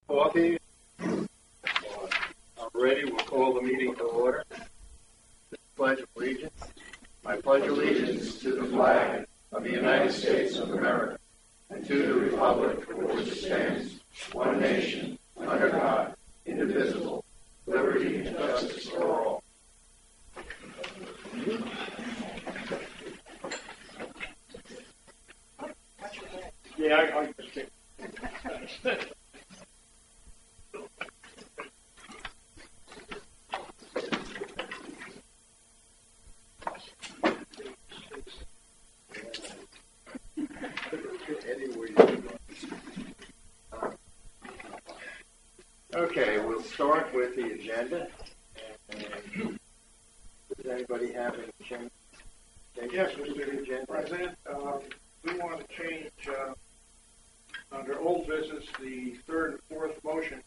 Coffee. Ready, we'll call the meeting to order. Pledge of allegiance. I pledge allegiance to the flag of the United States of America and to the republic for which it stands, one nation, under God, indivisible, liberty and justice for all. Yeah, I just think. Okay, we'll start with the agenda. Does anybody have any changes? Yes, Mr. President. We want to change under old business the third and fourth motion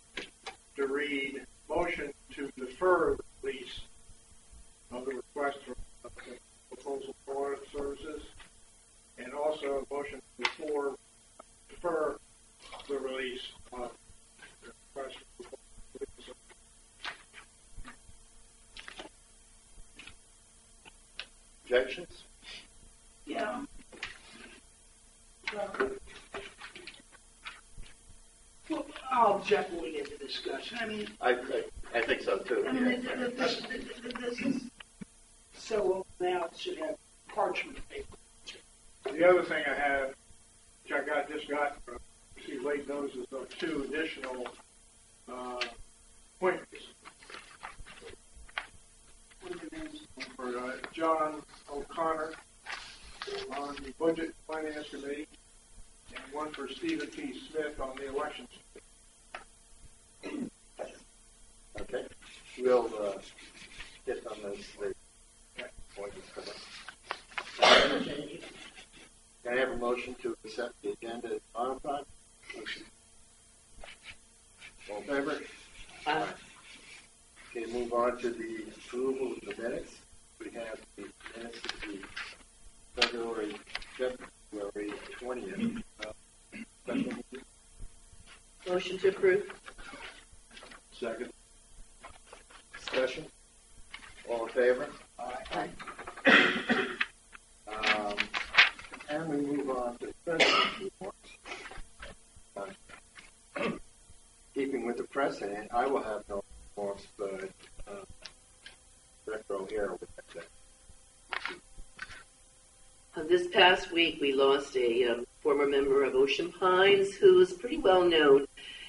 to read motion to defer the release of the request for proposal for audit services, and also a motion to defer the release of the request for proposal. Objections? Yeah. Well, I'll object when we get to discussion. I mean, I think so too. I mean, this is so old now. It should have parchment paper. The other thing I have, which I just got from late notices of two additional appointments for John O'Connor on the Budget and Finance Committee, and one for Stephen T. Smith on the Elections Committee. Okay. We'll get on those appointments for them. Can I have a motion to accept the agenda as modified? Motion. All in favor? Aye. Okay, move on to the approval of the minutes. We have the minutes of the February 20th. Special meeting. Motion to approve. Second. Discussion. All in favor? Aye. And we move on to the president's reports. Keeping with the precedent, I will have no reports, but Director O'Hara will have that. This past week, we lost a former member of Ocean Pines who was pretty well known.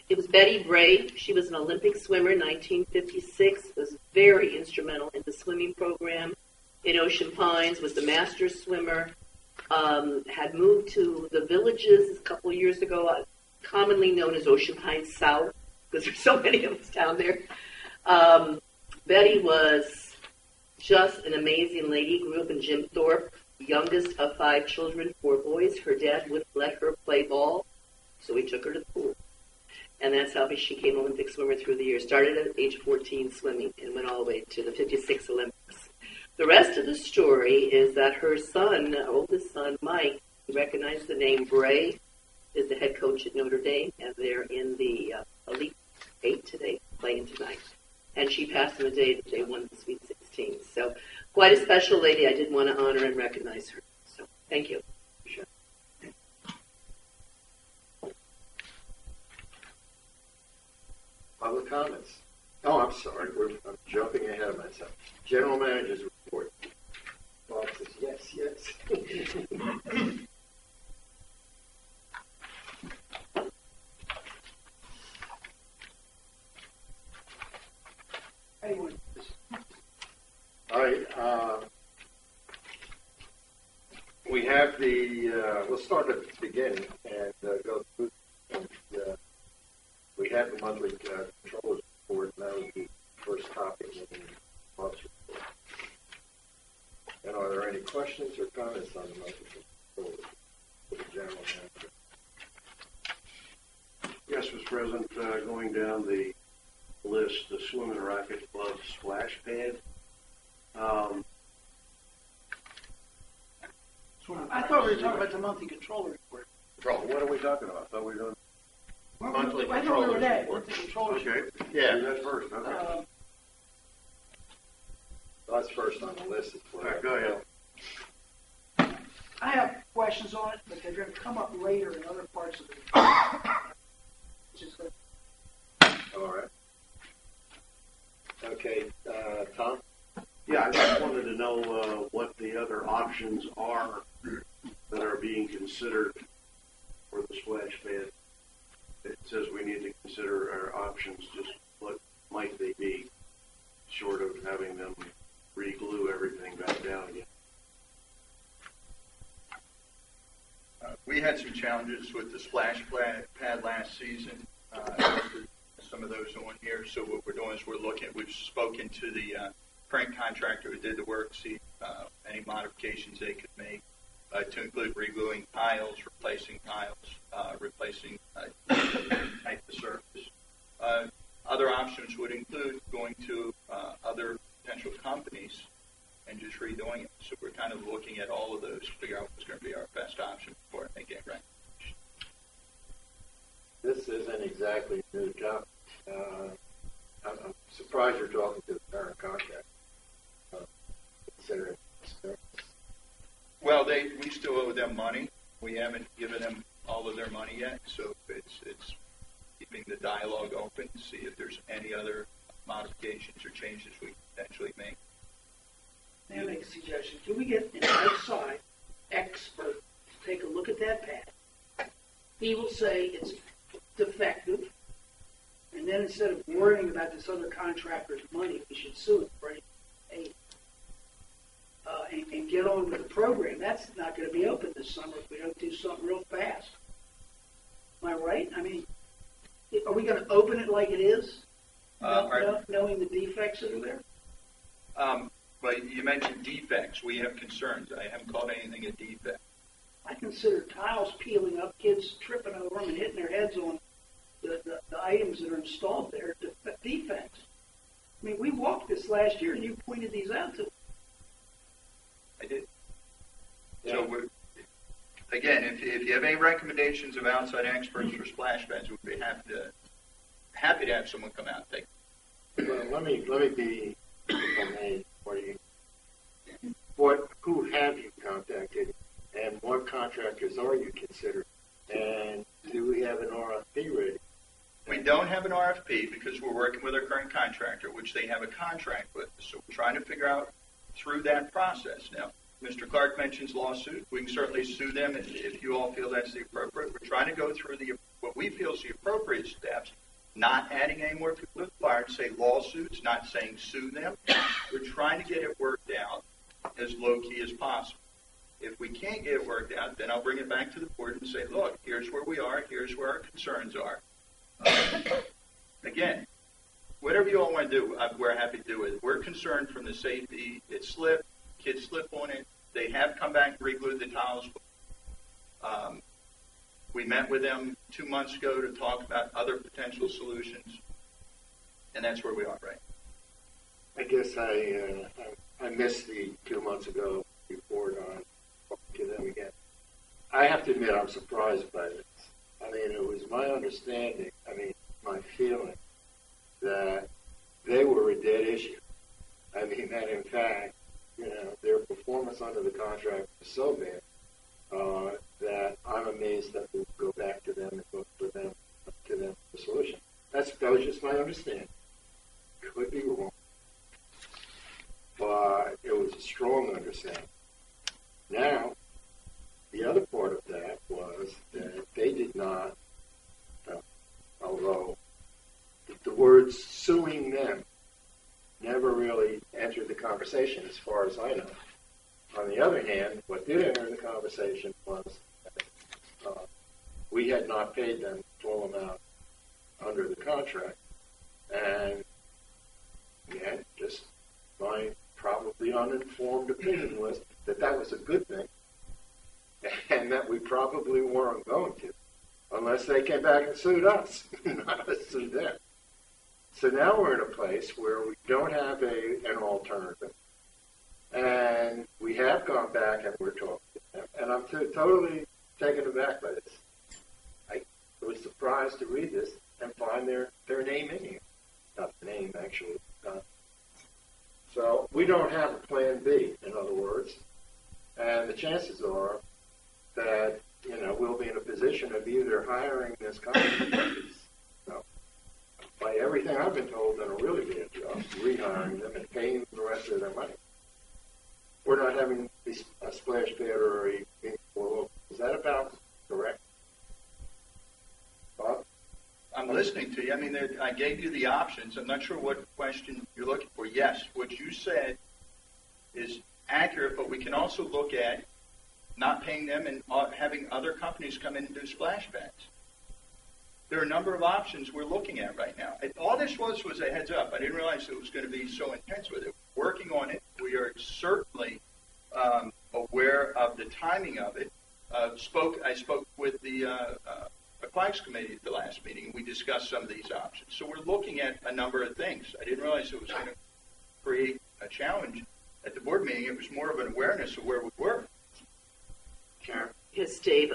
It was Betty Bray. She was an Olympic swimmer in 1956, was very instrumental in the swimming program in Ocean Pines, was the master swimmer, had moved to the Villages a couple of years ago, commonly known as Ocean Pines South, because there's so many of us down there. Betty was just an amazing lady, grew up in Jim Thorpe, youngest of 5 children, 4 boys. Her dad wouldn't let her play ball, so he took her to the pool. And that's how she became an Olympic swimmer through the years. Started at age 14 swimming and went all the way to the 56 Olympics. The rest of the story is that her son, oldest son, Mike, recognized the name Bray, is the head coach at Notre Dame, and they're in the Elite 8 today, playing tonight. And she passed on the day that they won the Sweet 16. So quite a special lady. I did want to honor and recognize her. So thank you. Sure. Public comments. Oh, I'm sorry. I'm jumping ahead of myself. General Manager's report. Bob says yes. All right. We have we'll start at the beginning and go through. We have the monthly controllers report, and that was the first topic in the month's report. And are there any questions or comments on the monthly controllers for the General Manager? Yes, Mr. President, going down the list, the Swim and Racket Club splash pad. I thought we were talking about the monthly controller report. What are we talking about? I thought we were doing monthly I know where controllers that, report. the controllers. Okay. Yeah. Do that first. Okay. That's first on the list. All right, go ahead. I have questions on it, but they're going to come up later in other parts of the. Just All right. Okay, Tom? Yeah, I just wanted to know what the other options are that are being considered for the splash pad. It says we need to consider our options. Just what might they be, short of having them re-glue everything back down again? We had some challenges with the splash pad last season. Some of those on here. So what we're doing is we've spoken to the current contractor who did the work, see any modifications they could make to include regluing tiles, replacing type of surface. Other options would include going to other potential companies and just redoing it. So we're kind of looking at all of those to figure out what's going to be our best option before making it right. This isn't exactly a new job. I'm surprised you're talking to the current contract. Considering this. Well, we still owe them money. We haven't given them all of their money yet, so it's keeping the dialogue open to see if there's any other modifications or changes we can potentially make. May I make a suggestion? Can we get an outside expert to take a look at that pad? He will say it's defective, and then instead of worrying about this other contractor's money, we should sue him for any and get on with the program. That's not going to be open this summer if we don't do something real fast. Am I right? I mean, are we going to open it like it is, knowing the defects that are there? But you mentioned defects. We have concerns. I haven't called anything a defect. I consider tiles peeling up, kids tripping over them and hitting their heads on the items that are installed there, defects. I mean, we walked this last year and you pointed these out to us. I did. Yeah. So again, if you have any recommendations of outside experts for splash pads, we'd be happy to have someone come out and take them. Well, let me be, if I may, for you. Who have you contacted, and what contractors are you considering? And do we have an RFP ready? We don't have an RFP because we're working with our current contractor, which they have a contract with. So we're trying to figure out through that process. Now, Mr. Clark mentions lawsuit. We can certainly sue them if you all feel that's the appropriate. We're trying to go through what we feel is the appropriate steps, not adding any more people to the fire, say lawsuits, not saying sue them. We're trying to get it worked out as low-key as possible. If we can't get it worked out, then I'll bring it back to the board and say, look, here's where we are, here's where our concerns are. Again, whatever you all want to do, we're happy to do it. We're concerned from the safety. It slipped, kids slip on it. They have come back and re-glued the tiles. We met with them 2 months ago to talk about other potential solutions, and that's where we are, right? I guess I missed the 2 months ago report on to them again. I have to admit I'm surprised by this. I mean, it was my understanding, my feeling that they were a dead issue. I mean, that in fact, their performance under the contract was so bad that I'm amazed that we'll go back to them and look for them a solution. That was just my understanding. Could be wrong, but it was a strong understanding. Now, the other part of that was that they did not, although the words suing them never really entered the conversation as far as I know. On the other hand, what did enter the conversation was we had not paid them the full amount under the contract, and yet just my probably uninformed opinion was that was a good thing, and that we probably weren't going to, unless they came back and sued us, not us sue them. So now we're in a place where we don't have an alternative, and we have gone back and we're talking to them, and I'm totally taken aback by this. It was the surprised to read this and find their name in here. Not the name, actually. So we don't have a plan B, in other words. And the chances are that, we'll be in a position of either hiring this company, by everything I've been told, done a really bad job, rehiring them and paying them the rest of their money. We're not having a splash pad or a pool. Is that about correct? Bob? I'm listening to you. I mean, I gave you the options. I'm not sure what question you're looking for. Yes, what you said is accurate, but we can also look at not paying them and having other companies come in and do splash pads. There are a number of options we're looking at right now. All this was a heads up. I didn't realize it was going to be so intense with it. Working on it. We are certainly aware of the timing of it. I spoke with the Aquatics Committee at the last meeting, and we discussed some of these options. So we're looking at a number of things. I didn't realize it was going to create a challenge at the board meeting. It was more of an awareness of where we were. Karen? Yes, Dave,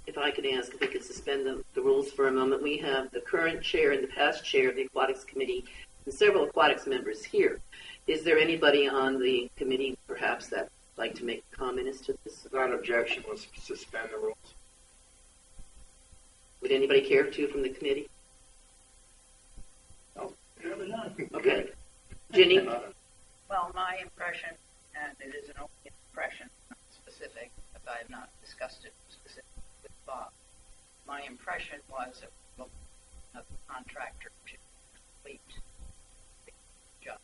if I could ask if we could suspend the rules for a moment. We have the current chair and the past chair of the Aquatics Committee and several aquatics members here. Is there anybody on the committee, perhaps, that would like to make a comment as to this? Without objection, let's suspend the rules. Would anybody care to from the committee? No. Okay. Ginny? Well, my impression, and it is an only impression, not specific, as I have not discussed it specifically with Bob. My impression was that we looked at the contractor to complete the job.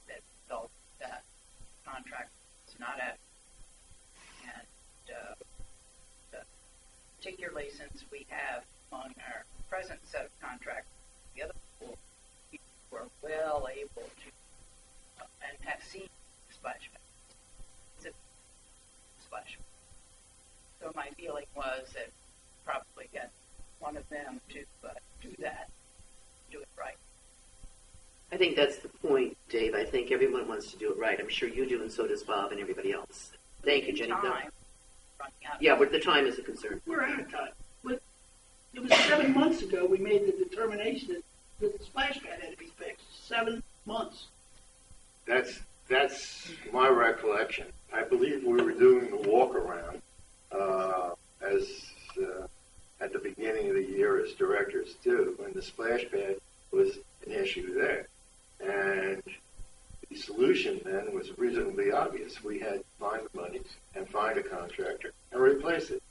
That felt that contract was not adequate. And particularly since we have on our present set of contracts, the other people who are well able to and have seen splash pads. Splash. So my feeling was that probably get one of them to do that, do it right. I think that's the point, Dave. I think everyone wants to do it right. I'm sure you do, and so does Bob and everybody else. Thank you, Jenny. Time, yeah, but the time is a concern. We're out of time. But it was 7 months ago we made the determination that the splash pad had to be fixed. 7 months. That's my recollection. I believe we were doing the walk around at the beginning of the year as directors do, and the splash pad was an issue there. And the solution then was reasonably obvious. We had to find the money and find a contractor and replace it.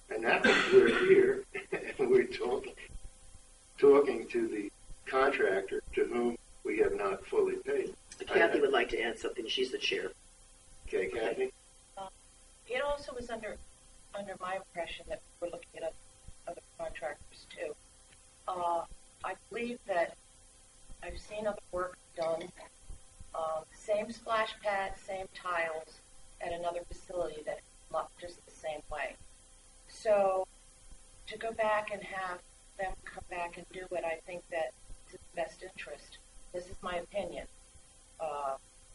And now we're here and we're talking to the contractor to whom we have not fully paid. Kathy would like to add something. She's the chair. Okay, Kathy? It also was under my impression that we're looking at other contractors too. I believe that I've seen other work done, same splash pad, same tiles at another facility that looked just the same way. So to go back and have them come back and do it, I think that it's in the best interest. This is my opinion,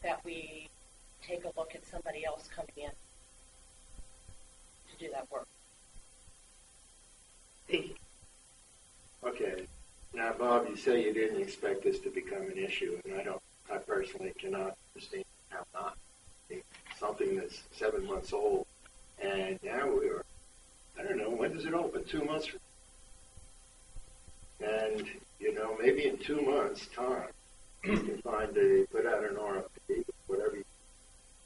that we take a look at somebody else coming in to do that work. Thank you. Okay. Now, Bob, you say you didn't expect this to become an issue, and I personally cannot understand how not. I mean, something that's 7 months old, and now we're, I don't know, when does it open? 2 months from now. And, maybe in 2 months' time, you can put out an RFP, whatever,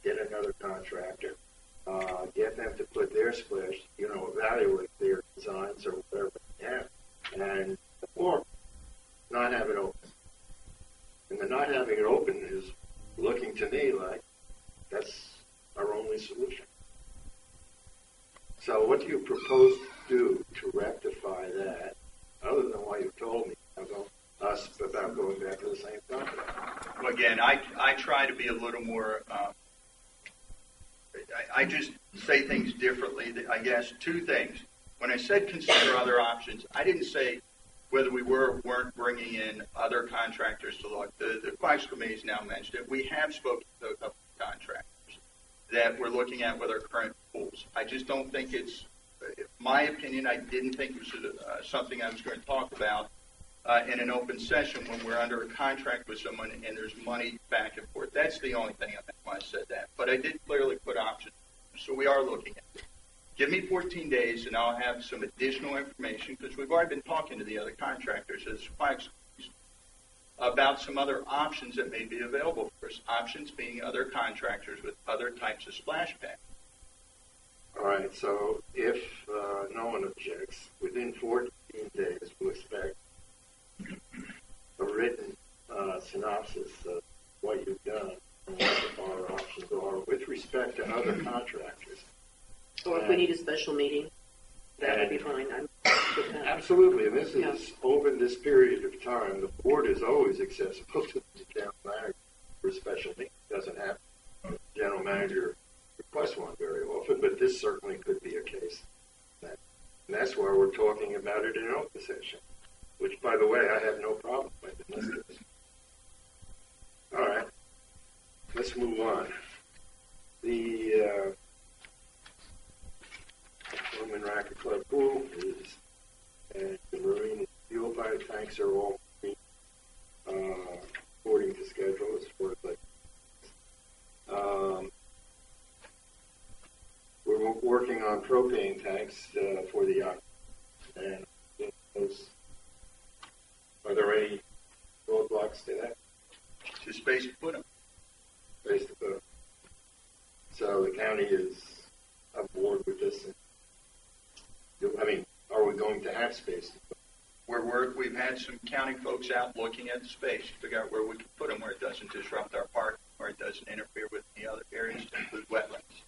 get another contractor, get them to put their splash, evaluate their designs or whatever they have, and or not have it open. And the not having it open is looking to me like that's our only solution. So what do you propose to do to rectify that, other than what you've told me about going back to the same contract? Well, again, I try to be a little more, I just say things differently. I guess 2 things. When I said consider other options, I didn't say whether we were or weren't bringing in other contractors to look. The Aquatics Committee has now mentioned it. We have spoken to a couple of contractors that we're looking at with our current pools. I just don't think it's my opinion, I didn't think it was something I was going to talk about in an open session when we're under a contract with someone and there's money back and forth. That's the only thing I meant when I said that. But I did clearly put options. So we are looking at it. Give me 14 days and I'll have some additional information because we've already been talking to the other contractors as flags about some other options that may be available for us. Options being other contractors with other types of splash pads. All right, so if no one objects, within 14 days, we'll expect a written synopsis of what you've done and what our options are with respect to other contractors. Or if we need a special meeting, that would be fine. I'm with that. Absolutely, and this is over this period of time. The board is always accessible to the general manager for a special meeting. It doesn't happen. The general manager requests one very often, but this certainly could be a case. And that's why we're talking about it in an open session, which, by the way, I have no problem with in this case. All right, let's move on. The Roman Racket Club pool is, and the marine and fuel pipe tanks are all according to schedule as far as we're working on propane tanks for the yacht. And those, are there any roadblocks to that? Just space to put them. Space to put them. So the county is aboard with this. I mean, are we going to have space to put them? We've had some county folks out looking at the space to figure out where we can put them, where it doesn't disrupt our park, where it doesn't interfere with any other areas to include wetlands.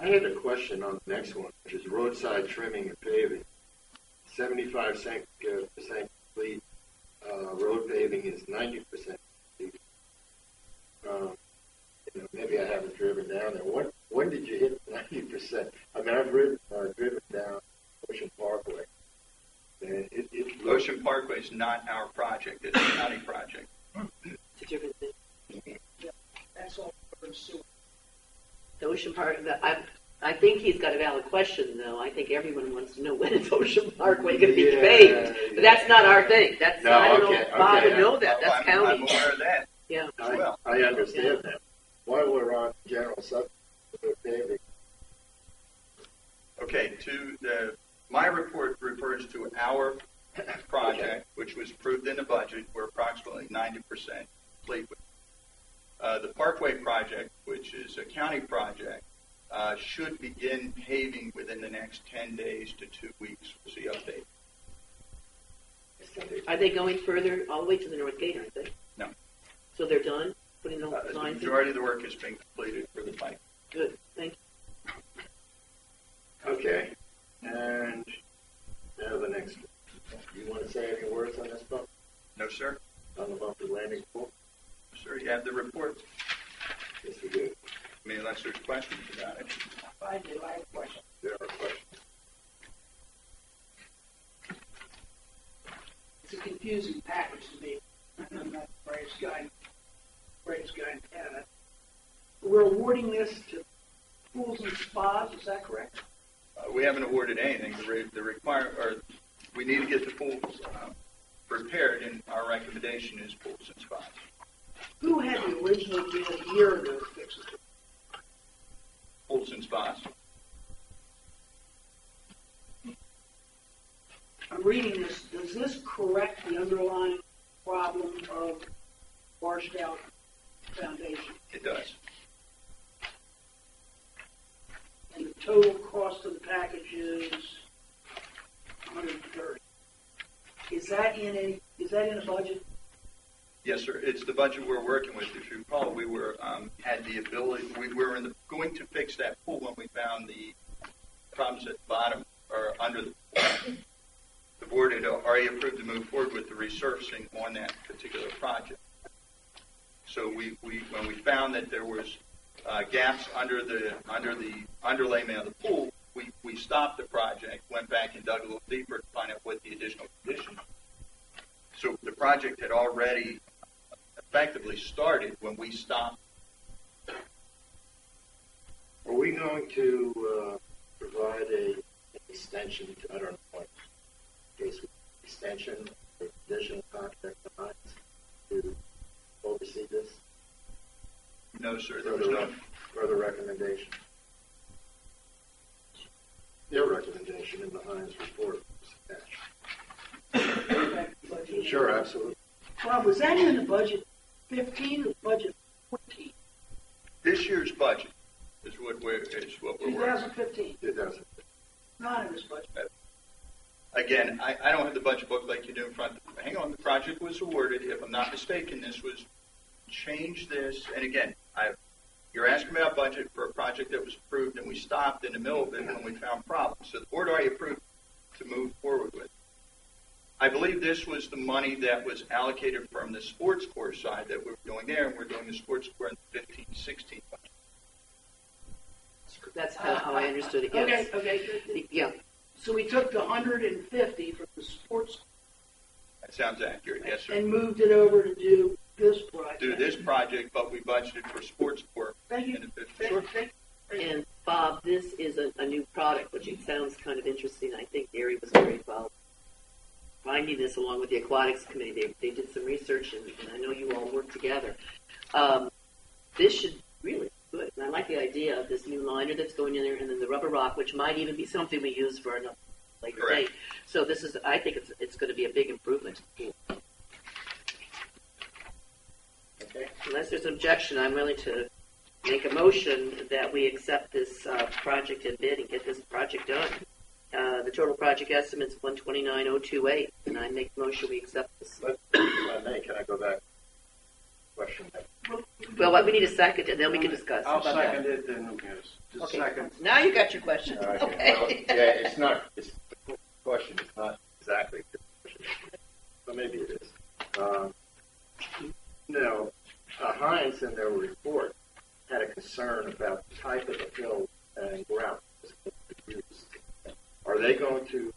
I had a question on the next one, which is roadside trimming and paving. 75% complete. Road paving is 90% complete. Maybe I haven't driven down there. When did you hit 90%? I mean, I've driven down Ocean Parkway. And Ocean Parkway is not our project. It's a county project. It's a different thing. That's all for sewer. The Ocean Park, I think he's got a valid question, though. I think everyone wants to know when is Ocean Parkway going to be paved. But that's not our thing. That's, I don't know if Bob would know that. That's county. I'm aware of that. Yeah. As well. I understand that. While we're on general subject of paving. Okay, my report refers to our project, which was approved in the budget. We're approximately 90% complete with. The Parkway project, which is a county project, should begin paving within the next 10 days to 2 weeks. Was the update. Are they going further all the way to the North Gate, aren't they? No. So they're done putting the The lines in? majority of the work has been completed for the pipe. Good, thank you. Okay. And now the next one. You want to say any words on this bump? No, sir. On the bumper landing pool? No, sir, you have the report. Yes, we do. I mean, unless there's questions about it. I do. I have a question. There are questions. It's a confusing package to me. I'm not the greatest guy in Canada. We're awarding this to pools and spas, is that correct? We haven't awarded anything. We need to get the pools prepared, and our recommendation is pools and spas. Who had the original deal a year ago to fix it? Pools and spas. I'm reading this. Does this correct the underlying problem of Barstow Foundation? It does. And the total cost of the package is $130. Is that in a budget? Yes, sir. It's the budget we're working with. If you recall, we were had the ability. We were going to fix that pool when we found the problems at the bottom or under the pool. The board had already approved to move forward with the resurfacing on that particular project. So when we found that there was gaps under the underlayment of the pool, we stopped the project, went back and dug a little deeper to find out what the additional conditions. So the project had already effectively started when we stopped. Are we going to provide an extension to, I don't know what case, extension or additional contract to Heinz to oversee this? No, sir, there was no. Further recommendation? Your recommendation in the Heinz report was attached. Sure, absolutely. Bob, was that in the budget 15 or budget 14? This year's budget is what we're working. 2015. 2000. Not in this budget. Again, I don't have the budget book like you do in front of me. Hang on, the project was awarded. If I'm not mistaken, this was change this. And again, you're asking me about budget for a project that was approved, and we stopped in the middle of it when we found problems. So the board already approved to move forward with. I believe this was the money that was allocated from the sports core side that we were doing there, and we're doing the sports core in the 15-16 budget. That's how I understood it, yes. Okay, good. Yeah. So we took the 150 from the sports That sounds accurate, yes, sir. and moved it over to do this project. Do this project, but we budgeted for sports core. Thank you. in the 15. Thank you. And Bob, this is a new product, which it sounds kind of interesting. I think Gary was very involved finding this along with the aquatics committee. They did some research, and I know you all worked together. This should really be good. And I like the idea of this new liner that's going in there, and then the rubber rock, which might even be something we use for another later Correct. date. So this is, I think it's going to be a big improvement. Okay. Unless there's objection, I'm willing to make a motion that we accept this project and bid and get this project done. The total project estimate is $129,028, and I make the motion we accept this. But if I may, can I go back? Question that. Well, we need a second, and then we can discuss. I'll How about that? second it, then who cares? Just Okay. second. Now you got your question. Well, Okay. yeah, it's not, it's the question, it's not exactly the question. But maybe it is. Heinz in their report had a concern about the type of the fill and grout that's going to be used. Are they going to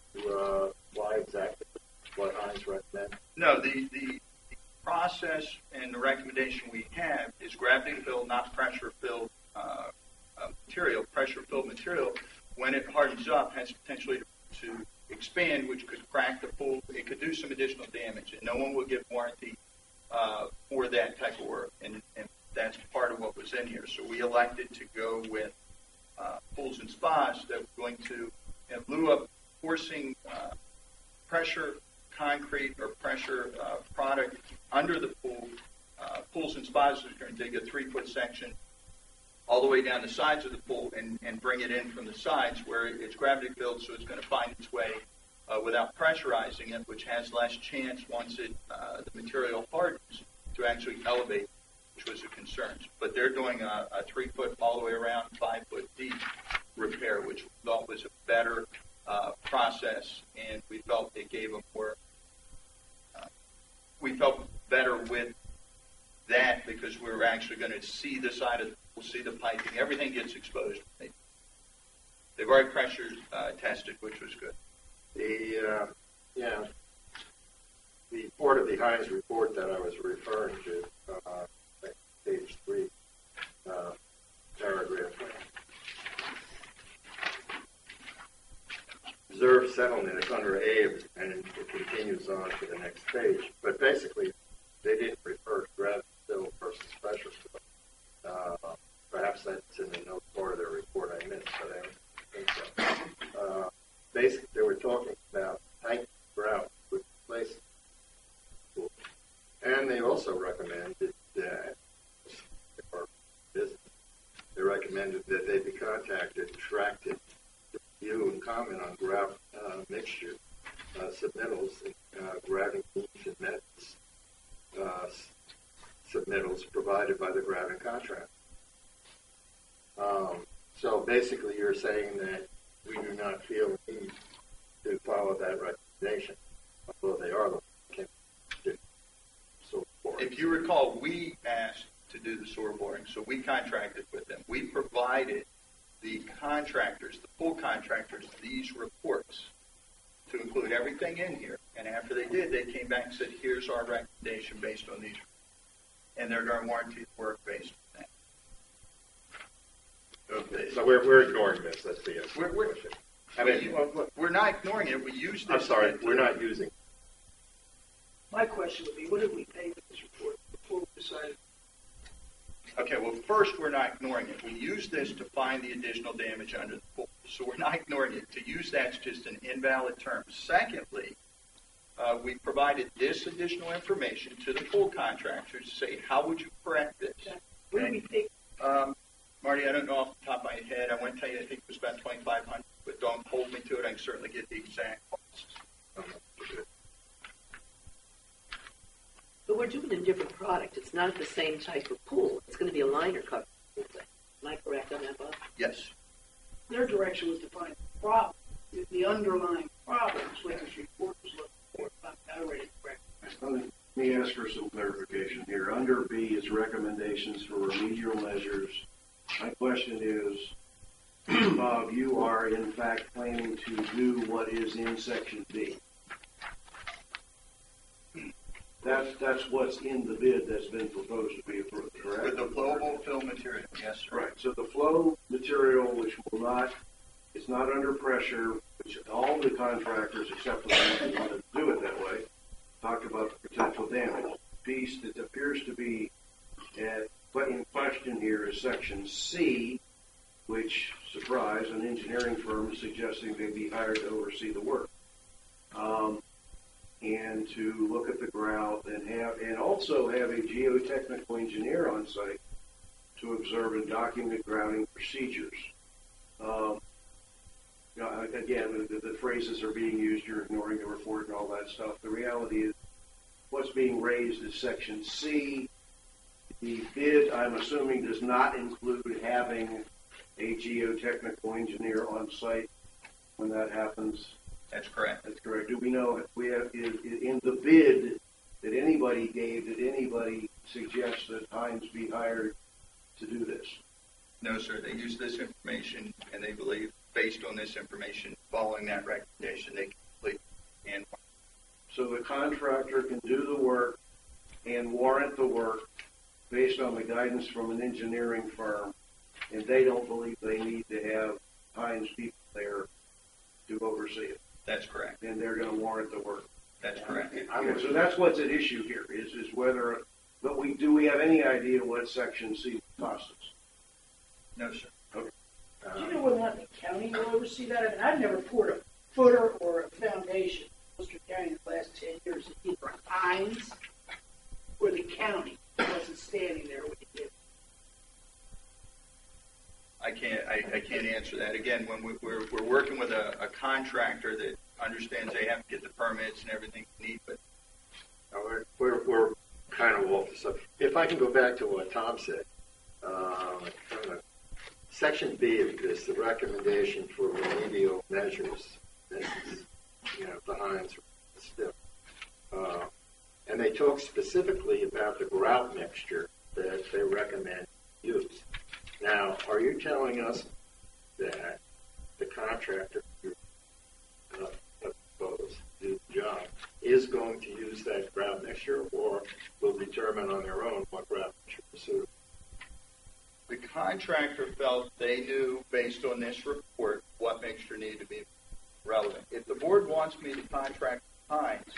apply exactly what Heinz recommends? No, the process and the recommendation we have is gravity filled, not pressure filled material. Pressure filled material, when it hardens up, has potentially to expand, which could crack the pool. It could do some additional damage, and no one will give warranty for that type of work, and that's part of what was in here. So we elected to go with pools and spas that were going to, in lieu of forcing pressure concrete or pressure product under the pool, pools and spas are going to dig a 3-foot section all the way down the sides of the pool and bring it in from the sides where it's gravity filled, so it's going to find its way without pressurizing it, which has less chance once the material hardens to actually elevate, which was a concern. But they're doing a 3-foot all the way around, 5-foot deep repair, which we thought was a better process, and we felt it gave them more. We felt better with that because we were actually going to see the side of the pool, see the piping, everything gets exposed. They've already pressure tested, which was good. The part of the Heinz report that I was referring to, page 3, paragraph 1. Observed settlement is under A, and it continues on to the next page. But basically, they didn't refer to gravity fill versus pressure fill. Perhaps that's in the note part of their report I missed, but I don't think so. Basically, they were talking about tight grout with replacement. And they also recommended that, they recommended that they be contacted, attracted to review and comment on grout mixture submittals, grouting needs and methods submittals provided by the grouting contract. So basically, you're saying that we do not feel the need to follow that recommendation, although they are the so forth. If you recall, we asked to do the sewer boring, so we contracted with them. We provided the contractors, the pool contractors, these reports to include everything in here. And after they did, they came back and said, here's our recommendation based on these. And they're going to warranty the work based on that. Okay, so we're ignoring this. That's the answer. We're not ignoring it. We use this. I'm sorry, we're not using. My question would be, what did we pay for this report before we decided? Okay, well, first, we're not ignoring it. We use this to find the additional damage under the pool. So we're not ignoring it. To use that's just an invalid term. Secondly, we provided this additional information to the pool contractors to say, how would you correct this? What did we pay? Marty, I don't know off the top of my head. I want to tell you, I think it was about $2,500, but don't hold me to it. I can certainly get the exact costs. But we're doing a different product. It's not the same type of pool. It's going to be a liner cover pool thing. Am I correct on that, Bob? Yes. Their direction was to find the problem, the underlying problems, what this report was looking for. I read it correct. Let me ask for some clarification here. Under B is recommendations for remedial measures. My question is, Bob, you are in fact planning to do what is in section B. That's what's in the bid that's been proposed to be approved, correct? With the flowable fill material, yes, sir. Right. So the flow material, which will not, it's not under pressure, which all the contractors except for the ones who wanted to do it that way, talked about the potential damage. The piece that appears to be in question here is section C, which, surprise, an engineering firm is suggesting they be hired to oversee the work. And to look at the grout and also have a geotechnical engineer on site to observe and document grouting procedures. Again, the phrases are being used, you're ignoring the report and all that stuff. The reality is what's being raised is section C. The bid, I'm assuming, does not include having a geotechnical engineer on site when that happens. That's correct. That's correct. Do we know if we have in the bid that anybody gave, did anybody suggest that Hines be hired to do this? No, sir. They use this information, and they believe, based on this information, following that recommendation, they can complete and. So the contractor can do the work and warrant the work based on the guidance from an engineering firm, and they don't believe they need to have Hines people there to oversee it. That's correct. And they're going to warrant the work. That's correct. Okay, so that's what's at issue here is whether, but do we have any idea what section C costs us? No, sir. Okay. Do you know whether or not the county will oversee that? I mean, I've never poured a footer or a foundation in Worcester County in the last 10 years. Either Hines or the county wasn't standing there when he did. I can't answer that. Again, when we're working with a contractor that understands they have to get the permits and everything they need, but We're kind of off the subject. If I can go back to what Tom said, section B of this, the recommendation for remedial measures, this is, the Hines still. And they talk specifically about the grout mixture that they recommend use. Now, are you telling us that the contractor who propose do the job is going to use that grout mixture, or will determine on their own what grout mixture is suitable? the contractor felt they knew, based on this report, what mixture needed to be relevant. If the board wants me to contract Hines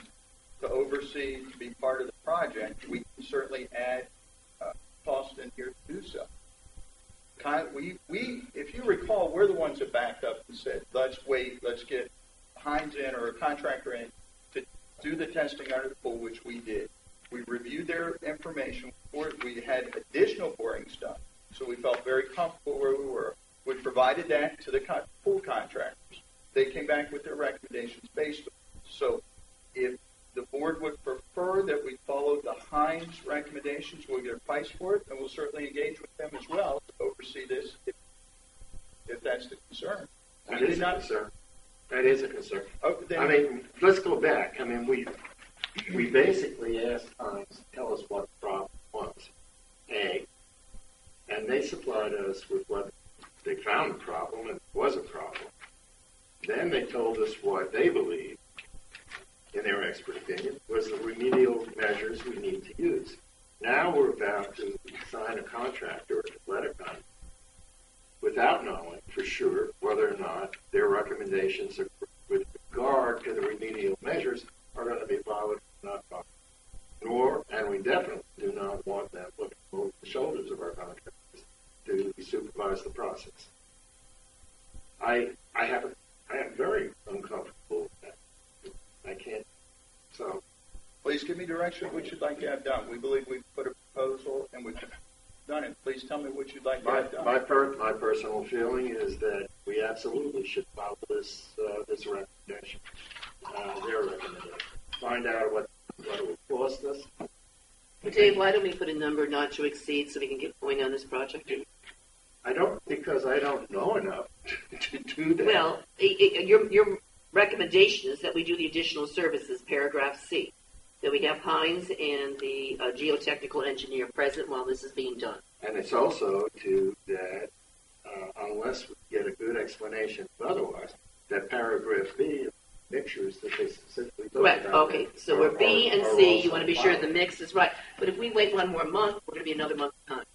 to oversee, to be part of the project, we can certainly add cost in here to do so. If you recall, we're the ones that backed up and said, let's wait, let's get Hines in or a contractor in to do the testing under the pool, which we did. We reviewed their information. We had additional borings done, so we felt very comfortable where we were. We provided that to the pool contractors. They came back with their recommendations based on it. So if the board would prefer that we follow the Hines recommendations, we'll get a price for it, and we'll certainly engage with them as well to oversee this if that's the concern. That is a concern. That is a concern. Oh, then, I mean, let's go back. I mean, we basically asked Hines to tell us what the problem was, and they supplied us with what they found the problem, and it was a problem. Then they told us what they believed, in their expert opinion, was the remedial measures we need to use. Now we're about to sign a contract or a letter contract with without knowing for sure whether or not their recommendations with regard to the remedial measures are going to be followed or not followed. Nor, and we definitely do not want them looking over the shoulders of our contractors to supervise the process. I am very uncomfortable with that. I can't. So, Please give me direction of what you'd like to have done. We believe we've put a proposal and we've done it. Please tell me what you'd like to have done. my personal feeling is that we absolutely should follow this recommendation, their recommendation. Find out what it would cost us. Dave, why don't we put a number not to exceed so we can get going on this project? Because I don't know enough to do that. Well, your recommendation is that we do the additional services, paragraph C, that we have Hines and the geotechnical engineer present while this is being done. And it's also that unless we get a good explanation otherwise, that paragraph B mixtures that they specifically talk Right, about. okay, so we're B and C, you want to be sure the mix is right. But if we wait one more month, we're going to be another month behind.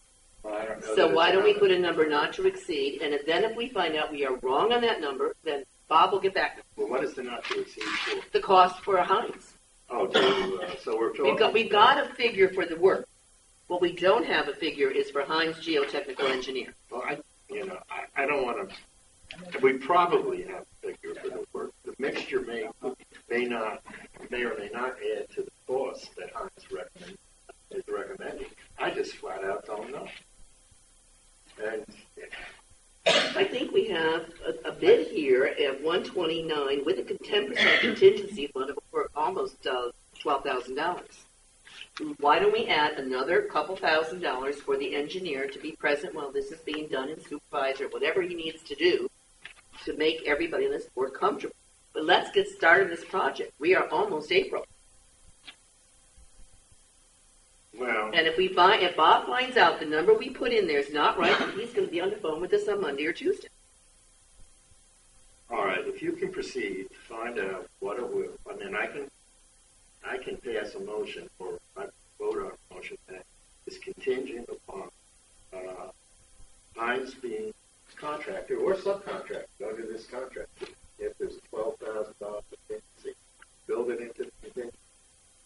Well, I don't know So that why it's don't we not- put a number not to exceed, and then if we find out we are wrong on that number, then Bob will get back to Well, what is the not to exceed for? the cost for a Hines. Oh, so we're talking. We've got a figure for the work. What we don't have a figure is for Hines geotechnical engineer. Well, I don't want to. We probably have a figure for the work. The mixture may or may not add to the cost that Hines is recommending. I just flat out don't know. And I think we have a bid here at 129 with a 10% contingency fund of almost $12,000. Why don't we add another couple $1,000 for the engineer to be present while this is being done and supervise or whatever he needs to do to make everybody on this board comfortable. But let's get started this project. We are almost April. well, And if Bob finds out the number we put in there is not right, then he's going to be on the phone with us on Monday or Tuesday. all right. If you can proceed, find out what it will. I mean, I can pass a motion or I vote on a motion that is contingent upon Hines being contractor or subcontractor under this contract. If there's a $12,000 contingency, build it into the contingency.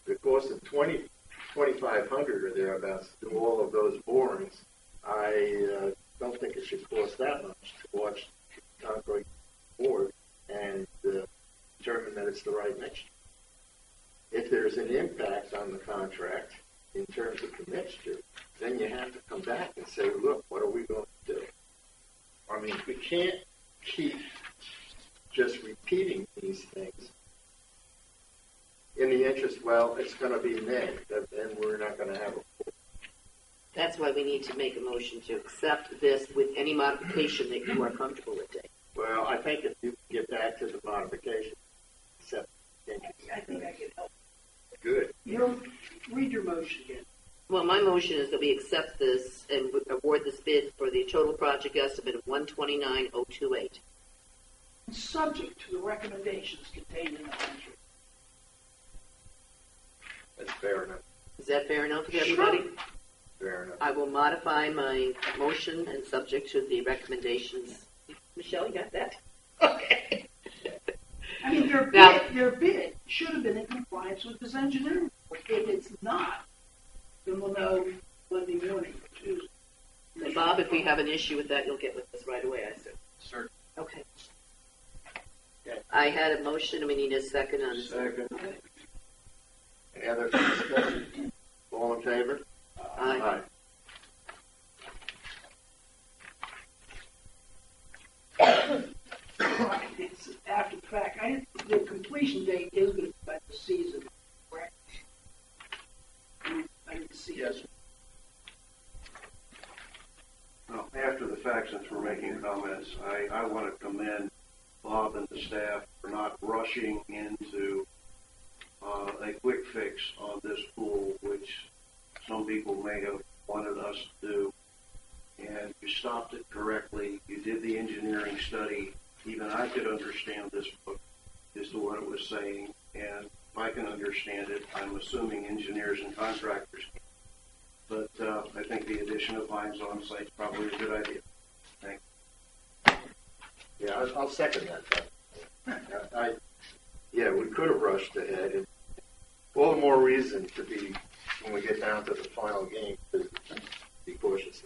The cost of $2,500 or thereabouts to do all of those borings, I don't think it should cost that much to watch the concrete board and determine that it's the right mixture. If there's an impact on the contract in terms of the mixture, then you have to come back and say, look, what are we going to do? I mean, we can't keep just repeating these things in the interest, well, it's going to be May, and we're not going to have a. That's why we need to make a motion to accept this with any modification that you are comfortable with, Dave. Well, I think if you get back to the modification, accept the contingency. I think I can help. Good. Read your motion again. Well, my motion is that we accept this and award this bid for the total project estimate of $129,028. Subject to the recommendations contained in the contract. That's fair enough. Is that fair enough with everybody? Sure. Fair enough. I will modify my motion and subject to the recommendations. Michelle, you got that? Okay. I mean, Now- their bid should have been in compliance with this engineering report. If it's not, then we'll know Monday morning or Tuesday. And Bob, if we have an issue with that, you'll get with us right away, I assume. Sir, Okay. I had a motion, and we need a second on this. Second. Any other discussion? All in favor? Aye. It's after the fact. The completion date is going to be by the season, correct? I didn't see it. yes. Well, after the fact, since we're making comments, I want to commend Bob and the staff for not rushing into a quick fix on this pool, which some people may have wanted us to do. And you stopped it correctly. You did the engineering study. Even I could understand this book as to what it was saying. And if I can understand it, I'm assuming engineers and contractors can. But I think the addition of Hines on site is probably a good idea. Thank Yeah, I'll second that. Yeah, we could have rushed ahead, and all the more reason to be, when we get down to the final game, to be cautious.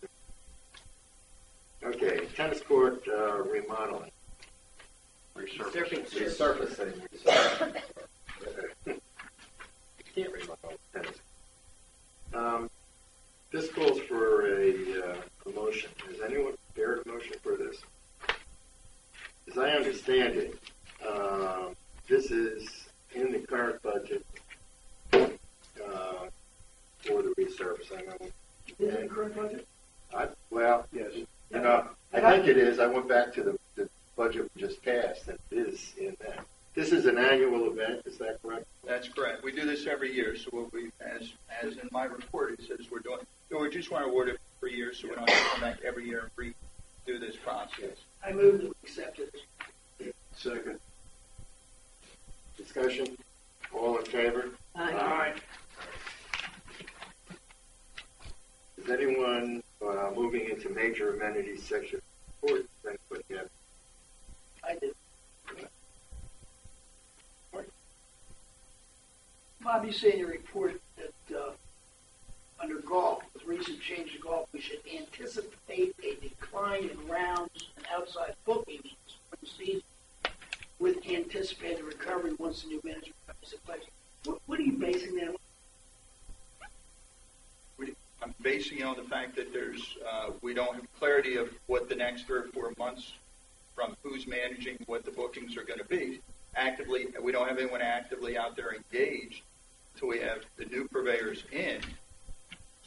Okay, tennis court remodeling. Resurfacing. Can't remodel tennis. This calls for a motion. Has anyone prepared a motion for this? As I understand it, this is in the current budget for the resurfacing. Is it in the current budget? Well, yes. I think it is. I went back to the budget we just passed, and it is in that. This is an annual event, is that correct? That's correct. We do this every year, so what we, as in my report, it says we're doing, we just want to award it for years, so we don't have to come back every year and redo this process. I move that we accept it. Second. Discussion? All in favor? Aye. Is anyone moving into major amenities section? Anybody have? I did. Bob, you say in your report that under golf, with recent change to golf, we should anticipate a decline in rounds and outside bookings for the season with anticipated recovery once the new management comes in place. What are you basing that on? I'm basing it on the fact that there's we don't have clarity of what the next 3 or 4 months from who's managing what the bookings are going to be. Actively, we don't have anyone actively out there engaged until we have the new purveyors in.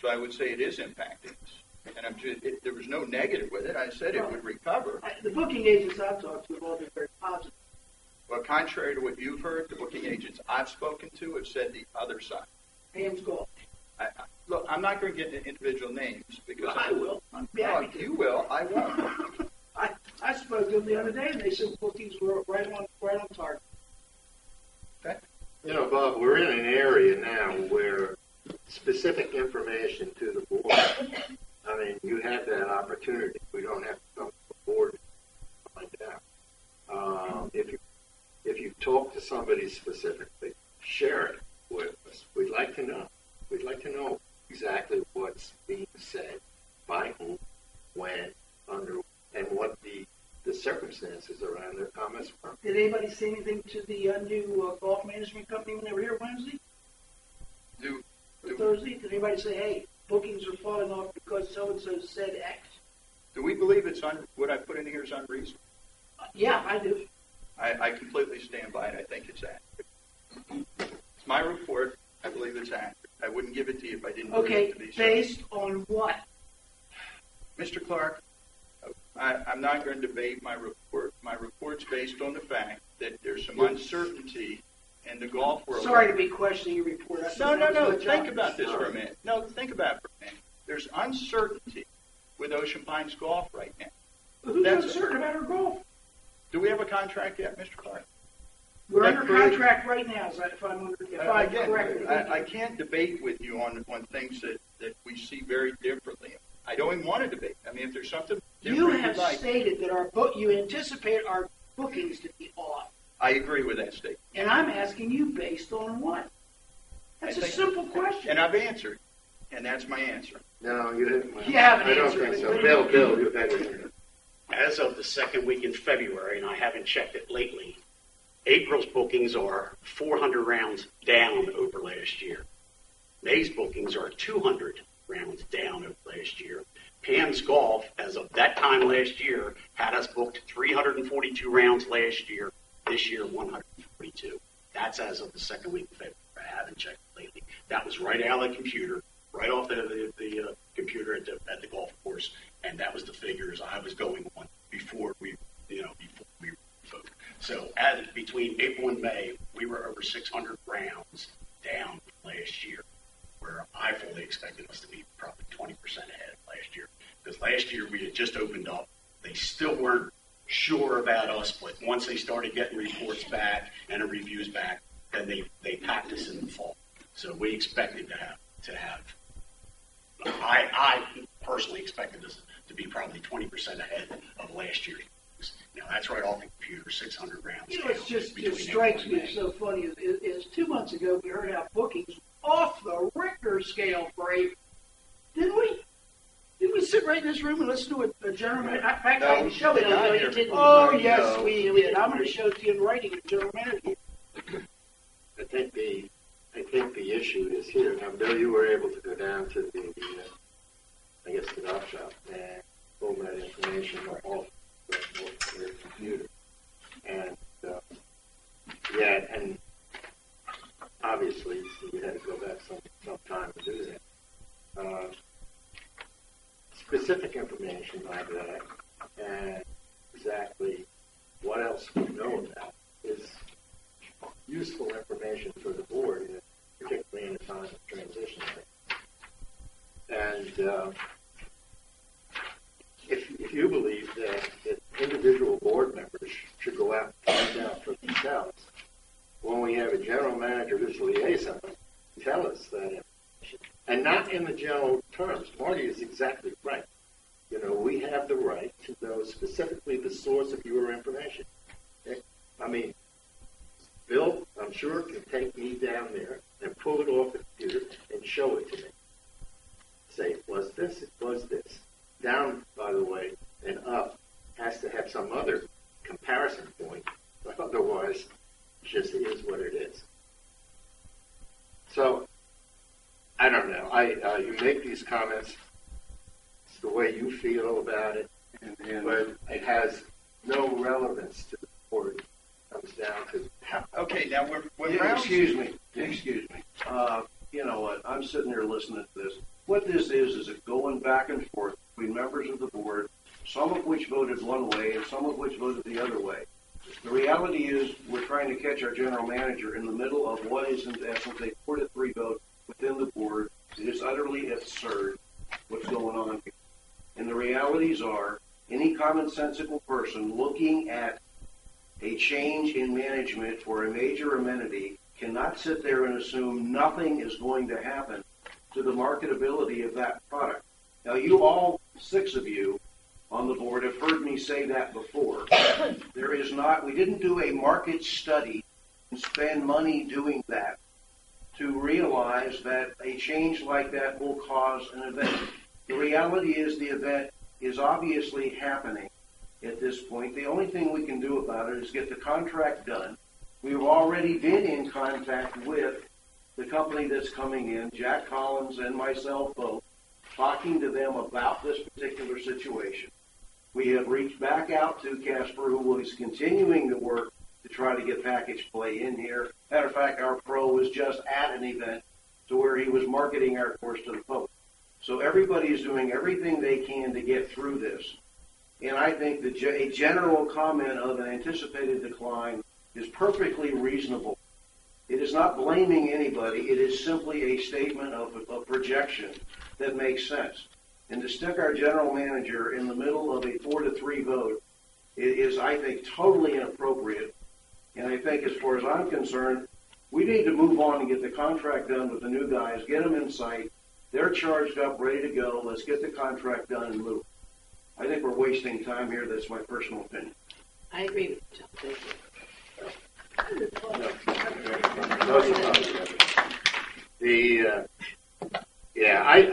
So I would say it is impacting us. And there was no negative with it. I said it would recover. The booking agents I've talked to have all been very positive. Well, contrary to what you've heard, the booking agents I've spoken to have said the other side. Ham's golf. Look, I'm not going to get into individual names because I will. I'm happy to. You will. I won't. I spoke to them the other day, and they said bookings were right on target. Okay. Bob, we're in an area now where specific information to the board. I mean, you have that opportunity. We don't have to come to the board to find out. If you talk to somebody specifically, share it with us. We'd like to know. We'd like to know exactly what's being said, by whom, when, under, and what the circumstances around their comments were. Did anybody say anything to the new golf management company when they were here Wednesday? Thursday? Did anybody say, hey, bookings are falling off because so-and-so said X? Do we believe what I put in here is unreasonable? Yeah, I do. I completely stand by it. I think it's accurate. It's my report. I believe it's accurate. I wouldn't give it to you if I didn't believe it to be so. Based on what? Mr. Clark, I'm not going to debate my report. My report's based on the fact that there's some uncertainty in the golf world. Sorry to be questioning your report. No. Think about this for a minute. No, think about it for a minute. There's uncertainty with Ocean Pines Golf right now. Who's uncertain about our golf? Do we have a contract yet, Mr. Clark? We're under contract right now, if I'm correct. I can't debate with you on things that we see very differently. I don't even want to debate. I mean, if there's something different you have stated that you anticipate our bookings to be off. I agree with that statement. And I'm asking you based on what? That's a simple question. And I've answered, and that's my answer. No, you didn't. You haven't I don't answered. think so. Bill, you've had it. As of the second week in February, and I haven't checked it lately, April's bookings are 400 rounds down over last year. May's bookings are 200 rounds down over last year. Pam's Golf, as of that time last year, had us booked 342 rounds last year. This year, 142. That's as of the second week of February. I haven't checked it lately. That was right out of the computer, right off the computer at the golf course, and that was the figures I was going on before we voted. So between April and May, we were over 600 rounds down last year, where I fully expected us to be probably 20% ahead of last year. Because last year we had just opened up. They still weren't sure about us, but once they started getting reports back and the reviews back, then they packed us in the fall. So we expected to have I personally expected us to be probably 20% ahead of last year. Now, that's right off the computer, 600 rounds. You know, down it's just, between it strikes April and me May. so funny is 2 months ago we heard how bookings off the Richter scale for April. Didn't we? Didn't we sit right in this room and listen to a general manager? In fact, I can show it. No, you didn't. Oh, yes, we did. I'm going to show it to you in writing, the general manager. I think the issue is here. Now, Bill, you were able to go down to the dock shop and pull that information off your computer. And, and obviously, so you had to go back some time to do that. Specific information like that and exactly what else we know about is useful information for the board, particularly in a time of transition. And if you believe that individual board members should go out and find out for themselves, when we have a general manager who's liaison, tell us that information. And not in the general terms. Marty is exactly right. You know, we have the right to know specifically the source of your information. Okay? I mean, Bill, I'm sure, can take me down there and pull it off the computer and show it to me. Say, it was this, it was this. Down, by the way, and up has to have some other comparison point. Otherwise, it just is what it is. So, I don't know. You make these comments. It's the way you feel about it, but it has no relevance to the board. It comes down to how. Okay, now when Excuse me. You know what? I'm sitting there listening to this. What this is a going back and forth between members of the board, some of which voted one way and some of which voted the other way. The reality is we're trying to catch our general manager in the middle of what is, in essence, a 4-3 vote within the board. It is utterly absurd what's going on here. And the realities are, any commonsensical person looking at a change in management for a major amenity cannot sit there and assume nothing is going to happen to the marketability of that product. Now, you all 6 of you on the board have heard me say that before. There is not, we didn't do a market study and spend money doing that to realize that a change like that will cause an event. The reality is the event is obviously happening at this point. The only thing we can do about it is get the contract done. We've already been in contact with the company that's coming in, Jack Collins and myself both, talking to them about this particular situation. We have reached back out to Casper, who is continuing to work to try to get package play in here. Matter of fact, our pro was just at an event to where he was marketing our course to the public. So everybody is doing everything they can to get through this. And I think that a general comment of an anticipated decline is perfectly reasonable. It is not blaming anybody. It is simply a statement of projection that makes sense. And to stick our general manager in the middle of a 4-3 vote is, I think, totally inappropriate. And I think, as far as I'm concerned, we need to move on and get the contract done with the new guys, get them in sight. They're charged up, ready to go. Let's get the contract done and move. I think we're wasting time here. That's my personal opinion. I agree with you, John. Thank you.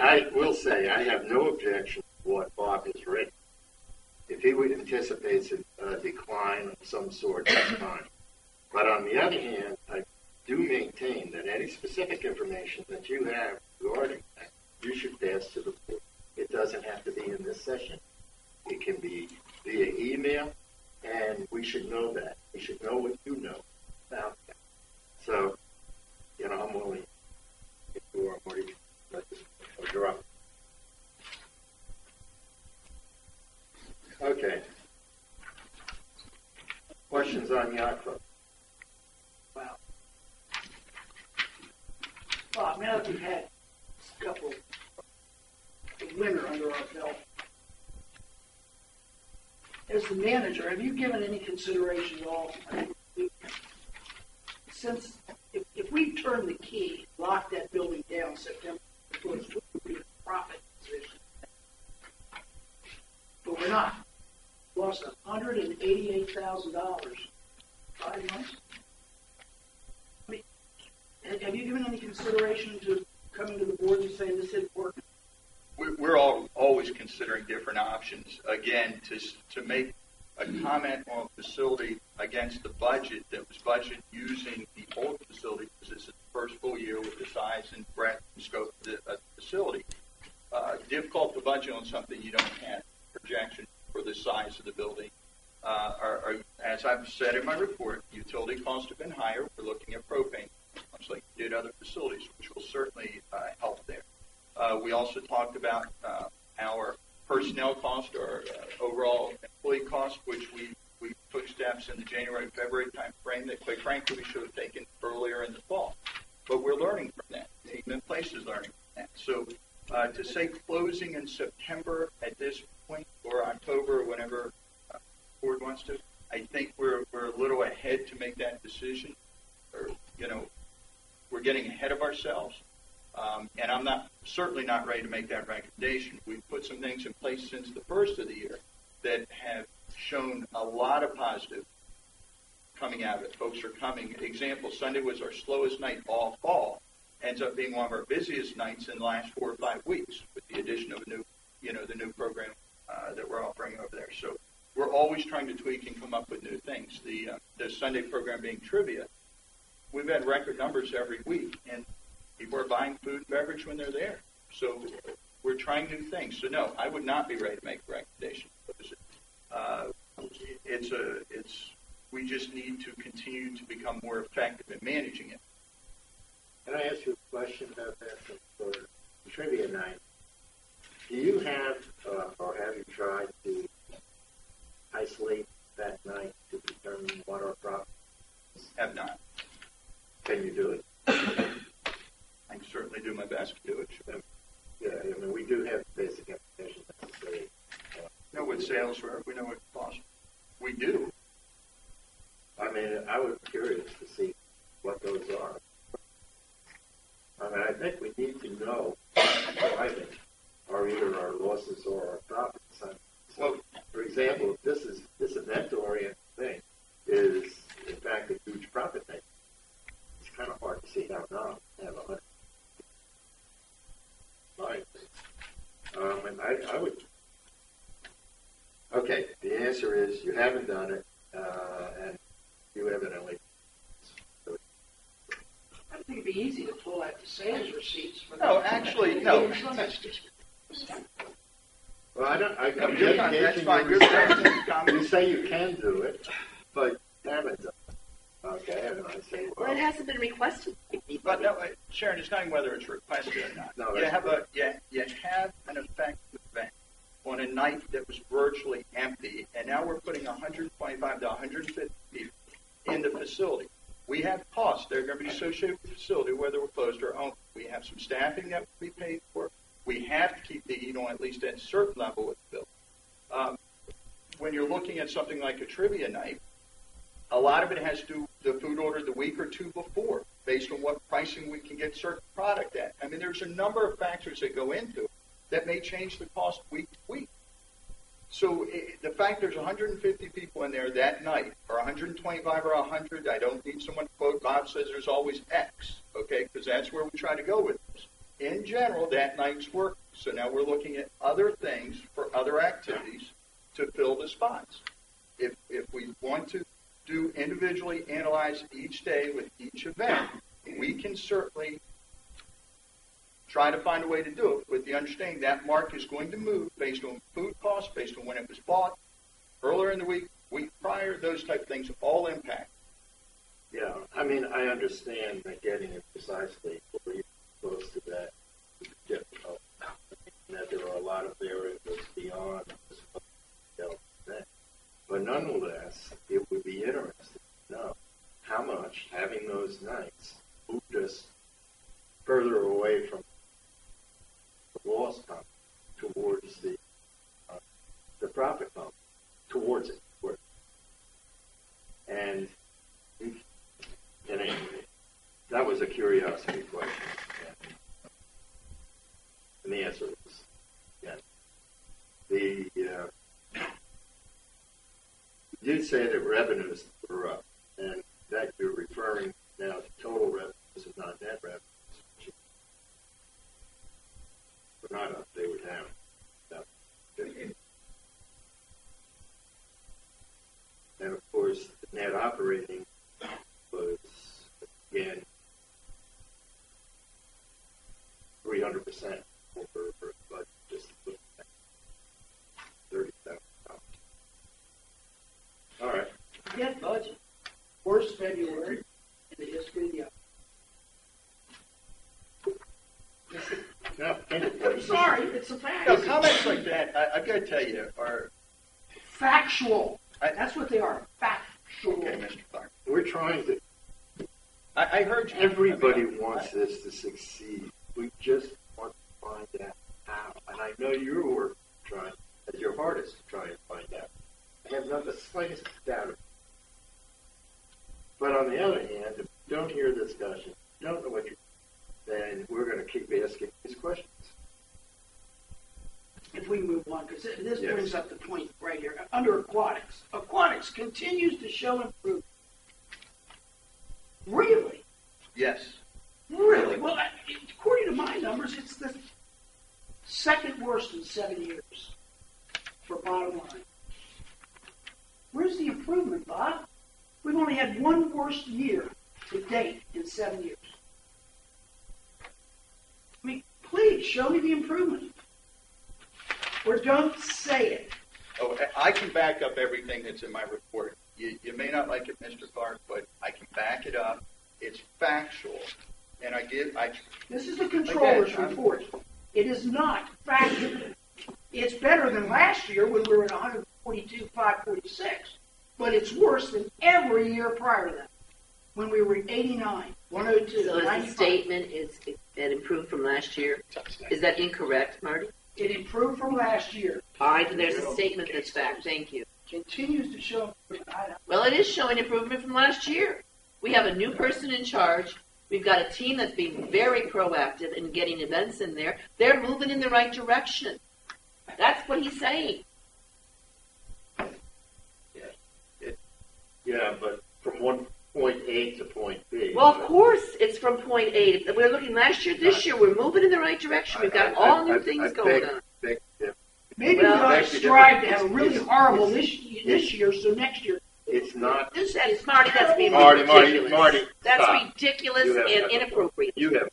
I will say I have no objection to what Bob has written. If he anticipates a decline of some sort, that's fine. But on the other hand, I do maintain that any specific information that you have regarding that, you should pass to the board. It doesn't have to be in this session. It can be via email, and we should know that. We should know what you know about that. So, I'm willing, if you are Marty, let this go up. Okay. Questions on Yacht Club? Wow. Well, now that we've had a couple of winter under our belt, as the manager, have you given any consideration at all? Since if we turn the key, lock that building down September 1st, we would be in a profit position. But we're not. Well, cost $188,000. 5 months? I mean, have you given any consideration to coming to the board and saying this isn't working? We're always considering different options. Again, to make a comment on a facility against the budget that was budgeted using the old facility, because this is the first full year with the size and breadth and scope of the facility. Difficult to budget on something you don't have projection for the size of the building. As I've said in my report, utility costs have been higher. We're looking at propane, much like we did other facilities, which will certainly help there. We also talked about our personnel cost or overall employee cost, which we took steps in the January-February time frame that, quite frankly, we should have taken earlier in the fall. But we're learning from that. Team in place is learning from that. So to say closing in September at this point or October or whenever the board wants to, I think we're a little ahead to make that decision. Or, we're getting ahead of ourselves. And I'm certainly not ready to make that recommendation. We've put some things in place since the first of the year that have shown a lot of positive coming out of it. Folks are coming. Example, Sunday was our slowest night all fall. Ends up being one of our busiest nights in the last 4 or 5 weeks with the addition of the new program that we're offering over there. So we're always trying to tweak and come up with new things. The Sunday program being trivia, we've had record numbers every week, and people are buying food and beverage when they're there. So we're trying new things. So no, I would not be ready to make a recommendation. We just need to continue to become more effective in managing it. Can I ask you a question about that for trivia night? Do you have, or have you tried to isolate that night to determine what our problems? Have not. Can you do it? I can certainly do my best to do it. Yeah, I mean, we do have basic information necessary. We know what sales were. We know what cost. We do. I mean, I was curious to see what those are. I mean, I think we need to know, I think, are either our losses or our profits. So, for example, if this event-oriented thing is, in fact, a huge profit maker, it's kind of hard to see how not to have 100. And I would. Okay, the answer is you haven't done it, and you evidently. I think it'd be easy to pull out the sales receipts. No, actually, no. Well, I'm just That's gauging fine. your You're you say you can do it, but you haven't done it. Okay, and I say, Well, it hasn't been requested. But no, Sharon, it's not whether it's requested or not. No, you have an effective event on a night that was virtually empty, and now we're putting 125 to 150 people in the facility. We have costs that are going to be associated with the facility, whether we're closed or open. We have some staffing that will be paid for. We have to keep the heat on at least at a certain level with the building. When you're looking at something like a trivia night, a lot of it has to do with the food order the week or two before, based on what pricing we can get certain product at. I mean, there's a number of factors that go into it that may change the cost week to week. So the fact there's 150 people in there that night, or 125 or 100, I don't need someone to quote, Bob says there's always X, okay, because that's where we try to go with this. In general, that night's work. So now we're looking at other things for other activities to fill the spots. If we want to do individually analyze each day with each event, we can certainly try to find a way to do it with the understanding that mark is going to move based on food costs, based on when it was bought, earlier in the week prior, those type of things all impact. Yeah, I mean, I understand that getting it precisely close to that is difficult, and that there are a lot of variables beyond this event. But nonetheless, it would be interesting to know how much having those nights moved us further away from the loss pump towards the profit pump, towards it. And anyway, that was a curiosity question. And the answer was, yeah. You did say that revenues were up, and that you're referring now to total revenues and not net revenues. Were not up, they were down. Okay. And of course, the net operating was, again, 300% over budget, just looking at $30,000. All right. Get budget. Worst February in the history of the No, I'm sorry, it's a fact. No, comments like that, I've got to tell you, are Factual. That's what they are. Factual. okay, Mr. Clark. we're trying to. I heard you. Everybody wants this to succeed. We just want to find out how. And I know you were trying at your hardest to try and find out. I have not the slightest doubt of it. But on the other hand, if you don't hear the discussion, you don't know what you're, then we're going to keep asking these questions. If we move on, because this Yes. brings up the point right here. Under aquatics, aquatics continues to show improvement. Really? Yes. Really? Well, according to my numbers, it's the second worst in 7 years for bottom line. Where's the improvement, Bob? We've only had one worst year to date in 7 years. I mean, please show me the improvement. Or don't say it. Oh, I can back up everything that's in my report. You may not like it, Mr. Clark, but I can back it up. It's factual. And This is the controller's Again, report. It is not factual. It's better than last year when we were at 142, 546. But it's worse than every year prior to that, when we were at 89, 102, So is the 95. statement it improved from last year? Is that incorrect, Marty? It improved from last year. All right, then there's a statement that's fact. Thank you. Continues to show improvement. Well, it is showing improvement from last year. We have a new person in charge. We've got a team that's being very proactive in getting events in there. They're moving in the right direction. That's what he's saying. Yeah, but from point A to point B. Well, of course, it's from point A. We're looking last year, this year, we're moving in the right direction. We've got all new things going on. Maybe Well, we ought Thank to you. strive to have a really horrible this year, so next year. It's not. This is Marty. That's being Marty, ridiculous. That's stop. ridiculous You have and that. inappropriate. You have.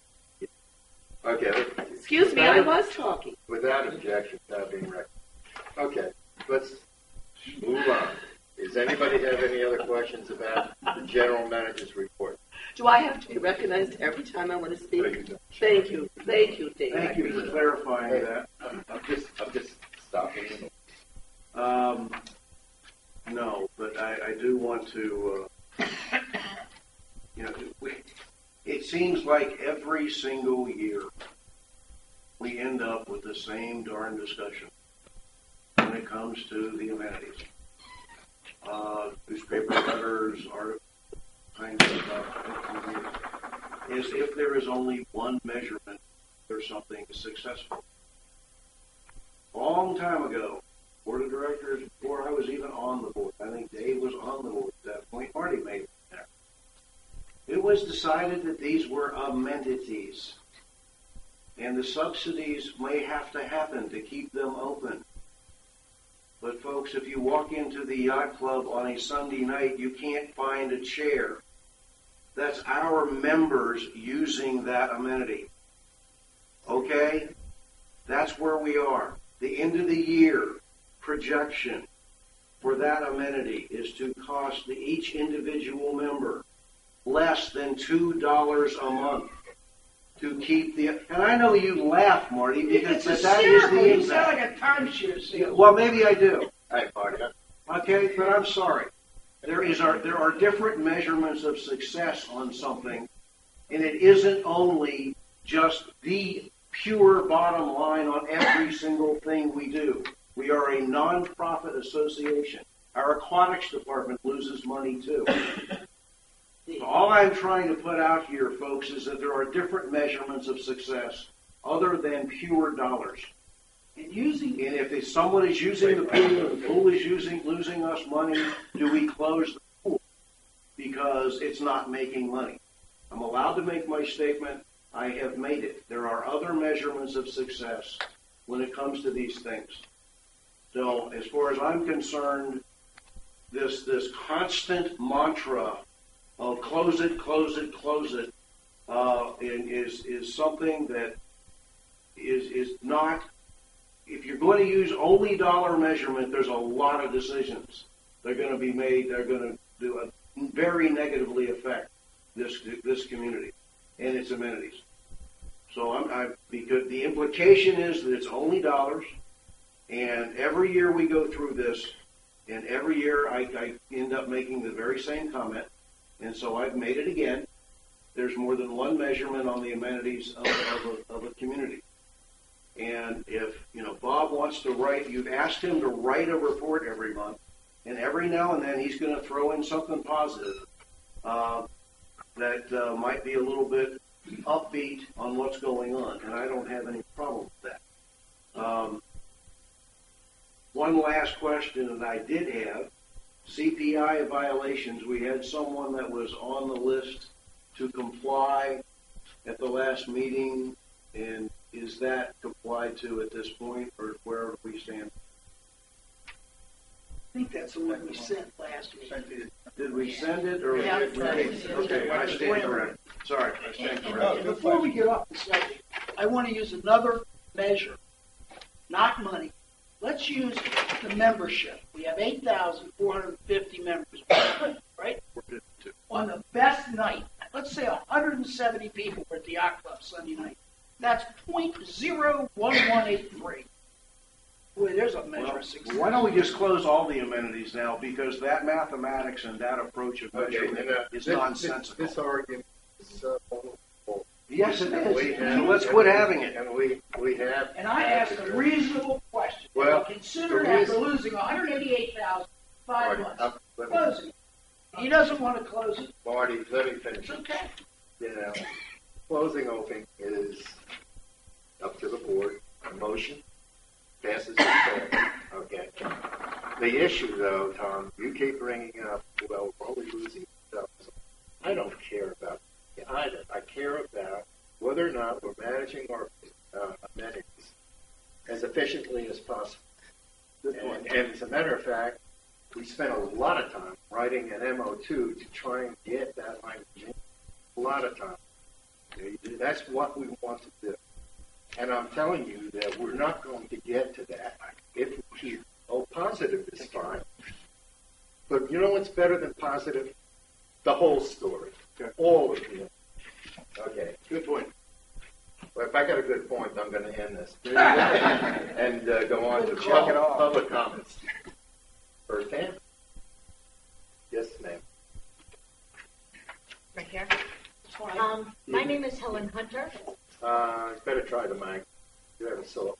Okay. Excuse me, I was talking. Without objection, without being reckoned. Okay, let's move on. Does anybody have any other questions about the general manager's report? Do I have to be recognized every time I want to speak? Thank you. Thank you, Dave. Thank you for clarifying that. I'm just stopping. No, but I do want to, it seems like every single year we end up with the same darn discussion when it comes to the amenities. Newspaper letters, articles, kinds of stuff. As if there is only one measurement for something successful. A long time ago, board of directors, before I was even on the board, I think Dave was on the board at that point, Marty made it there. It was decided that these were amenities. And the subsidies may have to happen to keep them open. But folks, if you walk into the yacht club on a Sunday night, you can't find a chair. That's our members using that amenity. Okay? That's where we are. The end of the year projection for that amenity is to cost each individual member less than $2 a month to keep the, and I know you laugh, Marty, because It's that is hysterical. the You sound impact. like a timeshare sale. Well, maybe I do. Hi, Marty. Okay, but I'm sorry. There are different measurements of success on something, and it isn't only just the pure bottom line on every single thing we do. We are a non-profit association. Our aquatics department loses money too. So all I'm trying to put out here, folks, is that there are different measurements of success other than pure dollars. And using, And if someone is using the pool, and the pool is losing us money, do we close the pool? Because it's not making money. I'm allowed to make my statement. I have made it. There are other measurements of success when it comes to these things. So as far as I'm concerned, this constant mantra of close it, is something that is not. If you're going to use only dollar measurement, there's a lot of decisions that are going to be made. They're going to very negatively affect this community and its amenities. So because the implication is that it's only dollars, and every year we go through this, and every year I end up making the very same comment, and so I've made it again. There's more than one measurement on the amenities of a community. And if, Bob wants to write, you've asked him to write a report every month, and every now and then he's going to throw in something positive that might be a little bit upbeat on what's going on, and I don't have any problem with that. One last question that I did have, CPI violations. We had someone that was on the list to comply at the last meeting, and is that complied to at this point, or where do we stand? I think that's the one we sent last week. Did we send it, or Yeah, did we? Okay, I stand corrected. Sorry, I stand And corrected. before we get off the subject, I want to use another measure, not money. Let's use the membership. We have 8,450 members, right? On the best night, let's say 170 people were at the yacht club Sunday night. That's 0.01183. Boy, there's a measure of success. Why don't we just close all the amenities now, because that mathematics and that approach of measurement is nonsensical. This argument is wonderful. Yes, it is. So let's quit having it. And we have. And I asked a reasonable question. Well, consider the after reason- losing 188,000 5 months, let me- closing it. He doesn't want to close it. Marty, let me finish. It's okay. Closing opening is up to the board. A motion passes the fair. Okay. The issue, though, Tom, you keep bringing up, well, we're only losing $1,000. I don't care about either. I care about whether or not we're managing our amenities as efficiently as possible. And as a matter of fact, we spent a lot of time writing an MO2 to try and get that language in. A lot of time. That's what we want to do. And I'm telling you that we're not going to get to that if we keep, positive is fine. But you know what's better than positive? The whole story. All of it. Okay, good point. Well, if I got a good point, I'm going to end this. And go on to public comments. First hand? Yes, ma'am. Right here. My name is Helen Hunter. Better try the mic. You have a solo.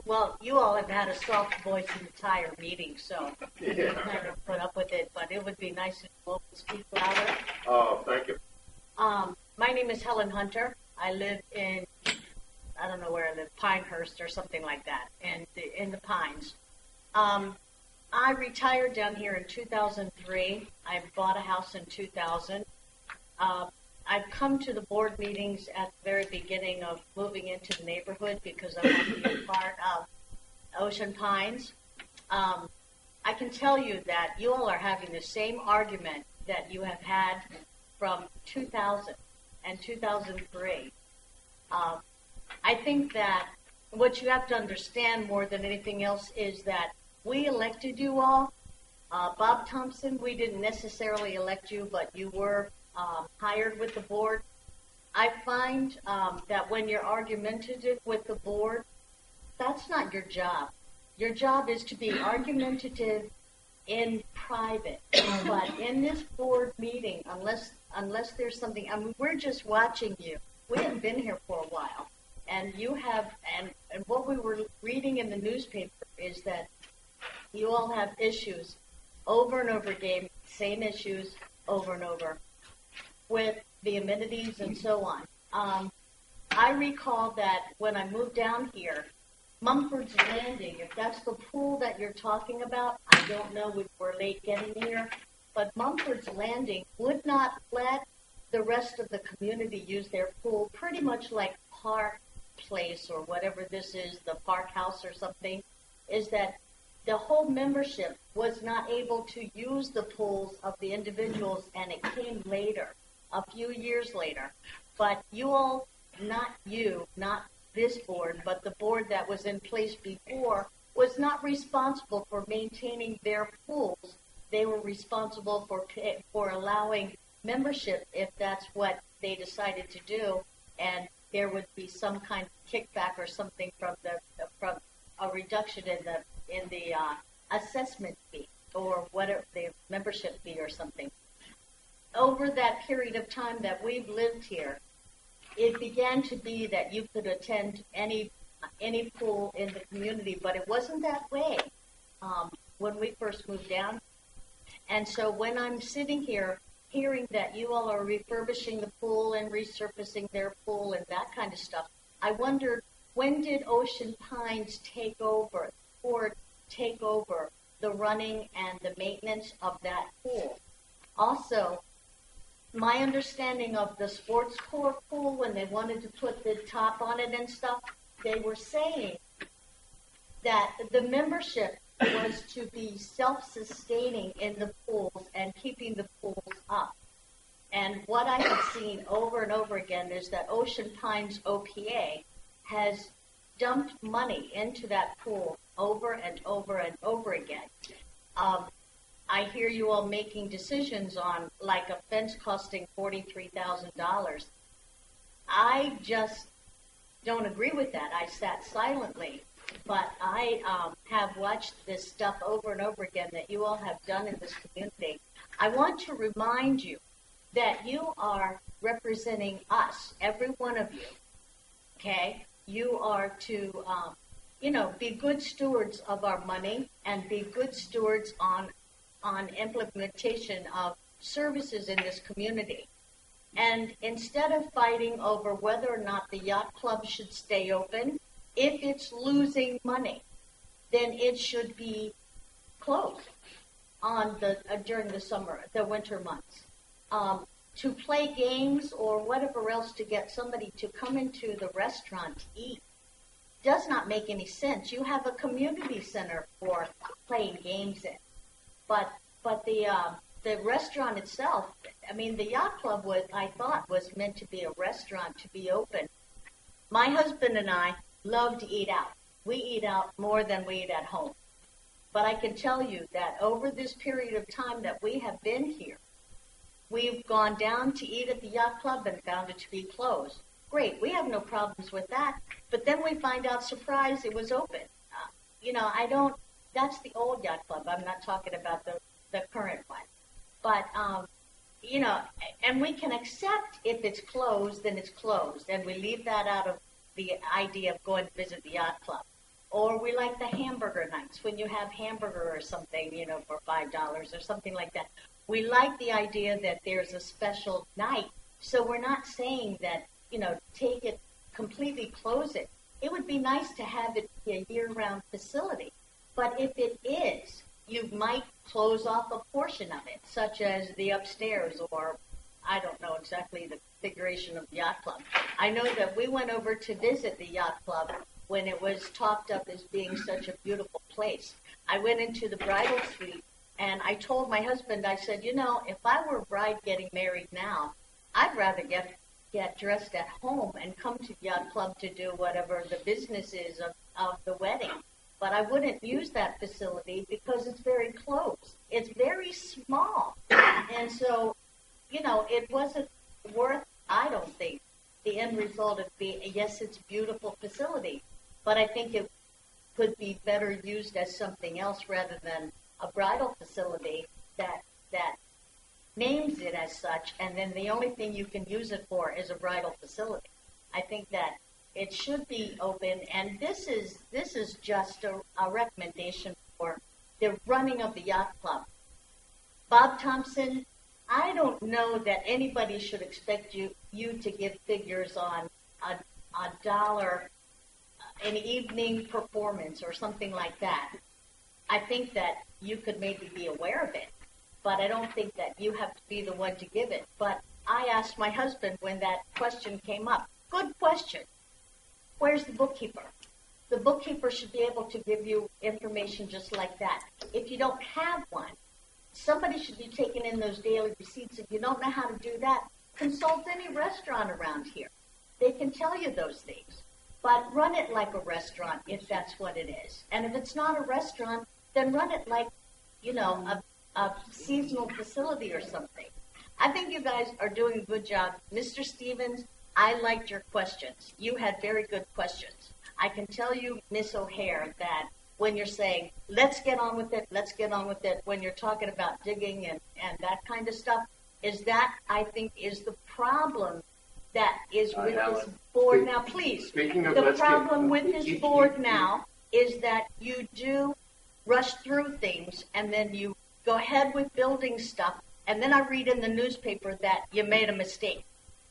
Well, you all have had a soft voice the entire meeting, so I'm Yeah. not going to put up with it, but it would be nice if you speak louder. Oh, thank you. My name is Helen Hunter. I live in, I don't know where I live, Pinehurst or something like that, in the Pines. I retired down here in 2003. I bought a house in 2000. I've come to the board meetings at the very beginning of moving into the neighborhood because I want to be a part of Ocean Pines. I can tell you that you all are having the same argument that you have had from 2000 and 2003. I think that what you have to understand more than anything else is that we elected you all. Bob Thompson, we didn't necessarily elect you, but you were hired with the board. I find that when you're argumentative with the board, that's not your job. Your job is to be argumentative in private, but in this board meeting, unless there's something, I mean, we're just watching you. We haven't been here for a while, and you have, and what we were reading in the newspaper is that you all have issues over and over again, same issues over and over with the amenities and so on. I recall that when I moved down here, Mumford's Landing, if that's the pool that you're talking about, I don't know, we were late getting here, but Mumford's Landing would not let the rest of the community use their pool, pretty much like Park Place or whatever this is, the Park House or something, is that the whole membership was not able to use the pools of the individuals, and it came later, a few years later. But you all, not this board, but the board that was in place before, was not responsible for maintaining their pools. They were responsible for allowing membership if that's what they decided to do, and there would be some kind of kickback or something from a reduction in the assessment fee or whatever the membership fee or something. Over that period of time that we've lived here, it began to be that you could attend any pool in the community, but it wasn't that way when we first moved down. And so when I'm sitting here hearing that you all are refurbishing the pool and resurfacing their pool and that kind of stuff, I wondered, when did Ocean Pines take over the running and the maintenance of that pool? Also, my understanding of the sports core pool, when they wanted to put the top on it and stuff, they were saying that the membership was to be self-sustaining in the pools and keeping the pools up. And what I have seen over and over again is that Ocean Pines OPA has dumped money into that pool over and over and over again. I hear you all making decisions on like a fence costing $43,000. I just don't agree with that. I sat silently, but I have watched this stuff over and over again that you all have done in this community. I want to remind you that you are representing us, every one of you, okay? You are to, be good stewards of our money and be good stewards on implementation of services in this community. And instead of fighting over whether or not the yacht club should stay open, if it's losing money, then it should be closed during the winter months. To play games or whatever else to get somebody to come into the restaurant to eat does not make any sense. You have a community center for playing games in. But the restaurant itself, I mean, the yacht club I thought was meant to be a restaurant to be open. My husband and I love to eat out. We eat out more than we eat at home. But I can tell you that over this period of time that we have been here, we've gone down to eat at the yacht club and found it to be closed. Great, we have no problems with that. But then we find out, surprise, it was open. That's the old yacht club. I'm not talking about the current one. But, and we can accept if it's closed, then it's closed. And we leave that out of the idea of going to visit the yacht club. Or we like the hamburger nights, when you have hamburger or something, for $5 or something like that. We like the idea that there's a special night. So we're not saying that, take it, completely close it. It would be nice to have it be a year-round facility. But if it is, you might close off a portion of it, such as the upstairs, or I don't know exactly the configuration of the yacht club. I know that we went over to visit the yacht club when it was talked up as being such a beautiful place. I went into the bridal suite, and I told my husband, I said, if I were a bride getting married now, I'd rather get dressed at home and come to the yacht club to do whatever the business is of the wedding. But I wouldn't use that facility because it's very close. It's very small. And so, it wasn't worth, I don't think, the end result of being, yes, it's a beautiful facility, but I think it could be better used as something else rather than a bridal facility that names it as such, and then the only thing you can use it for is a bridal facility. I think that it should be open, and this is just a recommendation for the running of the yacht club. Bob Thompson, I don't know that anybody should expect you to give figures on $1 an evening performance or something like that, I think that you could maybe be aware of it, but I don't think that you have to be the one to give it. But I asked my husband when that question came up, good question, where's the bookkeeper? The bookkeeper should be able to give you information just like that. If you don't have one, somebody should be taking in those daily receipts. If you don't know how to do that, consult any restaurant around here. They can tell you those things. But run it like a restaurant if that's what it is. And if it's not a restaurant, then run it like, a seasonal facility or something. I think you guys are doing a good job. Mr. Stevens, I liked your questions. You had very good questions. I can tell you, Miss O'Hare, that when you're saying, let's get on with it, when you're talking about digging and that kind of stuff, is that, I think, is the problem that is with this board now. Please, the problem with this board now is that you do rush through things and then you go ahead with building stuff, and then I read in the newspaper that you made a mistake.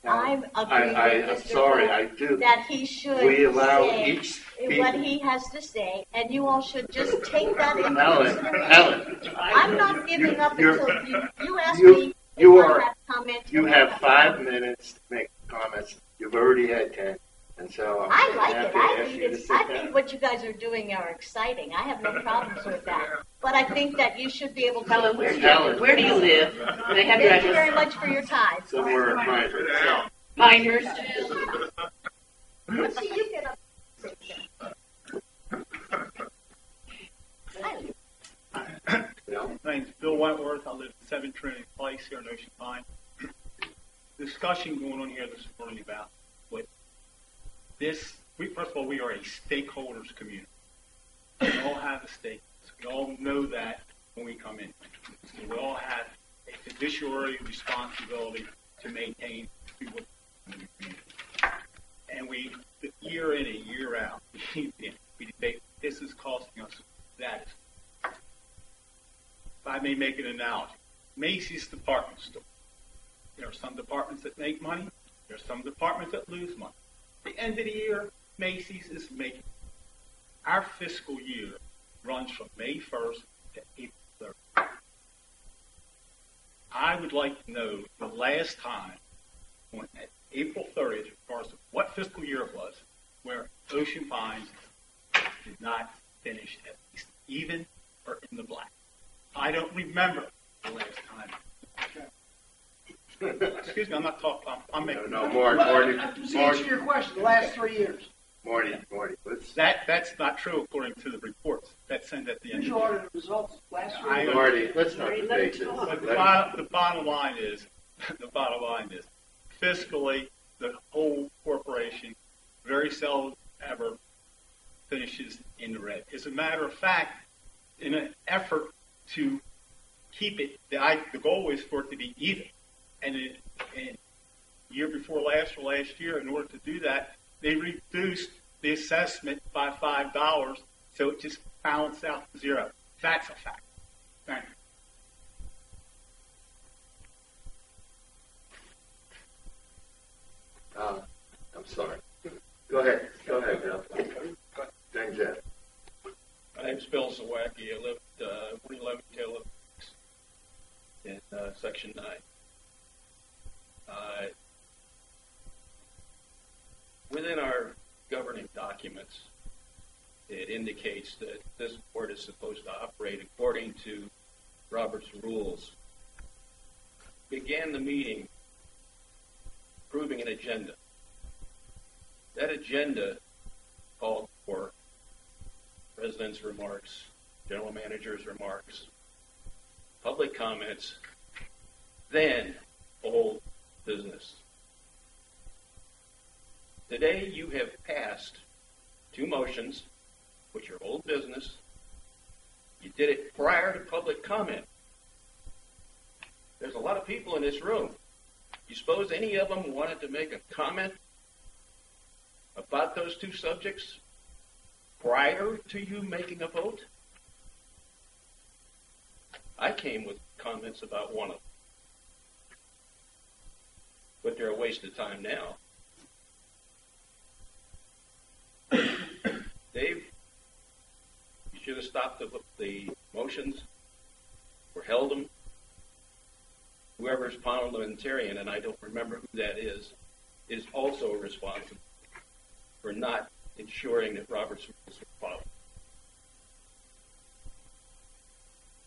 I'm agreeing with Mr. sorry, Cole I do. that he should We allow say each what speaker. he has to say, and you all should just take that into Helen, consideration. I'm not giving up You're- until you ask you- me you if are- I have comments. You have 5 minutes to make comments. You've already had 10. And so I I'm like happy it. to I ask think you to it's. sit I down. think what you guys are doing are exciting. I have no problems with that. But I think that you should be able to. Helen, where do you live? May I have your Thank you very address? much for your time. Somewhere in Pinehurst. Pinehurst. Let's see you get up. My name's Bill Wentworth. I live at 7 Trinity Place here in Ocean Pine. Discussion going on here this morning about what this. First of all, we are a stakeholders community. We all have a stake. We all know that when we come in. So we all have a fiduciary responsibility to maintain people in the community. And we, year in and year out, we debate this is costing us that. If I may make an analogy, Macy's department store. There are some departments that make money. There are some departments that lose money. At the end of the year, Macy's is making. Our fiscal year runs from May 1st to April 30th. I would like to know the last time on April 30th, as far as what fiscal year it was, where Ocean Pines did not finish at least even or in the black. I don't remember the last time. Excuse me, I'm not talking. I'm making. No, Marty. Just answer your question. The last 3 years. Marty, let's. That's not true according to the reports that's sent at the end. Here's of your the year. audit results. Last 3 I- years. Marty, let's not Marty, let debate him this. talk. But Let him- the bottom line is, fiscally, the whole corporation very seldom ever finishes in the red. As a matter of fact, in an effort to keep it, the goal is for it to be even. And year before last or last year, in order to do that, they reduced the assessment by $5, so it just balanced out to zero. That's a fact. Thank you. I'm sorry. Go ahead, Bill. Then Jeff. My name's Bill Zawacki. I live at 111 Caleb in Section 9. Within our governing documents, it indicates that this board is supposed to operate according to Robert's rules. Began the meeting approving an agenda. That agenda called for President's remarks, General Manager's remarks, public comments, then old business. Today you have passed 2 motions, which are old business. You did it prior to public comment. There's a lot of people in this room. You suppose any of them wanted to make a comment about those 2 subjects prior to you making a vote? I came with comments about one of them. But they're a waste of time now. should have stopped the motions or held them. Whoever's parliamentarian, and I don't remember who that is also responsible for not ensuring that Robert's rules were followed.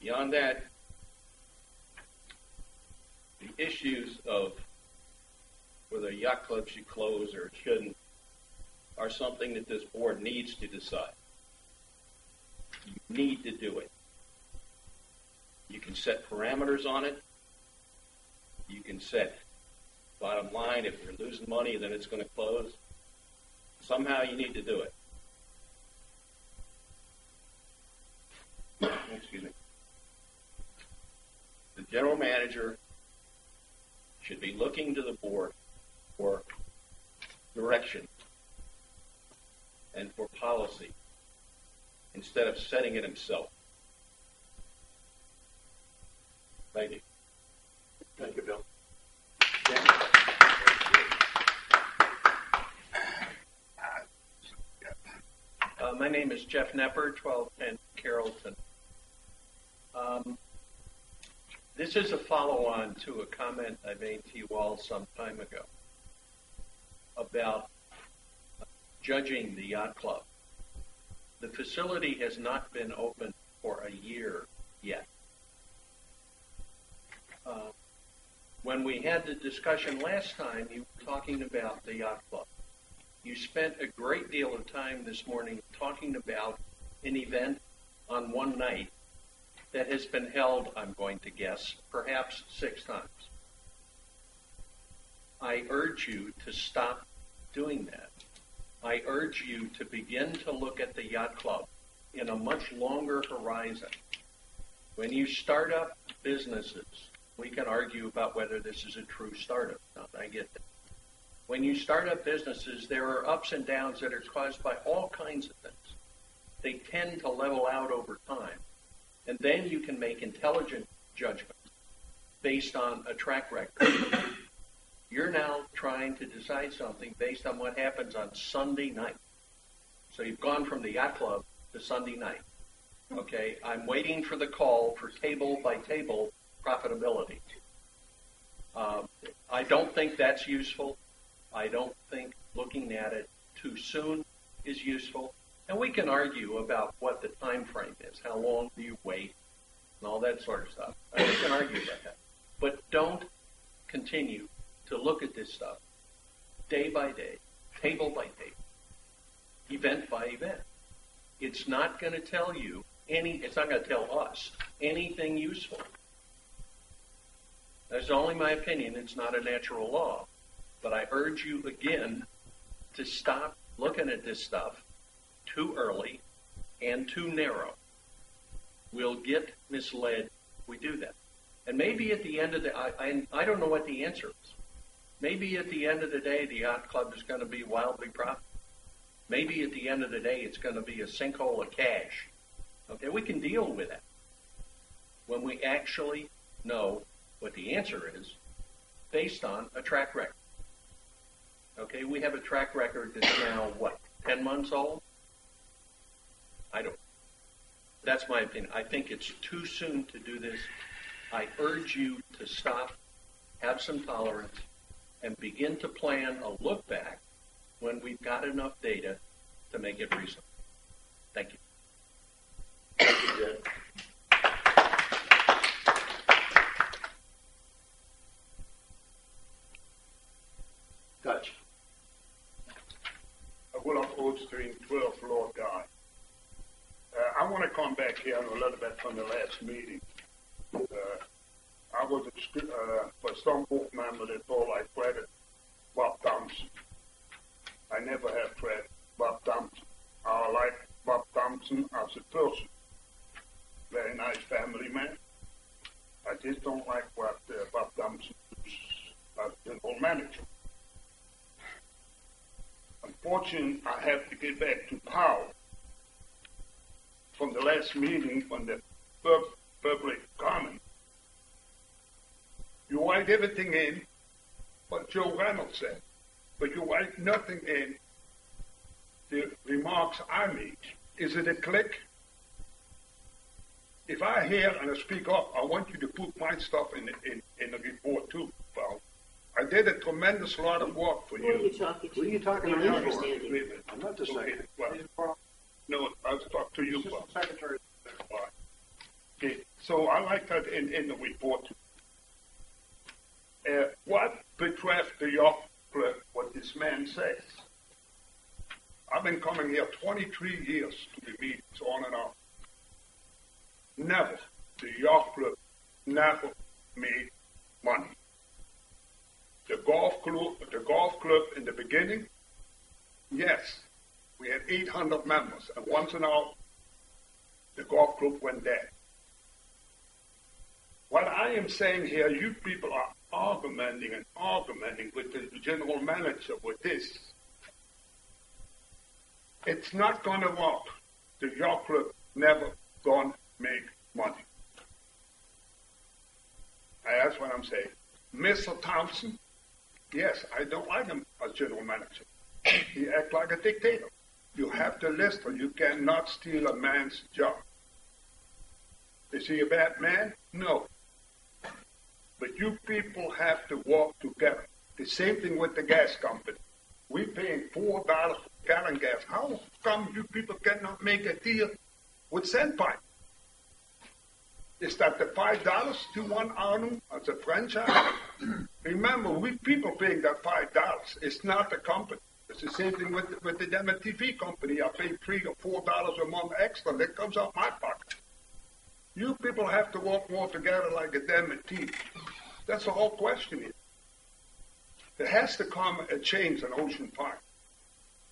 Beyond that, the issues of whether a yacht club should close or it shouldn't are something that this board needs to decide. You need to do it. You can set parameters on it. You can set bottom line, if we're losing money, then it's going to close. Somehow you need to do it. Excuse me. The general manager should be looking to the board for direction and for policy instead of setting it himself. Thank you. Thank you, Bill. My name is Jeff Nepper, 1210 Carrollton. This is a follow-on to a comment I made to you all some time ago about judging the yacht club. The facility has not been open for a year yet. When we had the discussion last time, you were talking about the yacht club. You spent a great deal of time this morning talking about an event on one night that has been held, I'm going to guess, perhaps 6 times. I urge you to stop doing that. I urge you to begin to look at the yacht club in a much longer horizon. When you start up businesses, we can argue about whether this is a true startup. I get that. When you start up businesses, there are ups and downs that are caused by all kinds of things. They tend to level out over time. And then you can make intelligent judgments based on a track record. You're now trying to decide something based on what happens on Sunday night. So you've gone from the yacht club to Sunday night. Okay, I'm waiting for the call for table by table profitability. I don't think that's useful. I don't think looking at it too soon is useful. And we can argue about what the time frame is. How long do you wait? And all that sort of stuff. We can argue about that. But don't continue to look at this stuff day by day, table by table, event by event. It's not going to tell you it's not going to tell us anything useful. That's only my opinion. It's not a natural law. But I urge you again to stop looking at this stuff too early and too narrow. We'll get misled if we do that. And maybe at the end of I don't know what the answer is. Maybe at the end of the day, the yacht club is going to be wildly profitable. Maybe at the end of the day, it's going to be a sinkhole of cash. Okay, we can deal with that when we actually know what the answer is based on a track record. Okay, we have a track record that's now, 10 months old? That's my opinion. I think it's too soon to do this. I urge you to stop, have some tolerance, and begin to plan a look back when we've got enough data to make it reasonable. Thank you. Thank you, Jed. Dutch. Willem Oldstream, 12 Lord Guy. I want to come back here a little bit from the last meeting. I was for some board member that thought I credit Bob Thompson. I never have credit Bob Thompson. I like Bob Thompson as a person. Very nice family man. I just don't like what Bob Thompson does as general manager. Unfortunately, I have to get back to Powell from the last meeting on the public comment. You write everything in what Joe Reynolds said, but you write nothing in the remarks I made. Is it a click? if I hear and I speak up, I want you to put my stuff in the report too, pal. I did a tremendous lot of work for Who are you you. talking to? Who are you talking We to don't me understand for? you. I'm not the secretary. Well, no, I'll talk to you, pal. Assistant Secretary. All right. Okay, so I like that in the report too. What betreft the York Club, what this man says, I've been coming here 23 years to the meetings, on and off. Never, the York Club never made money. The golf club in the beginning, yes, we had 800 members, and once in a while, the golf club went dead. What I am saying here, you people are argumenting with the general manager with this. It's not going to work. The York Club never gonna make money. That's what I'm saying. Mr. Thompson, yes, I don't like him as general manager. He acts like a dictator. You have to listen. You cannot steal a man's job. Is he a bad man? No. But you people have to work together. The same thing with the gas company. We're paying $4 per gallon gas. How come you people cannot make a deal with Sandpipe? Is that the $5 you want Arnold as a franchise? Remember, we people paying that $5. It's not the company. It's the same thing with the damn TV company. I pay $3 or $4 a month extra. That comes out my pocket. You people have to work more together like a damn team. That's the whole question here. There has to come a change in Ocean Park.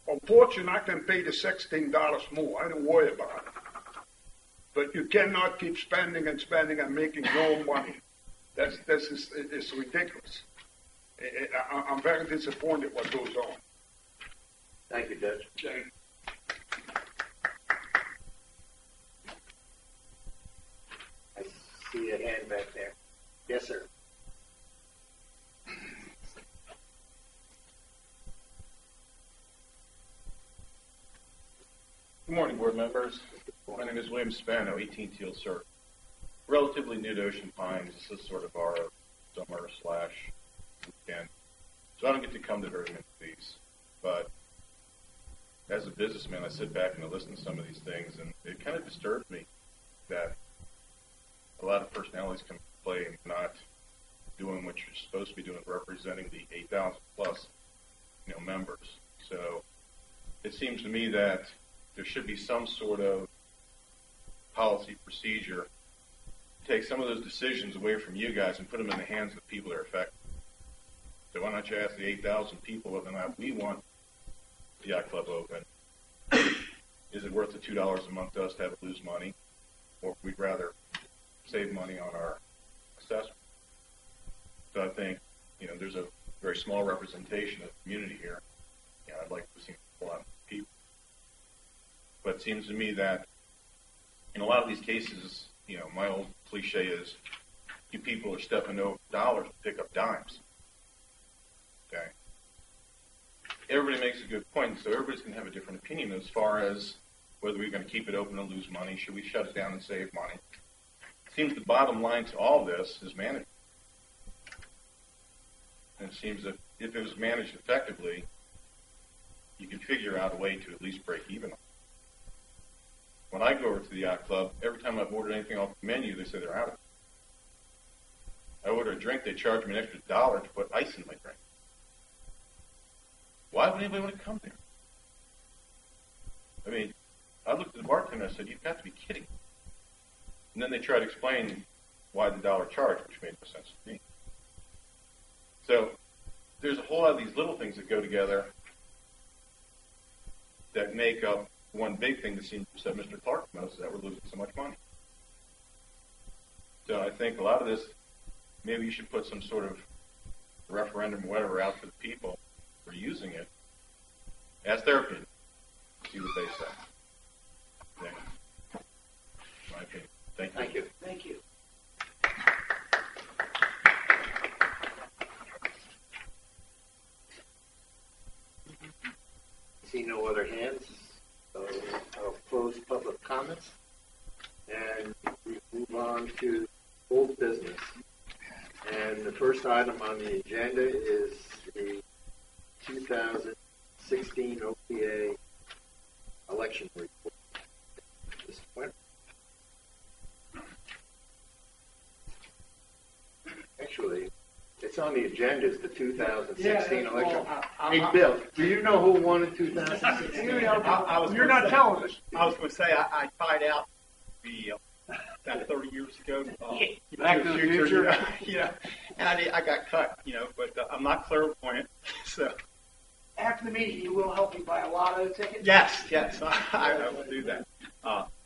Unfortunately, I can pay the $16 more. I don't worry about it. But you cannot keep spending and making no money. It's ridiculous. I'm very disappointed what goes on. Thank you, Judge. I see a hand back there. Yes, sir. Good morning, board members. My name is William Spano, 18 Teal Circle. Relatively new to Ocean Pines. This is sort of our summer/weekend. So I don't get to come to very many of these. But as a businessman, I sit back and I listen to some of these things, and it kind of disturbs me that a lot of personalities come to play and not doing what you're supposed to be doing, representing the 8,000 plus, members. So it seems to me that there should be some sort of policy procedure to take some of those decisions away from you guys and put them in the hands of the people that are affected. So why don't you ask the 8,000 people whether or not we want the yacht club open? Is it worth the $2 a month to us to have it lose money, or we'd rather save money on our assessment? So I think there's a very small representation of the community here. I'd like to see a lot of people, but it seems to me that in a lot of these cases, my old cliche is, you people are stepping over dollars to pick up dimes. Okay. Everybody makes a good point, so everybody's going to have a different opinion as far as whether we're going to keep it open and lose money. Should we shut it down and save money? It seems the bottom line to all this is management. And it seems that if it was managed effectively, you could figure out a way to at least break even. When I go over to the yacht club, every time I've ordered anything off the menu, they say they're out of it. I order a drink, they charge me an extra $1 to put ice in my drink. Why would anybody want to come there? I mean, I looked at the bartender and I said, you've got to be kidding. And then they tried to explain why the $1 charge, which made no sense to me. So there's a whole lot of these little things that go together that make up one big thing that seems to upset Mr. Clark most, is that we're losing so much money. So I think a lot of this, maybe you should put some sort of referendum or whatever out to the people who are using it. Ask their opinion. See what they say. Yeah. My opinion. Thank you. Thank you. See no other hands, so I'll close public comments and move on to old business. And the first item on the agenda is the 2016 OPA election report. Mr. Quinn? Actually, it's on the agenda as the 2016 election. Hey, Bill, do you know who won in 2016? You're not telling us. I was going to say I tried out about 30 years ago. Back to the Future. Yeah, and I got cut, but I'm not clairvoyant, so. After the meeting, you will help me buy a lot of tickets? Yes, I will do that.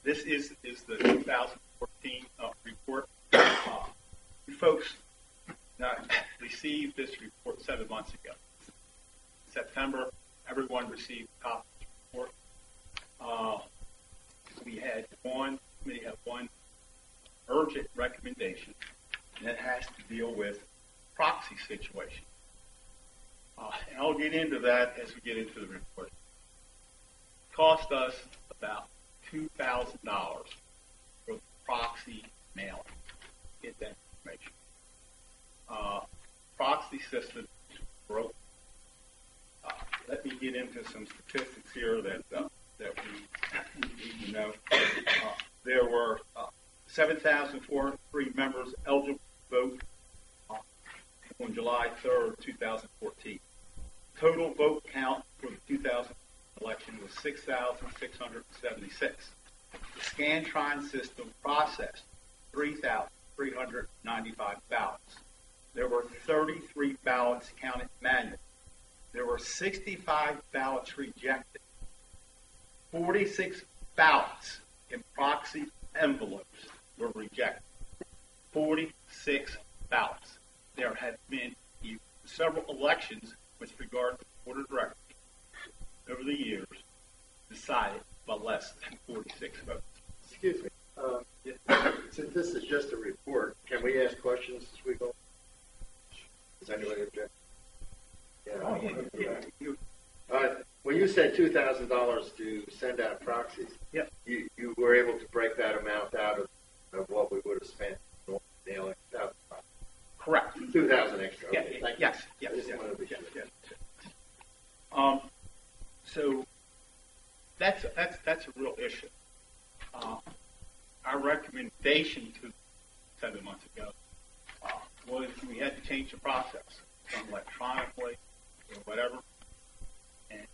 This is the 2014 report. You folks received this report 7 months ago. In September, everyone received a copy of the report. Committee had one urgent recommendation, and that has to deal with proxy situation. And I'll get into that as we get into the report. It cost us about $2,000 for the proxy mailing. Get that information. Proxy system broke. Let me get into some statistics here that we need to know. There were 7,403 members eligible to vote on July 3rd, 2014. Total vote count for the 2000 election was 6,676. The Scantron system processed 3,395 ballots. There were 33 ballots counted manually. There were 65 ballots rejected. 46 ballots in proxy envelopes were rejected. 46 ballots. There have been several elections with regard to the board of directors over the years decided by less than 46 votes. Excuse me. Since this is just a report, can we ask questions as we go? Does anybody object? Yeah. When you said $2,000 to send out proxies, yep. you were able to break that amount out of what we would have spent mailing out. Correct. 2,000 extra. Yeah, Okay, thank yes, you. yes, I just yes, wanted to be sure. yes. So that's a real issue. Our recommendation to 7 months ago was we had to change the process from electronically or whatever, and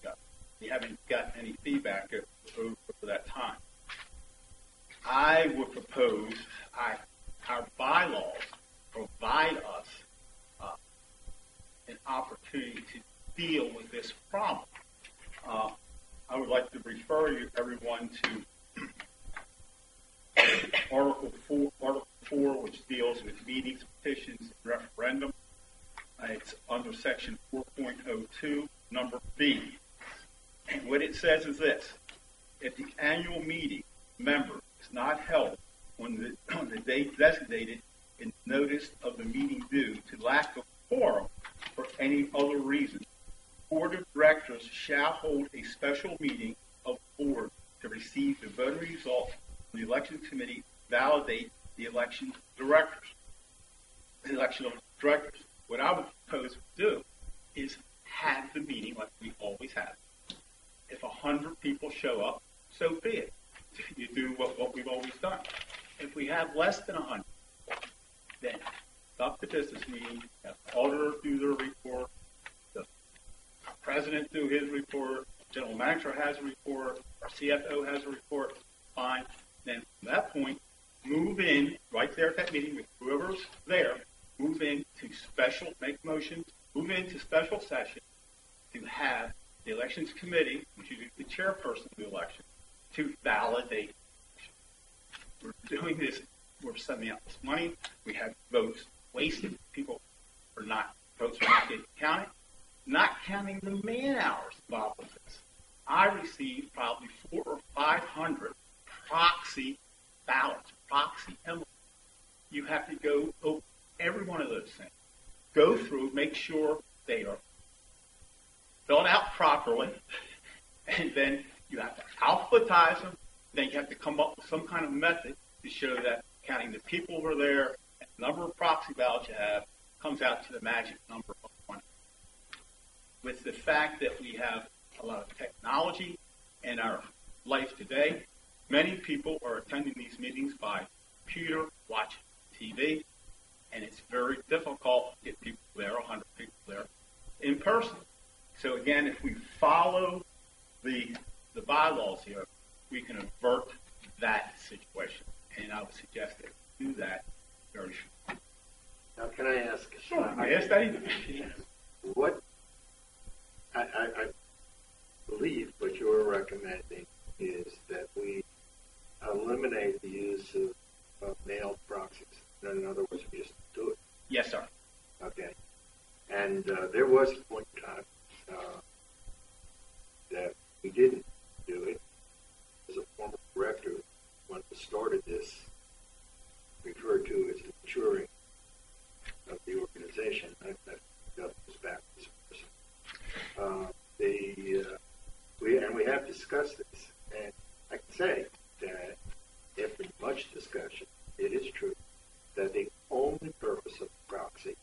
we haven't gotten any feedback over that time. I would propose our bylaws provide us an opportunity to deal with this problem. I would like to refer everyone to Article 4, which deals with meetings, petitions, and referendum. It's under Section 4.02, number B. And what it says is this: if the annual meeting member is not held on the date designated in notice of the meeting due to lack of quorum for any other reason, the Board of Directors shall hold a special meeting of the board to receive the voting results from the election committee, validate the election of directors. What I would propose to do is have the meeting like we always have. If 100 people show up, so be it. You do what we've always done. If we have less than 100, then stop the business meeting, have the auditor do their report, the president do his report, general manager has a report, our CFO has a report, fine. Then from that point, move in right there at that meeting with whoever's there, move in to make motions, move into special session to have the elections committee, which is the chairperson of the election, to validate. We're doing this, we're sending out this money, we have votes wasted, votes are not getting counted, not counting the man hours involved with this. I received probably 400 or 500 proxy ballots, proxy envelopes. You have to go over every one of those things. Go through, make sure they are filled out properly, and then you have to alphabetize them. Then you have to come up with some kind of method to show that counting the people who are there, and the number of proxy ballots you have, comes out to the magic number of 1. With the fact that we have a lot of technology in our life today, many people are attending these meetings by computer, watching TV, and it's very difficult to get people there, 100 people there, in person. So again, if we follow the bylaws here, we can avert that situation. And I would suggest that we do that very soon. Now, can I ask? Sure. Yes, that What I believe what you're recommending is that we eliminate the use of mailed proxies. In other words, we just do it. Yes, sir. Okay. And there was a point in time that we didn't do it. As a former director, when we started this, referred to as the maturing of the organization. That goes back to this person. We have discussed this, and I can say that after much discussion, it is true that the only purpose of proxy,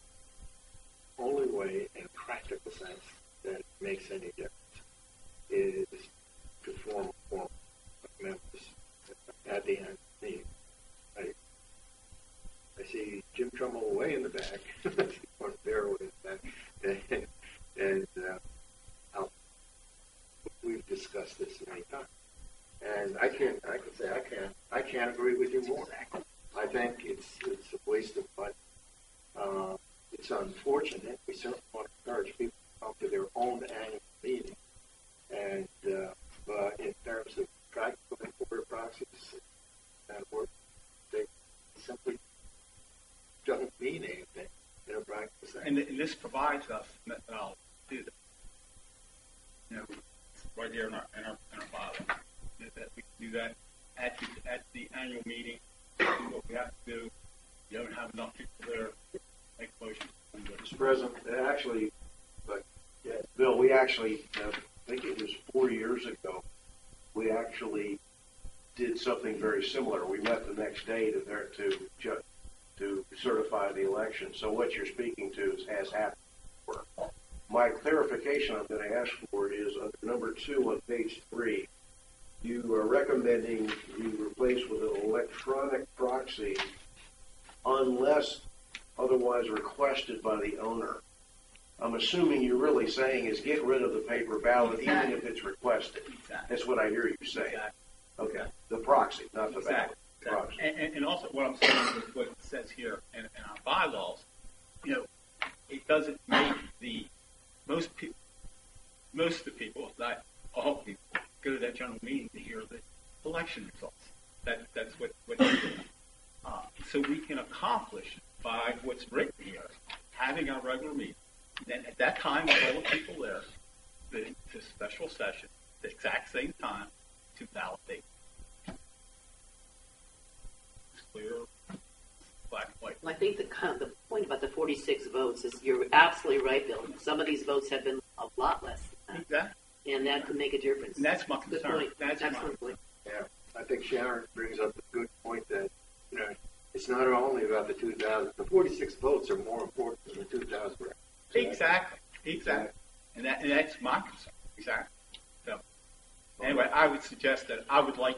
only way in a practical sense that it makes any difference, is to form a quorum of members at the end of the meeting. I see Jim Trumbull way in the back, or there way in the back, and we've discussed this many times. And I can't agree with you more. I think it's a waste of money. It's unfortunate. We certainly want to encourage people to come to their own annual meeting. And but in terms of practical border proxies and work, they simply don't mean anything in a practical sense. And this provides us methodology to do that. You know, right here in our bylaw, that we can do that at the annual meeting. Do what we have to do. You don't have enough people there. Make motions. Mr. President, actually, Bill, we actually, I think it was 4 years ago, we actually did something very similar. We met the next day to certify the election. So what you're speaking to has happened before. My clarification I'm going to ask for is under number 2 on page 3, you are recommending you replace with an electronic proxy unless otherwise requested by the owner. I'm assuming you're really saying is get rid of the paper ballot even if it's requested. Exactly. That's what I hear you say. Exactly. Okay. The proxy, not the ballot. Exactly. And also what I'm saying with what it says here in our bylaws, it doesn't make most of the people, not all people, go to that general meeting to hear the election results. That's what you're doing. So we can accomplish by what's written here, having our regular meeting. Then at that time, with all the people there, the special session, the exact same time, to validate. It's clear, black and white. Well, I think the point about the 46 votes is you're absolutely right, Bill. Some of these votes have been a lot less than that. Exactly. And that could make a difference. And that's my concern. Good point. That's excellent point. Yeah, I think Sharon brings up a good point that, it's not only about the 2,000. The 46 votes are more important than the 2,000. Exactly. And that's my concern. Exactly. So, anyway, I would suggest that I would like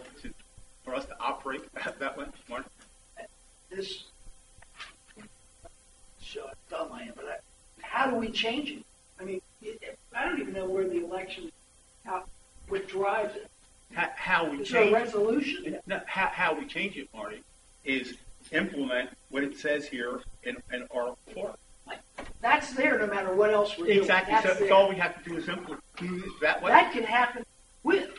for us to operate that way. Martin? This, dumb I am, but how do we change it? I mean, I don't even know where the election, what drives it. How we Is change there a resolution? it? No, how we change it, Marty, is implement what it says here in Article 4. That's there no matter what else we're doing. Exactly. That's So there. all we have to do is implement that way. That can happen with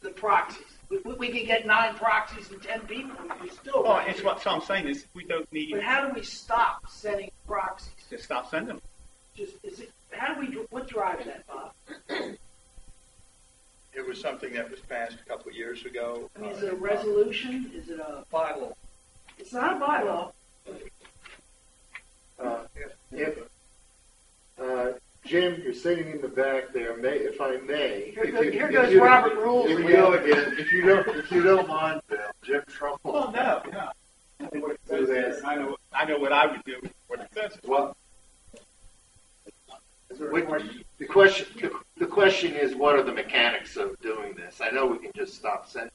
the proxies. We could get 9 proxies and 10 people. We still. Oh, it's so I'm saying is we don't need. But how do we stop sending proxies? Just stop sending them. How do we? What drives that, Bob? It was something that was passed a couple of years ago. I mean, is it a resolution? Is it a bylaw? It's not a bylaw. Jim, you're sitting in the back there. If I may, Here goes Robert Rules. Here we go again. If you don't mind, Bill. Jim Trump. Well, no. I know what it says there. I know what I would do. What it says. Well, the question is, what are the mechanics of doing this? I know we can just stop sending.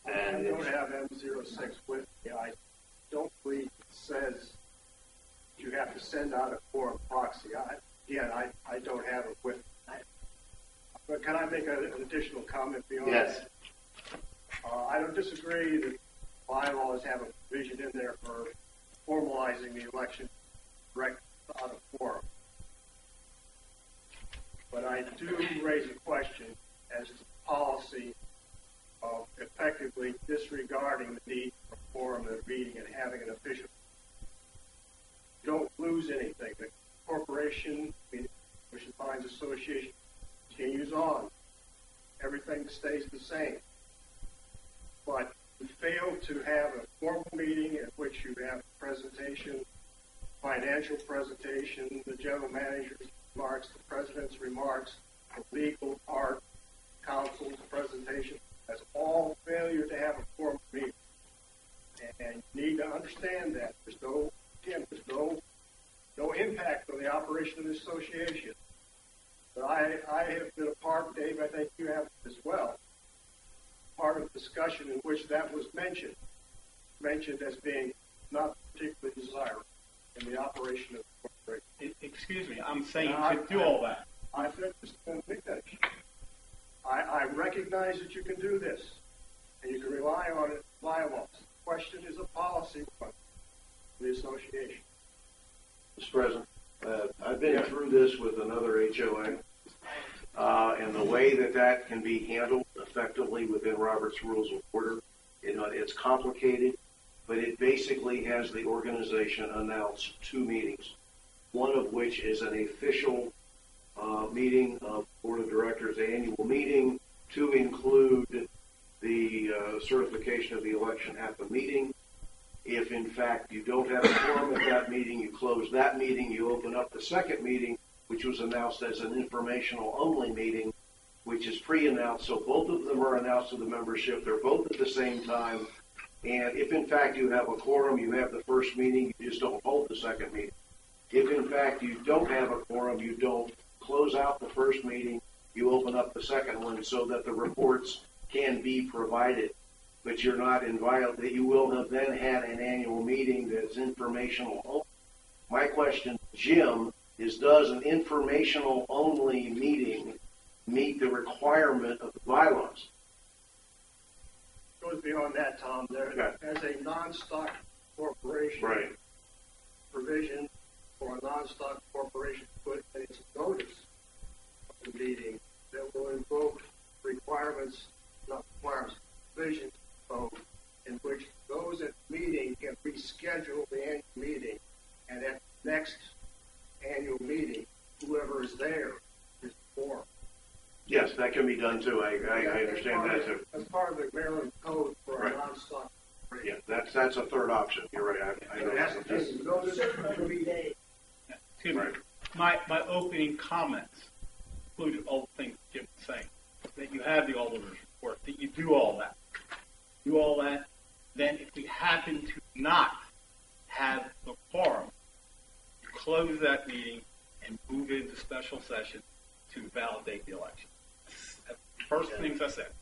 And I don't have M06 with me. I don't believe it says you have to send out a quorum proxy. I don't have it with me. But can I make an additional comment beyond yes. that? I don't disagree that bylaws have a provision in there for formalizing the election direct out of quorum. But I do raise a question as to policy of effectively disregarding the need for quorum at a meeting and having an official. You don't lose anything. The corporation, Ocean Pines Association, continues on. Everything stays the same. But we fail to have a formal meeting in which you have a presentation, financial presentation, the general manager's remarks, the president's remarks, the legal part, counsel's presentation. That's all failure to have a formal meeting. And you need to understand that. There's no impact on the operation of the association. But I have been a part, Dave, I think you have as well, part of the discussion in which that was mentioned as being not particularly desirable in the operation of the corporation. Excuse me, I'm saying you should do all that. I recognize that you can do this, and you can rely on it, bylaws. The question is a policy one for the association. Mr. President, I've been through this with another HOA, and the way that can be handled effectively within Robert's Rules of Order, it's complicated, but it basically has the organization announce 2 meetings, one of which is an official meeting of Board of Directors annual meeting to include the certification of the election at the meeting. If, in fact, you don't have a quorum at that meeting, you close that meeting, you open up the second meeting, which was announced as an informational-only meeting, which is pre-announced. So both of them are announced to the membership. They're both at the same time. And if, in fact, you have a quorum, you have the first meeting, you just don't hold the second meeting. If, in fact, you don't have a quorum, you don't close out the first meeting, you open up the second one so that the reports can be provided. But you're not in violation, that you will have then had an annual meeting that's informational only. My question, Jim, is does an informational only meeting meet the requirement of the bylaws? It goes beyond that, Tom. As a non-stock corporation, provision for a non-stock corporation to put its notice of the meeting that will invoke provisions in which those at the meeting can reschedule the annual meeting, and at the next annual meeting, whoever is there is formed. Yes, that can be done too. I understand that too. As part of the Maryland Code for a non-stock corporation. Yeah, that's a third option. You're right. I know that's Excuse me. My opening comments included all the things Jim was saying. That you have the auditor's report, that you do all that. Do all that. Then if we happen to not have the quorum, you close that meeting and move into special session to validate the election. That's the first things I said.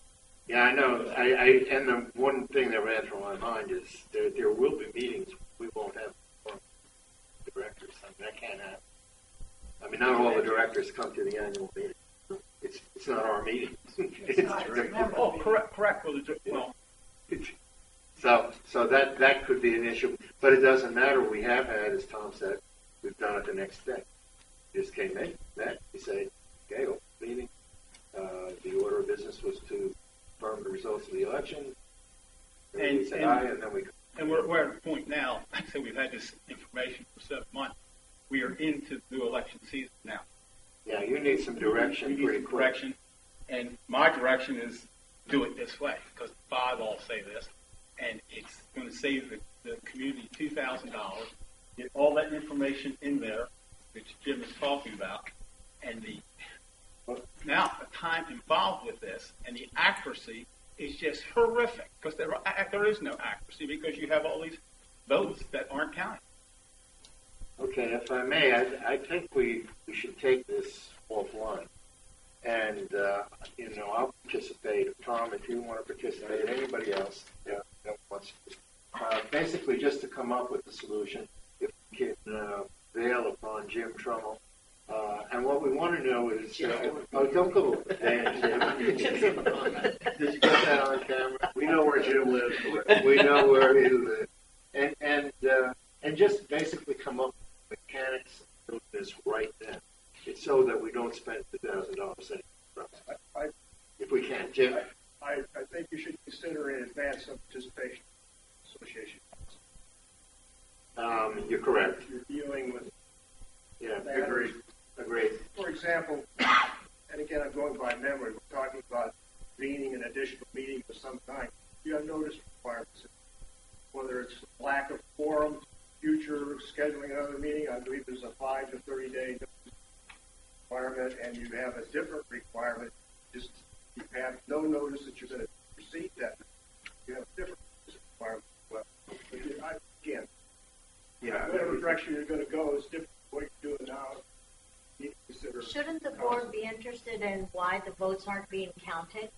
Yeah, I know. And the one thing that ran through my mind is there will be meetings we won't have directors. I mean, that can't happen. I mean, not all the directors come to the annual meeting. It's not our meeting. Correct. Well, so that could be an issue, but it doesn't matter. We have had, as Tom said, we've done it the next day. Just came in, met, we say, okay, open meeting. The order of business was to confirm the results of the election. And we said aye, and then we. And we're at a point now. Like I said, we've had this information for 7 months. We are into the election season now. Yeah, you need some direction pretty quick. Direction, and my direction is do it this way because the bylaws say this, and it's going to save the community $2,000. Get all that information in there, which Jim is talking about, and now the time involved with this and the accuracy is just horrific because there is no accuracy because you have all these votes that aren't counted. Okay, if I may, I think we should take this offline. And, I'll participate. Tom, if you want to participate, anybody else that wants to. Basically, just to come up with the solution, if we can bail upon Jim Trummel. And what we want to know is, don't go there, Jim. Did you get that on camera? We know where Jim lives. We know where he lives. And just basically come up with mechanics of this right then. It's so that we don't spend $2,000 if we can. Jim? I think you should consider in advance some participation association. You're correct. You're dealing with. Yeah, agreed. For example, and again, I'm going by memory, we're talking about convening an additional meeting of some kind. You have notice requirements, whether it's lack of quorum, future scheduling another meeting. I believe there's a 5 to 30 day requirement, and you have a different requirement. Just you have no notice that you're going to receive that. You have a different requirement. Well, again, whatever direction you're going to go is different from what you're doing now. Shouldn't the board be interested in why the votes aren't being counted?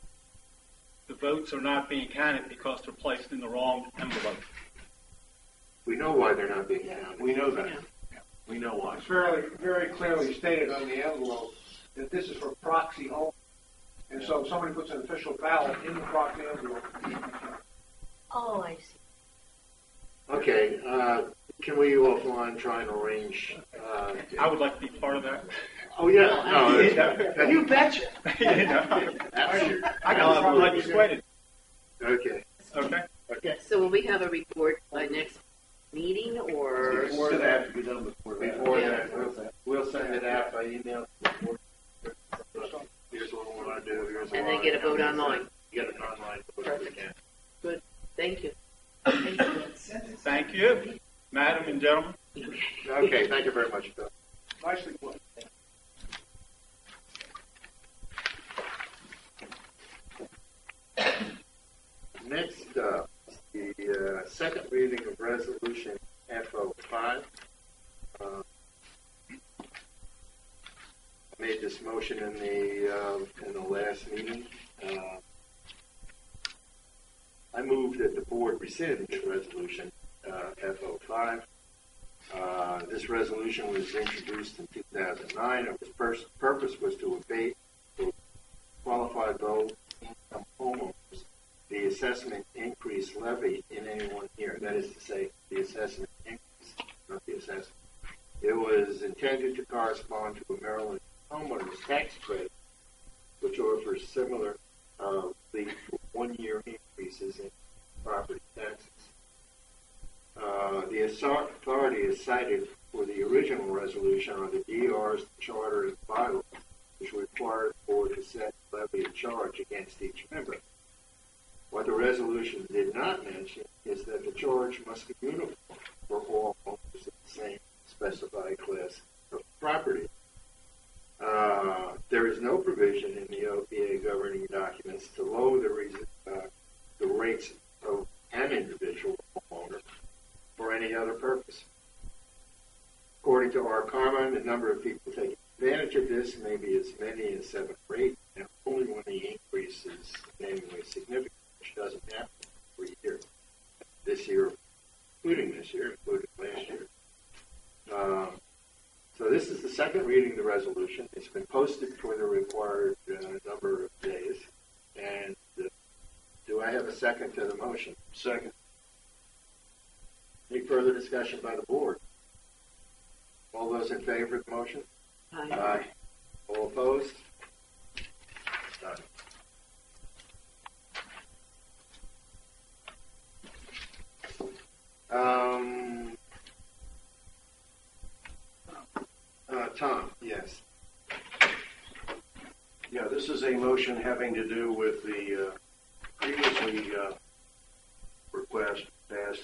The votes are not being counted because they're placed in the wrong envelope. We know why they're not being counted. We know that. We know why. It's very clearly stated on the envelope that this is for proxy only. And so if somebody puts an official ballot in the proxy envelope. Oh, I see. Okay, can we offline try and arrange? I would like to be part of that. Oh yeah, no, you betcha. I got something like persuaded. Okay. Okay. So will we have a report by next meeting or? Before that, have to be done before that. We'll send it out by email. Here's what we want to do. Here's And then get a vote online. Get an online vote if we can. Good. Thank you. Thank you, madam and gentlemen. Okay, thank you very much, Bill. Nicely put. Next up, the second reading of Resolution FO5. I made this motion in the last meeting. I move that the board rescind Resolution FO5. This resolution was introduced in 2009. Its purpose was to abate for qualified low-income homeowners the assessment increase levied in any one year. That is to say, the assessment increase, not the assessment. It was intended to correspond to a Maryland homeowner's tax credit, which offers similar one-year increases in property taxes. The authority is cited for the original resolution on the DRs, the charter, and bylaws, which required the board to set levy and charge against each member. What the resolution did not mention is that the charge must be uniform for all owners of the same specified class of property. There is no provision in the OPA governing documents to lower the rates of an individual homeowner for any other purpose. According to our comment, the number of people taking advantage of this may be as many as 7 or 8, and only when the increase is in any way significant, which doesn't happen every year. This year, including last year. So this is the second reading of the resolution. It's been posted for the required number of days. And do I have a second to the motion? Second. Any further discussion by the board? All those in favor of the motion? Aye. All opposed? Done. Tom, yes. Yeah, this is a motion having to do with the previously request passed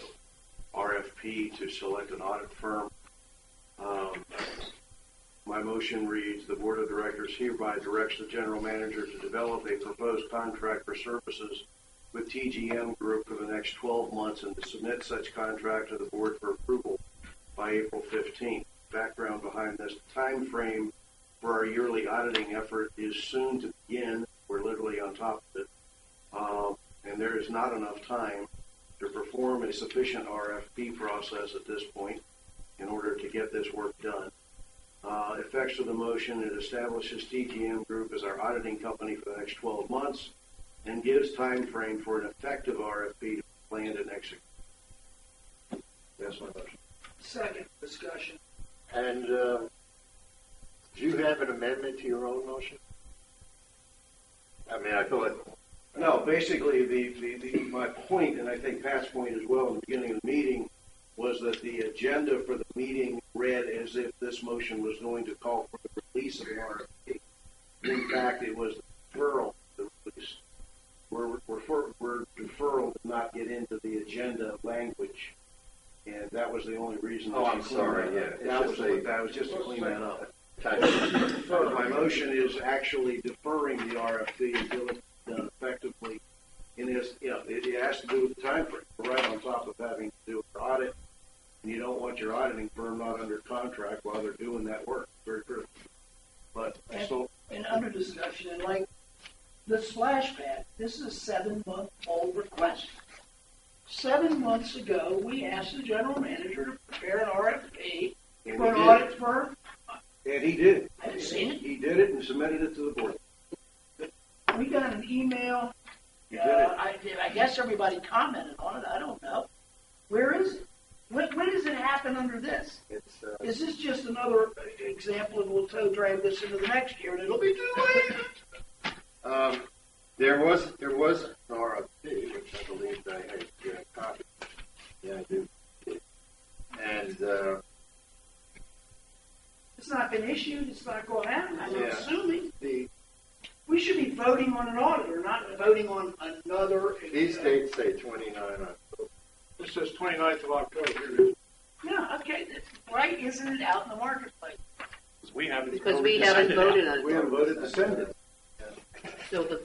RFP to select an audit firm. My motion reads, the Board of Directors hereby directs the General Manager to develop a proposed contract for services with TGM Group for the next 12 months and to submit such contract to the board for approval by April 15th. Background behind this time frame for our yearly auditing effort is soon to begin. We're literally on top of it. And there is not enough time to perform a sufficient RFP process at this point in order to get this work done. Effects of the motion, it establishes TGM Group as our auditing company for the next 12 months and gives time frame for an effective RFP to be planned and executed. That's my motion. Second discussion. And do you have an amendment to your own motion? I mean, I thought. No, basically, my point, and I think Pat's point as well in the beginning of the meeting, was that the agenda for the meeting read as if this motion was going to call for the release of the RFP. In fact, it was deferral of the release. We're deferral to not get into the agenda language, and that was the only reason. Oh, I'm sorry. Yeah, that was just to clean that up. My motion is actually deferring the RFP until it's done effectively. And it has to do with the time frame. We're right on top of having to do with the audit, and you don't want your auditing firm not under contract while they're doing that work. Very critical. But and under discussion, and like the splash pad, this is a 7-month-old request. 7 months ago, we asked the general manager to prepare an RFP for an audit firm. And he did. I haven't seen it. He did it and submitted it to the board. We got an email. I guess everybody commented on it. I don't know. Where is it? When does it happen under this? Is this just another example of we'll toe drag this into the next year and it'll be too late? There was an RFP, which I believe I had a copy. Yeah, I do. And it's not been issued. It's not going out. I'm assuming. We should be voting on an auditor, not voting on another. These dates say 29 October. This says 29th of October. Yeah, okay, that's right. Isn't it out in the marketplace? Because we haven't voted on it. We haven't voted to send it. So the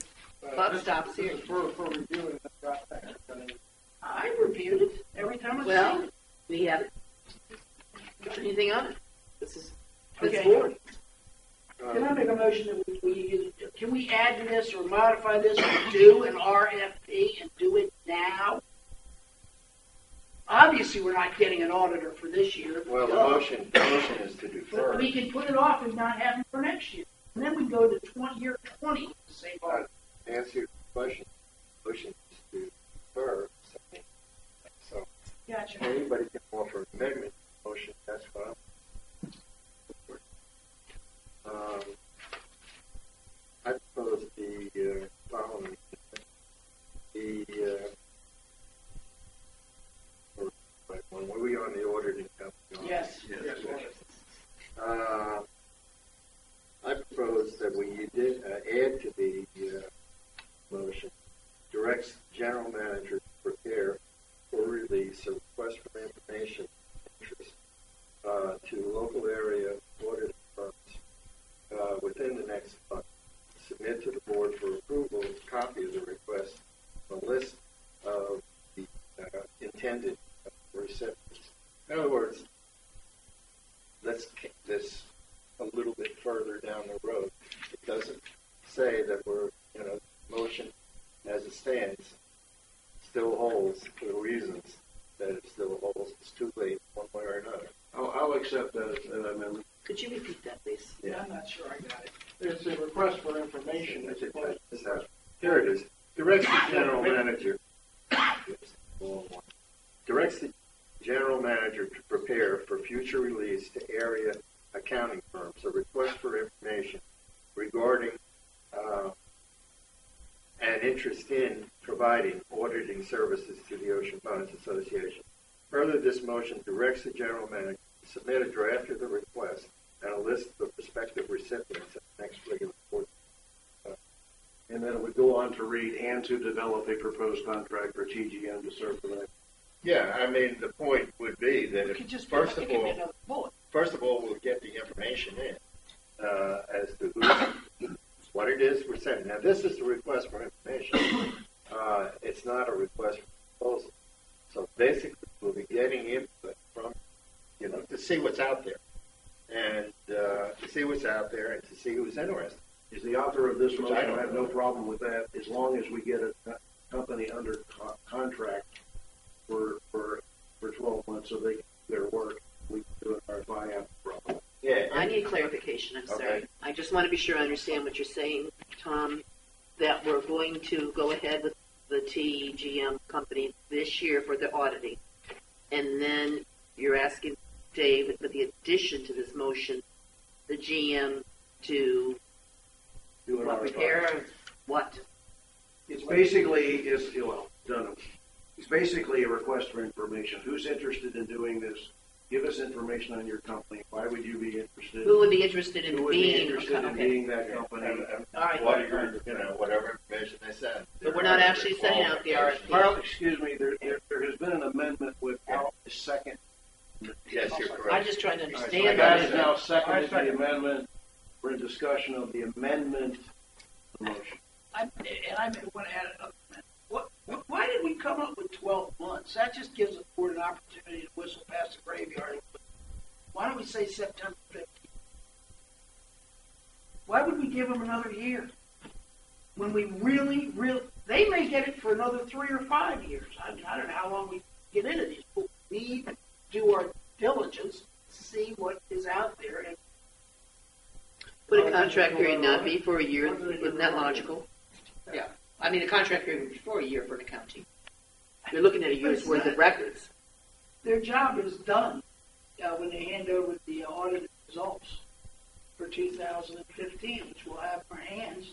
buck stops here. For reviewing the prospect. I reviewed it every time I Well, see it. we haven't done anything on it. This is Okay. board. Can I make a motion that can we add to this or modify this or do an RFP and do it now? Obviously, we're not getting an auditor for this year. Well, the motion is to defer. But we can put it off and not have it for next year. And then we go to year 20 with the same audit. Answer your question. Motion is to defer. So Gotcha. anybody can offer an amendment motion. That's fine. I propose the following. Were we on the auditing company? Yes. I propose that we did add to the motion, directs general manager to prepare for release a request for information interest to local area auditing firms within the next month. Submit to the board for approval a copy of the request, a list of the intended recipients. In other words, let's kick this a little bit further down the road. It doesn't say that we're, motion as it stands still holds for the reasons that it still holds. It's too late one way or another. I'll accept that amendment. Could you repeat that, please? Yeah, I'm not sure I got it. It's a request for information. Here it is. Directs the general manager. Directs the general manager to prepare for future release to area accounting firms a request for information regarding an interest in providing auditing services to the Ocean Ponds Association. Further, this motion directs the general manager to submit a draft of the request and a list of prospective recipients at the next regular board. And then it would go on to read, and to develop a proposed contract for TGM to serve the land. Yeah, I mean, the point would be that if, first of all, we'll get the information in as to what it is we're sending. Now, this is the request for information. It's not a request for proposal. So basically, we'll be getting input from, to see what's out there. And to see what's out there and to see who's interested. Is the author of this Which motion, I don't I have know. no problem with that, as long as we get a company under contract for 12 months so they can do their work. We can do it our buyout problem. Yeah. I need clarification, I'm sorry. Okay. I just want to be sure I understand what you're saying, Tom, that we're going to go ahead with the TGM company this year for the auditing. And then you're asking Dave, with the addition to this motion, the GM to Do it our prepare what? It's basically, it's basically a request for information. Who's interested in doing this? Give us information on your company. Why would you be interested? Who would be interested in Who would be being interested in okay. being that company? All right. Whatever information they send. But we're not actually sending out the RFP. Well, excuse me, there has been an amendment without a second. Yes, you're correct. I'm just trying to All right, so understand. that is now seconded the amendment. We're in discussion of the amendment to the motion. I want to add another minute. Why did we come up with 12 months? That just gives the board an opportunity to whistle past the graveyard. Why don't we say September 15th? Why would we give them another year? When we really, they may get it for another 3 or 5 years. I don't know how long we get into these. But we need to do our diligence, see what is out there. And Would a contract period not be for a year? Isn't that logical? Yeah. I mean, a contract period would be for a year for the county. You're looking at a year's worth of records. Their job is done when they hand over the audited results for 2015, which we'll have in our hands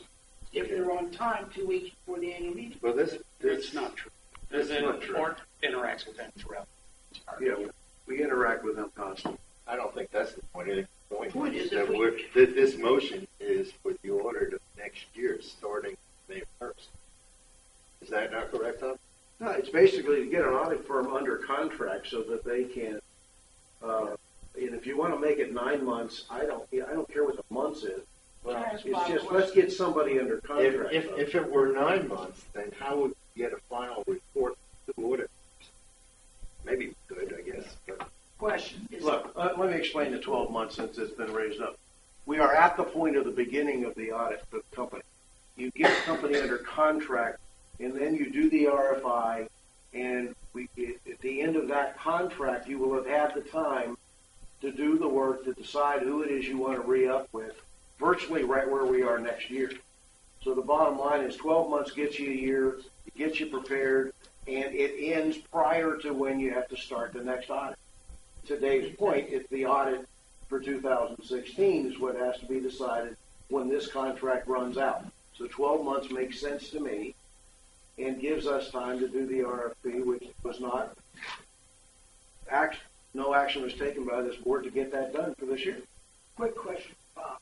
if they're on time 2 weeks before the annual meeting. Well, It's not true. This is not true. Board interacts with them throughout. Yeah, we interact with them constantly. I don't think that's the point. The Point is that if this motion is for the audit of next year, starting May 1st. Is that not correct, Tom? No, it's basically to get an audit firm under contract so that they can, and if you want to make it 9 months, I don't care what the months is. Well, It's just, let's get somebody under contract. if it were 9 months, then how would we get a final report to the auditors? Maybe we could, I guess. But Question is, Look, let me explain the 12 months since it's been raised up. We are at the point of the beginning of the audit for the company. You get the company under contract, and then you do the RFI, and at the end of that contract, you will have had the time to do the work to decide who it is you want to re-up with, virtually right where we are next year. So the bottom line is 12 months gets you a year, it gets you prepared, and it ends prior to when you have to start the next audit. To Dave's point, if the audit for 2016 is what has to be decided when this contract runs out. So 12 months makes sense to me and gives us time to do the RFP, which was not, no action was taken by this board to get that done for this year. quick question, Bob.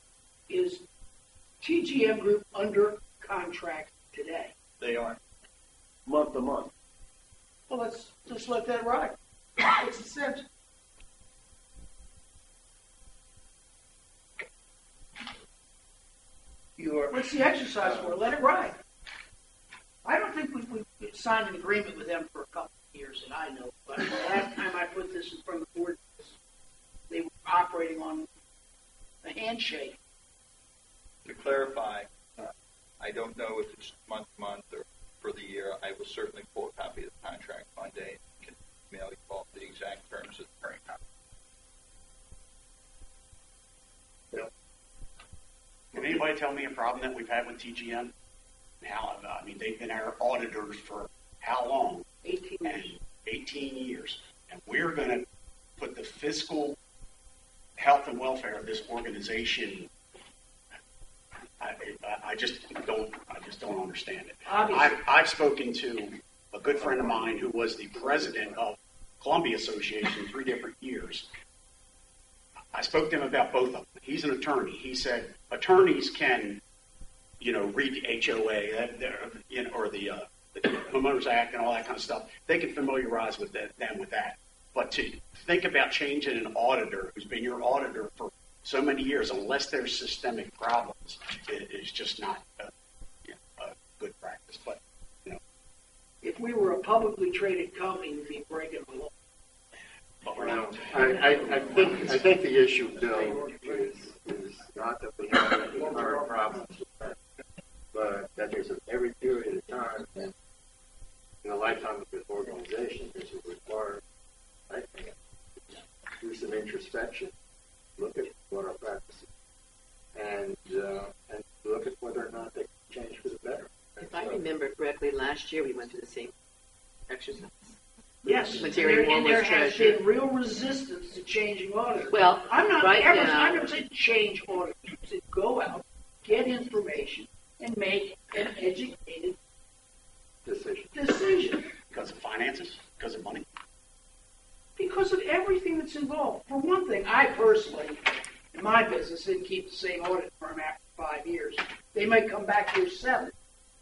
Is TGM Group under contract today? They are. Month to month. Well, let's just let that ride. What's the sense? What's the exercise for? Let it ride. I don't think we signed an agreement with them for a couple of years that I know. But the last time I put this in front of the board, they were operating on a handshake. To clarify, I don't know if it's month to month or for the year. I will certainly pull a copy of the contract Monday and can email you all the exact terms of the current contract. Can anybody tell me a problem that we've had with TGM? How, I mean, they've been our auditors for how long? 18 years. 18 years. And we're going to put the fiscal health and welfare of this organization. I just don't understand it. I've spoken to a good friend of mine who was the president of Columbia Association 3 different years. I spoke to him about both of them. He's an attorney. He said attorneys can, read the HOA, or the Homeowners Act and all that kind of stuff. They can familiarize them with that. But to think about changing an auditor who's been your auditor for so many years, unless there's systemic problems, it is just not a good practice. But we were a publicly traded company, we'd be breaking the law. Well, I think the issue, Bill, is not that we have any current problems with that, but that there's every period of time in the lifetime of this organization, this will require, I think, do some introspection, look at what our practices, and look at whether or not they can change for the better. If I remember correctly, last year we went through the same exercise. Yes, Material and there almost has treasure. been real resistance to changing auditors. Well, I'm not right ever, now- I never said change auditors. I said go out, get information, and make an educated decision. Because of finances? Because of money? Because of everything that's involved. For one thing, I personally, in my business, didn't keep the same audit firm after 5 years. They might come back year 7.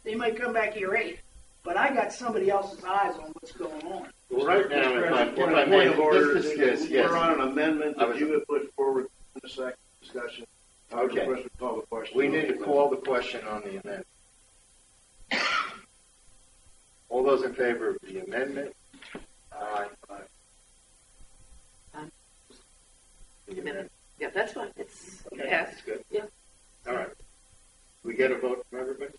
They might come back year 8. But I got somebody else's eyes on what's going on. Well, right now, if I Point may, of order, yes. we're on an amendment that you have put forward in the second discussion. I Okay. request we call the question. We need to call the question on the amendment. All those in favor of the amendment? Aye. The amendment. Yeah, that's fine. It's Okay, passed. that's good. Yeah. All right. We get a vote from everybody?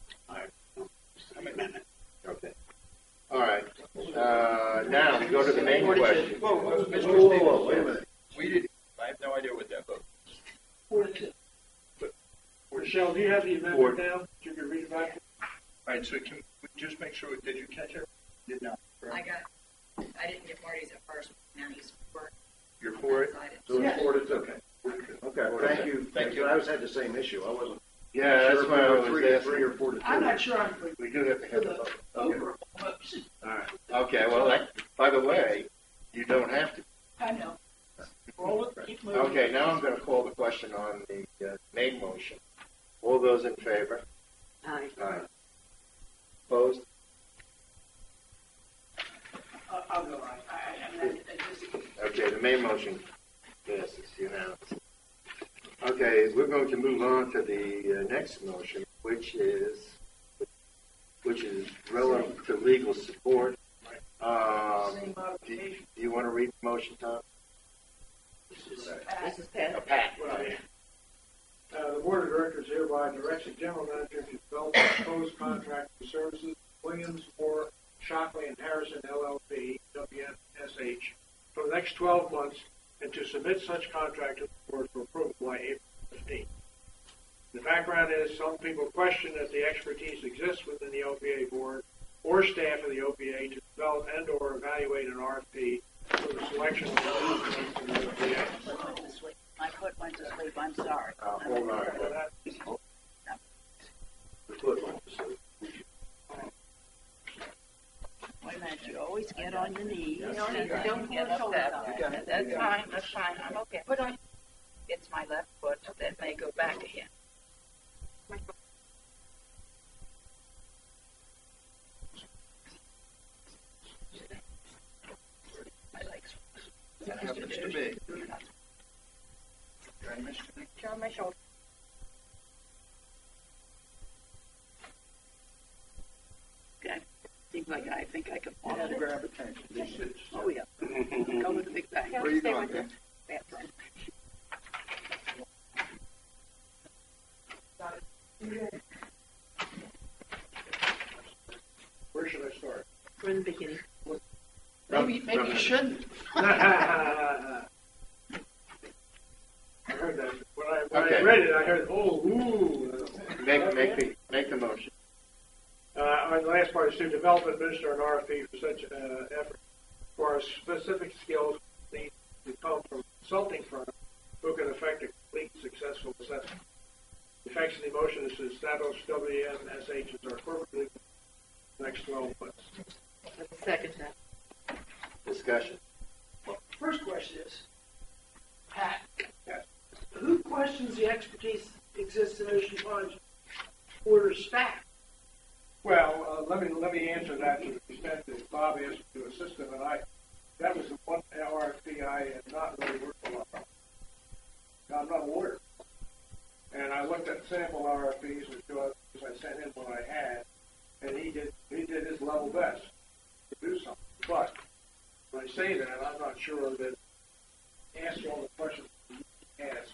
Amendment. Okay. All right. Now we go to the main question. Whoa, Mr. wait a minute. We didn't, I have no idea what that vote was. 4-2. Michelle, do you have the amendment down? You can read it back. All right, so can we just make sure, did you catch it? Did not. I didn't get Marty's at first, now he's for. You're for it? So Yeah. it's 4-2. Okay, thank you. Thank you. I always had the same issue. I wasn't Yeah, that's sure why I if we was were 3 asking. or 4-2. I'm not sure I'm for We do have to have a the vote. overall. All right. Okay, well, by the way, you don't have to. I know. Roll it, keep moving. Okay, now I'm going to call the question on the main motion. All those in favor? Aye. Aye. Opposed? I'll go on. I disagree. Okay, the main motion passes unanimously. Okay, we're going to move on to the next motion, which is relative to legal support. Same Do modification. you want to read the motion, Tom? This is Pat. Pat. The board of directors hereby directs the general manager to develop a proposed contract for services Williams, Moore, Shockley, and Harrison LLP, WNSH, for the next 12 months, and to submit such contract to the board for approval by April 15th. The background is some people question that the expertise exists within the OPA board or staff of the OPA to develop and or evaluate an RFP for the selection of the lead from the OPA. My foot went to sleep, I'm sorry. Hold on. The foot went to sleep. Wait a minute, you always get on your knees. No, and you don't get pull upset. yourself down. That's fine, I'm okay. But it's my left foot that may go back again. My legs. That happens to me. Very much to me. Turn my shoulder. Okay. Seems like I think I can fall. Yeah, grab attention. Oh, yeah. Go with the big bang. Where are you going, Ben? Bathroom. Where should I start? We're in the beginning. Maybe you shouldn't. I heard that. When I Okay. read it, I heard, oh, ooh. Make the motion. On the last part is to develop and administer an RFP for such effort. For our specific skills need to come from consulting firms who can effect a complete and successful assessment. The effects of the motion is to establish WNSH as our corporate leader for the next 12 months. Let's second that. Discussion. First question is, Pat, Yes. who questions the expertise that exists in Ocean Plunge order staff? Well, let me answer that to the extent that Bob asked me to assist him, and that was the one RFP I had not really worked a lot on. Now, I'm not a lawyer, and I looked at sample RFPs, which I sent in what I had, and he did his level best. do something. But when I say that, I'm not sure that answer all the questions you asked.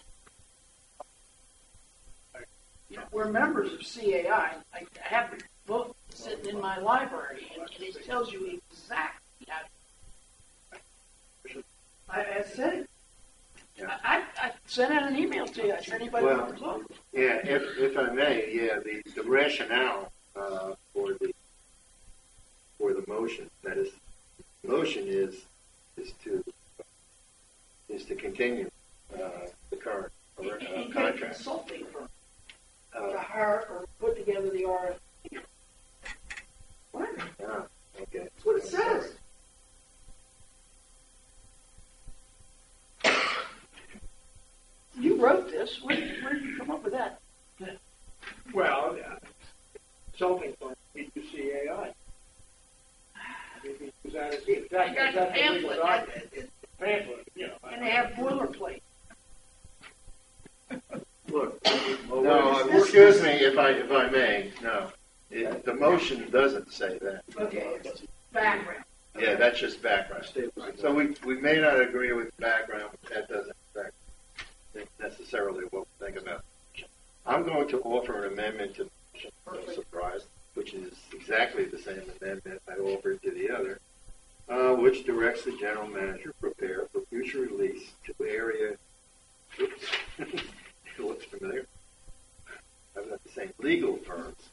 We're members of CAI. I have the book sitting in my library, and it tells you exactly how to. I said it. I sent out an email to you. I said anybody want to look. Yeah, if I may, yeah, the rationale for the motion, that is, the motion is to continue the current And get a contract. consulting firm to hire or put together the RFP. What? Okay. That's what it says. You wrote this. Where did you come up with that? Well, consulting firm, CAI. Is that I got a pamphlet. Pamphlet, you know. And they have boilerplate. Look, no, excuse me if I may. No, the motion doesn't say that. Okay, it's background. Yeah, that's just background. So we may not agree with background, but that doesn't affect necessarily what we think about. I'm going to offer an amendment to the motion, no surprise, which is exactly the same amendment I offered to the other, which directs the general manager prepare for future release to area. Oops, it looks familiar. I've got the same legal firms.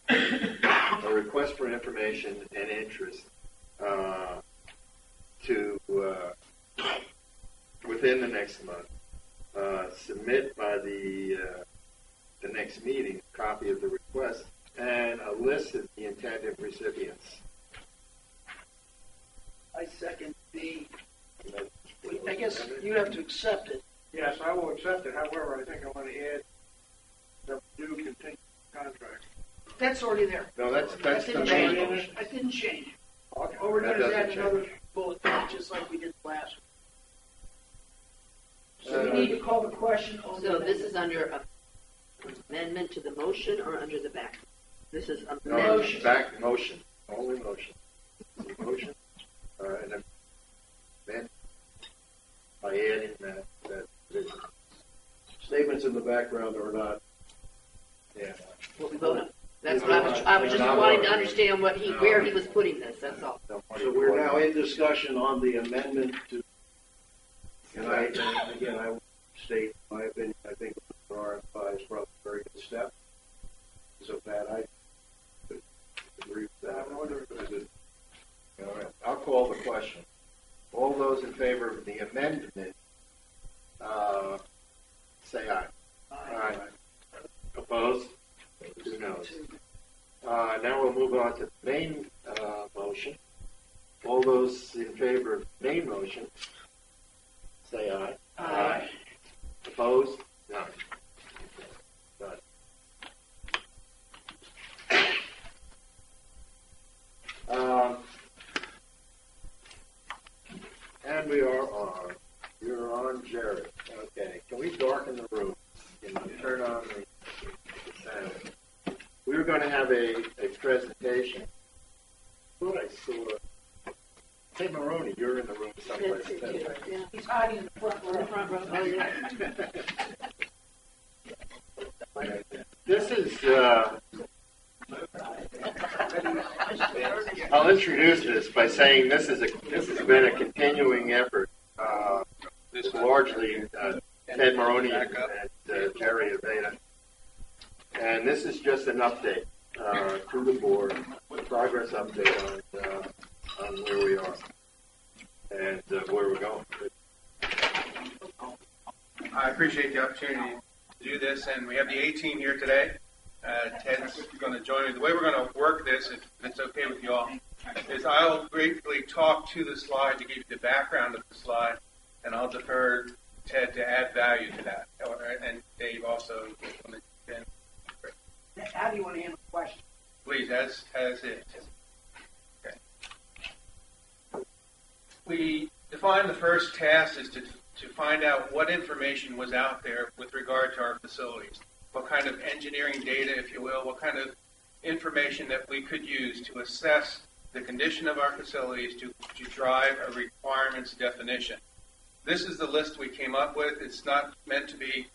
A request for information and interest to within the next month. Submit by the next meeting a copy of the request and a list of the intended recipients. I second the. I guess you have to accept it. Yes, I will accept it. However, I think I want to add the new continuing contract. That's already there. No, that's the main change. motion. I didn't change. Okay. All we're That doing is doesn't add another bullet point, just like we did last week. So you need to call the question on So the this is under a amendment to the motion or under the back? This is a No, motion. back motion, only motion. Motion, and then by adding that provision. Statements in the background are not. Yeah. What we vote on. That's what I was just wanting to understand where he was putting this, that's all. So we're now in discussion on the amendment to, and again, I will state my opinion. I think the RFI is probably a very good step. So Pat, I agree with that. All right, I'll call the question. All those in favor of the amendment, say aye. Aye. Opposed? Who knows? Now we'll move on to the main motion. All those in favor of the main motion, say aye. Aye. Opposed? None. None. And we are on. You're on, Jared. Okay. Can we darken the room? Can you turn on the sound? We were going to have a presentation. I thought I saw. Hey, Maroney, you're in the room someplace. Yeah. He's hiding in the front row. Oh, yeah. This is. I'll introduce this by saying this has been a continuing effort. This largely Ted Maroney and Jerry Aveda. And this is just an update to the board, a progress update on where we are and where we're going. I appreciate the opportunity to do this, and we have the A-team here today. Ted's going to join me. The way we're going to work this, if it's okay with you all, is I'll briefly talk to the slide to give you the background of the slide, and I'll defer Ted to add value to that, and Dave also. How do you want to handle the question? Please, as is. Okay. We defined the first task is to find out what information was out there with regard to our facilities. What kind of engineering data, if you will, what kind of information that we could use to assess the condition of our facilities to drive a requirements definition. This is the list we came up with. It's not meant to be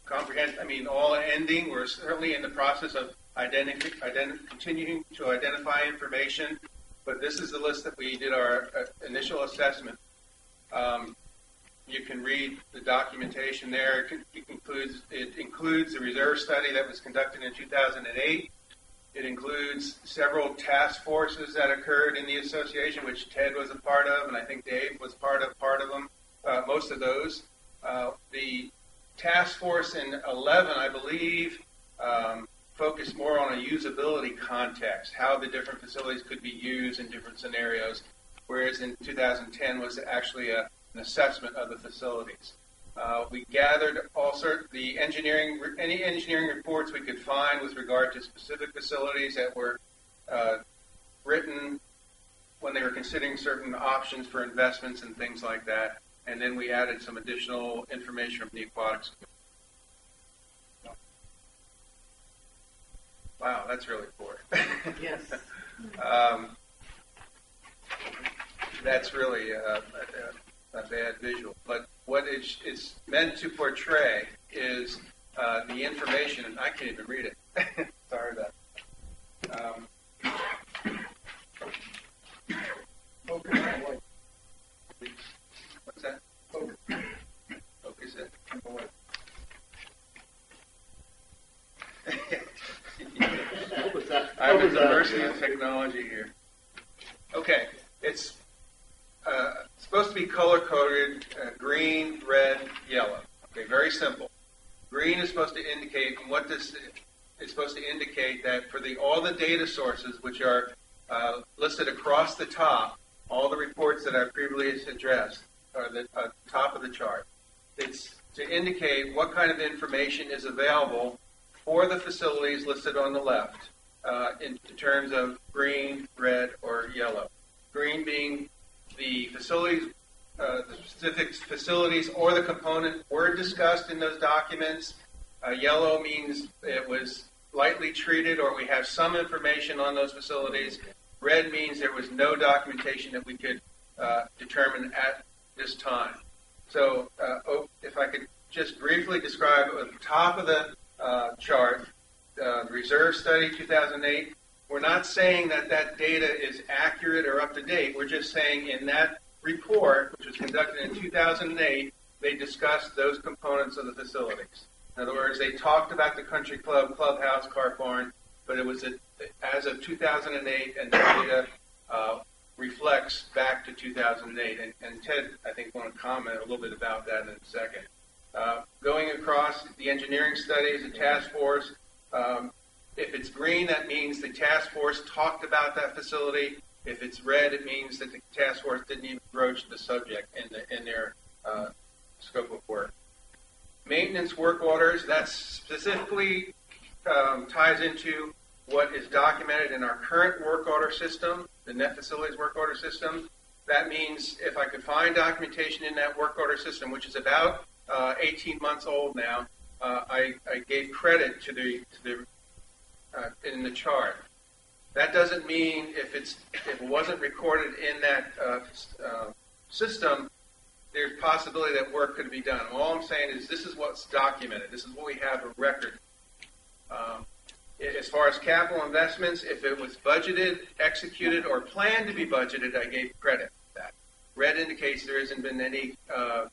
comprehensive. I mean, all ending. We're certainly in the process of continuing to identify information, but this is the list that we did our initial assessment. You can read the documentation there. It includes the reserve study that was conducted in 2008. It includes several task forces that occurred in the association, which Ted was a part of, and I think Dave was part of them, most of those. The task force in 11, I believe, focused more on a usability context, how the different facilities could be used in different scenarios, whereas in 2010 was actually an assessment of the facilities. We gathered any engineering reports we could find with regard to specific facilities that were written when they were considering certain options for investments and things like that. And then we added some additional information from the aquatics. Wow, that's really poor. Yes. That's really a bad visual. But what it's meant to portray is the information, and I can't even read it. Sorry about that. What's that? Focus it. I'm at the mercy of technology here. Okay, it's supposed to be color-coded, green, red, yellow. Okay, very simple. Green is supposed to indicate what this is supposed to indicate that for all the data sources which are listed across the top, all the reports that I previously addressed are the top of the chart. It's to indicate what kind of information is available for the facilities listed on the left in terms of green, red, or yellow. Green being the facilities, the specific facilities or the component were discussed in those documents. Yellow means it was lightly treated or we have some information on those facilities. Red means there was no documentation that we could determine at this time. So if I could just briefly describe at the top of the chart, the reserve study 2008, we're not saying that data is accurate or up to date. We're just saying in that report, which was conducted in 2008, they discussed those components of the facilities. In other words, they talked about the country club, clubhouse, cart barn, but it was as of 2008, and the data reflects back to 2008. And Ted, I think, want to comment a little bit about that in a second. Going across the engineering studies, the task force, if it's green, that means the task force talked about that facility. If it's red, it means that the task force didn't even broach the subject in their scope of work. Maintenance work orders, that specifically ties into what is documented in our current work order system, the net facilities work order system. That means if I could find documentation in that work order system, which is about 18 months old now, I gave credit to the in the chart. That doesn't mean if it wasn't recorded in that system, there's possibility that work could be done. All I'm saying is this is what's documented. This is what we have a record. As far as capital investments, if it was budgeted, executed, or planned to be budgeted, I gave credit for that. Red indicates there hasn't been any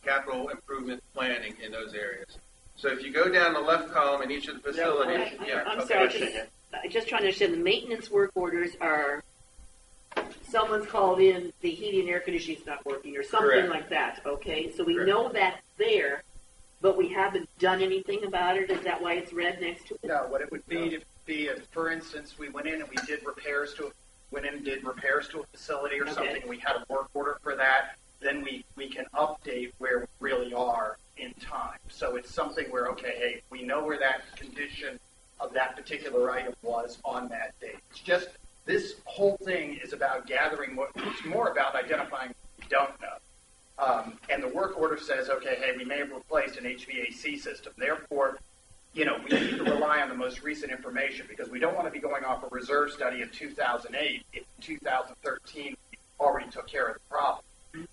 capital improvement planning in those areas. So if you go down the left column in each of the facilities, I'm sorry, I'm just trying to understand. The maintenance work orders are someone's called in, the heating and air conditioning is not working, or something Correct. like that. Okay, so we Correct. know that's there, but we haven't done anything about it. Is that why it's red next to it? No, what it would be if, for instance, we went in and we did repairs to a facility or something, and we had a work order for that, then we can update where we really are in time. So it's something where, okay, hey, we know where that condition of that particular item was on that date. It's just, this whole thing is about gathering it's more about identifying what we don't know. And the work order says, okay, hey, we may have replaced an HVAC system. Therefore, we need to rely on the most recent information because we don't want to be going off a reserve study in 2008 if in 2013 we already took care of the problem.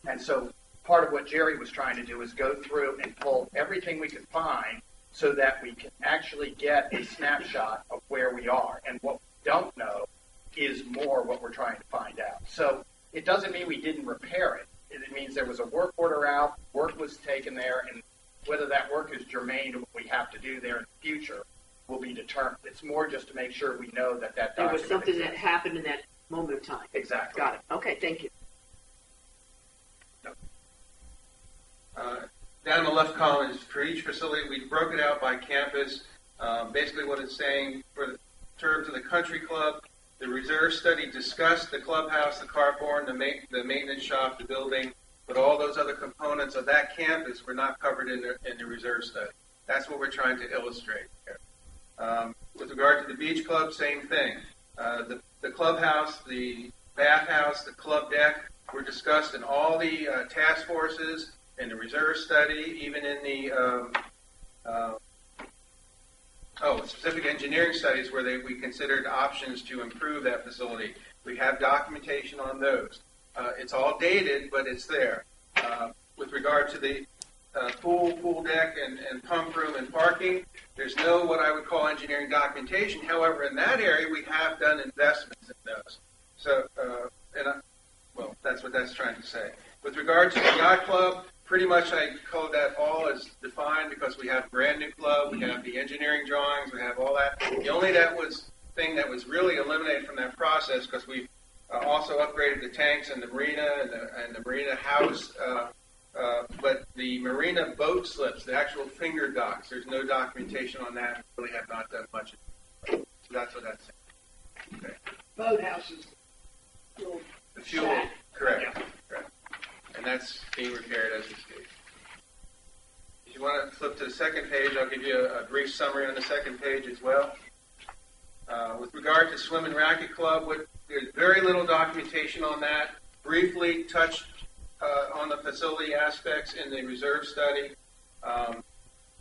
And so part of what Jerry was trying to do is go through and pull everything we could find so that we can actually get a snapshot of where we are. And what we don't know is more what we're trying to find out. So it doesn't mean we didn't repair it. It means there was a work order out, work was taken there, and whether that work is germane to what we have to do there in the future will be determined. It's more just to make sure we know that there document was something exists. that happened in that moment of time. Exactly. Got it. Okay, thank you. Down in the left column is for each facility. We broke it out by campus. Basically what it's saying for the terms of the country club, the reserve study discussed the clubhouse, the carport, the maintenance shop, the building, but all those other components of that campus were not covered in the reserve study. That's what we're trying to illustrate here. With regard to the beach club, same thing. The clubhouse, the bathhouse, the club deck were discussed in all the task forces, in the reserve study, even in the specific engineering studies where we considered options to improve that facility. We have documentation on those. It's all dated, but it's there. With regard to the pool deck, and pump room and parking, there's no what I would call engineering documentation. However, in that area, we have done investments in those. So, that's what that's trying to say. With regard to the yacht club, pretty much I code that all as defined because we have a brand new club, we have the engineering drawings, we have all that. The only thing that was really eliminated from that process, because we've also upgraded the tanks and the marina and the marina house, but the marina boat slips, the actual finger docks, there's no documentation on that. We really have not done much. So that's what that's saying. Okay. Boathouses. The fuel, correct. And that's being repaired as we speak. If you want to flip to the second page, I'll give you a brief summary on the second page as well. With regard to Swim and Racket Club, there's very little documentation on that. Briefly touched on the facility aspects in the reserve study.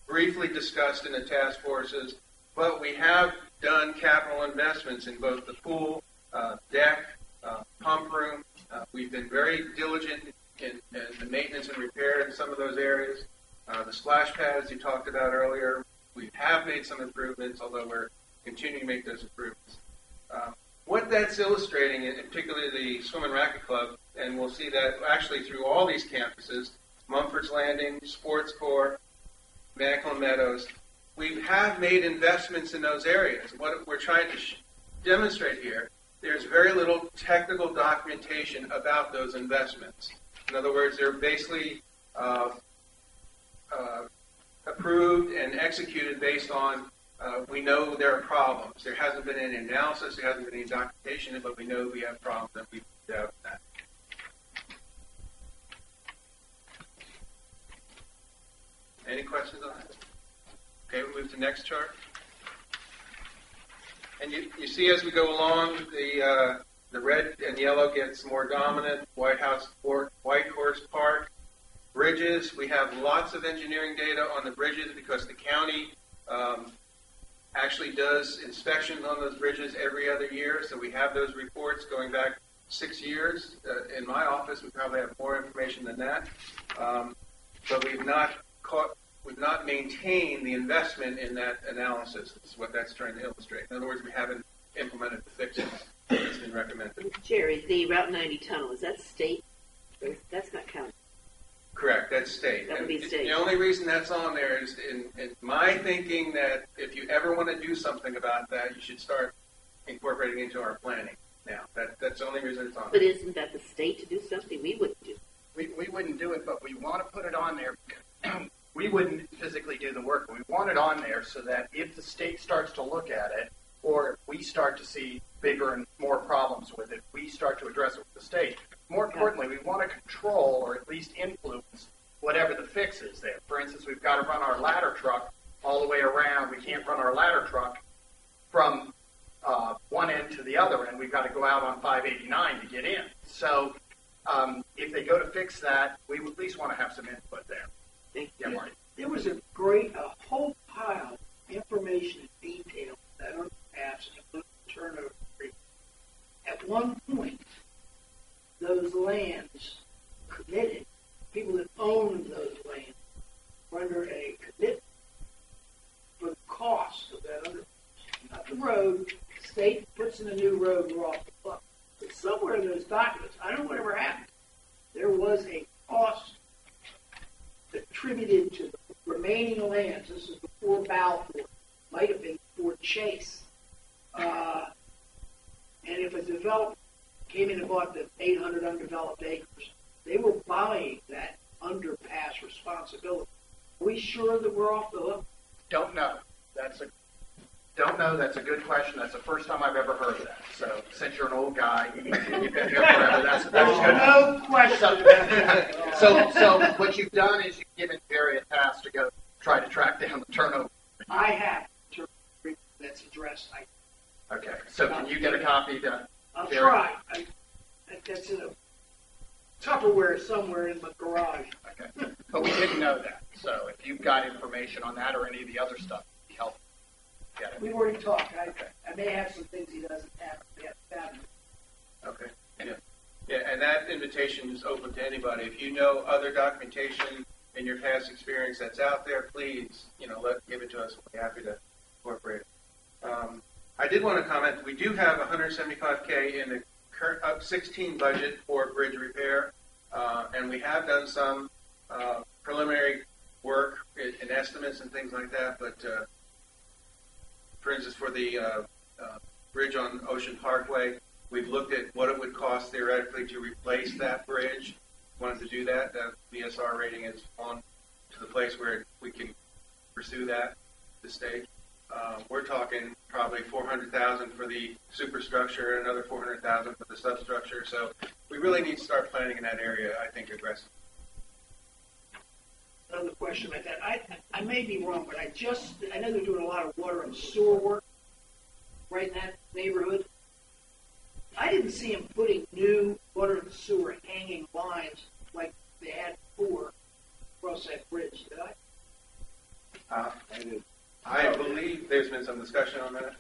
Briefly discussed in the task forces. But we have done capital investments in both the pool, deck, pump room. We've been very diligent in the maintenance and repair in some of those areas. The splash pads you talked about earlier, we have made some improvements, although we're continuing to make those improvements. What that's illustrating, in particularly the Swim and Racket Club, and we'll see that actually through all these campuses, Mumford's Landing, Sports Corps, Macklin Meadows, we have made investments in those areas. What we're trying to demonstrate here, there's very little technical documentation about those investments. In other words, they're basically approved and executed based on we know there are problems. There hasn't been any analysis, there hasn't been any documentation, but we know we have problems and we've dealt with that. Any questions on that? Okay, we'll move to the next chart. And you see as we go along, the red and yellow gets more dominant. White Horse Park, bridges. We have lots of engineering data on the bridges because the county actually does inspections on those bridges every other year. So we have those reports going back 6 years. In my office, we probably have more information than that. But we've not maintained the investment in that analysis. This is what that's trying to illustrate. In other words, we haven't implemented the fixes that's been recommended. Jerry, the Route 90 tunnel, is that state? That's not county. Correct, that's state. That would be state. The only reason that's on there is in my thinking that if you ever want to do something about that, you should start incorporating into our planning. Now, that's the only reason it's on there. But isn't that the state to do something we wouldn't do? We wouldn't do it, but we want to put it on there. We wouldn't physically do the work, but we want it on there so that if the state starts to look at it, or we start to see bigger and more problems with it, we start to address it with the state. More importantly, we want to control or at least influence whatever the fix is there. For instance, we've got to run our ladder truck all the way around. We can't run our ladder truck from one end to the other end. We've got to go out on 589 to get in. So if they go to fix that, we at least want to have some input there. Yeah, Marty. There was a whole pile information in detail that underpass and turnover agreement. At one point, those lands committed, people that owned those lands were under a commitment for the cost of that underpass. Not the road, the state puts in a new road, we're off the hook. But somewhere in those documents, I don't know whatever happened, there was a cost attributed to the remaining lands. This is before Balfour, might have been before Chase. And if a developer came in and bought the 800 undeveloped acres, they were buying that underpass responsibility. Are we sure that we're off the hook? Don't know. Don't know. That's a good question. That's the first time I've ever heard of that. So since you're an old guy, you've been here forever. That's good. No question. So what you've done is you've given Jerry a task to go try to track down the turnover. I have turnover that's addressed. Okay. So can you get a copy to I'll Jerry? try. That's in a Tupperware somewhere in my garage. Okay. But we didn't know that. So if you've got information on that or any of the other stuff, it'd be helpful. Get it. We've already talked. I may have some things he doesn't have. We haven't found them. Okay. Yeah, and that invitation is open to anybody. If you know other documentation in your past experience that's out there, please, give it to us. We'll be happy to incorporate it. I did want to comment. We do have $175K in the current 16 budget for bridge repair, and we have done some preliminary work in estimates and things like that. But for instance, for the bridge on Ocean Parkway, we've looked at what it would cost theoretically to replace that bridge. Wanted to do that. The BSR rating is on to the place where we can pursue that at this stage. We're talking probably $400,000 for the superstructure and another $400,000 for the substructure. So we really need to start planning in that area, I think, aggressively. Another question like that. I may be wrong, but I know they're doing a lot of water and sewer work right in that neighborhood. I didn't see them putting new water and sewer hanging lines like they had before across that bridge, did I? I believe there's been some discussion on that.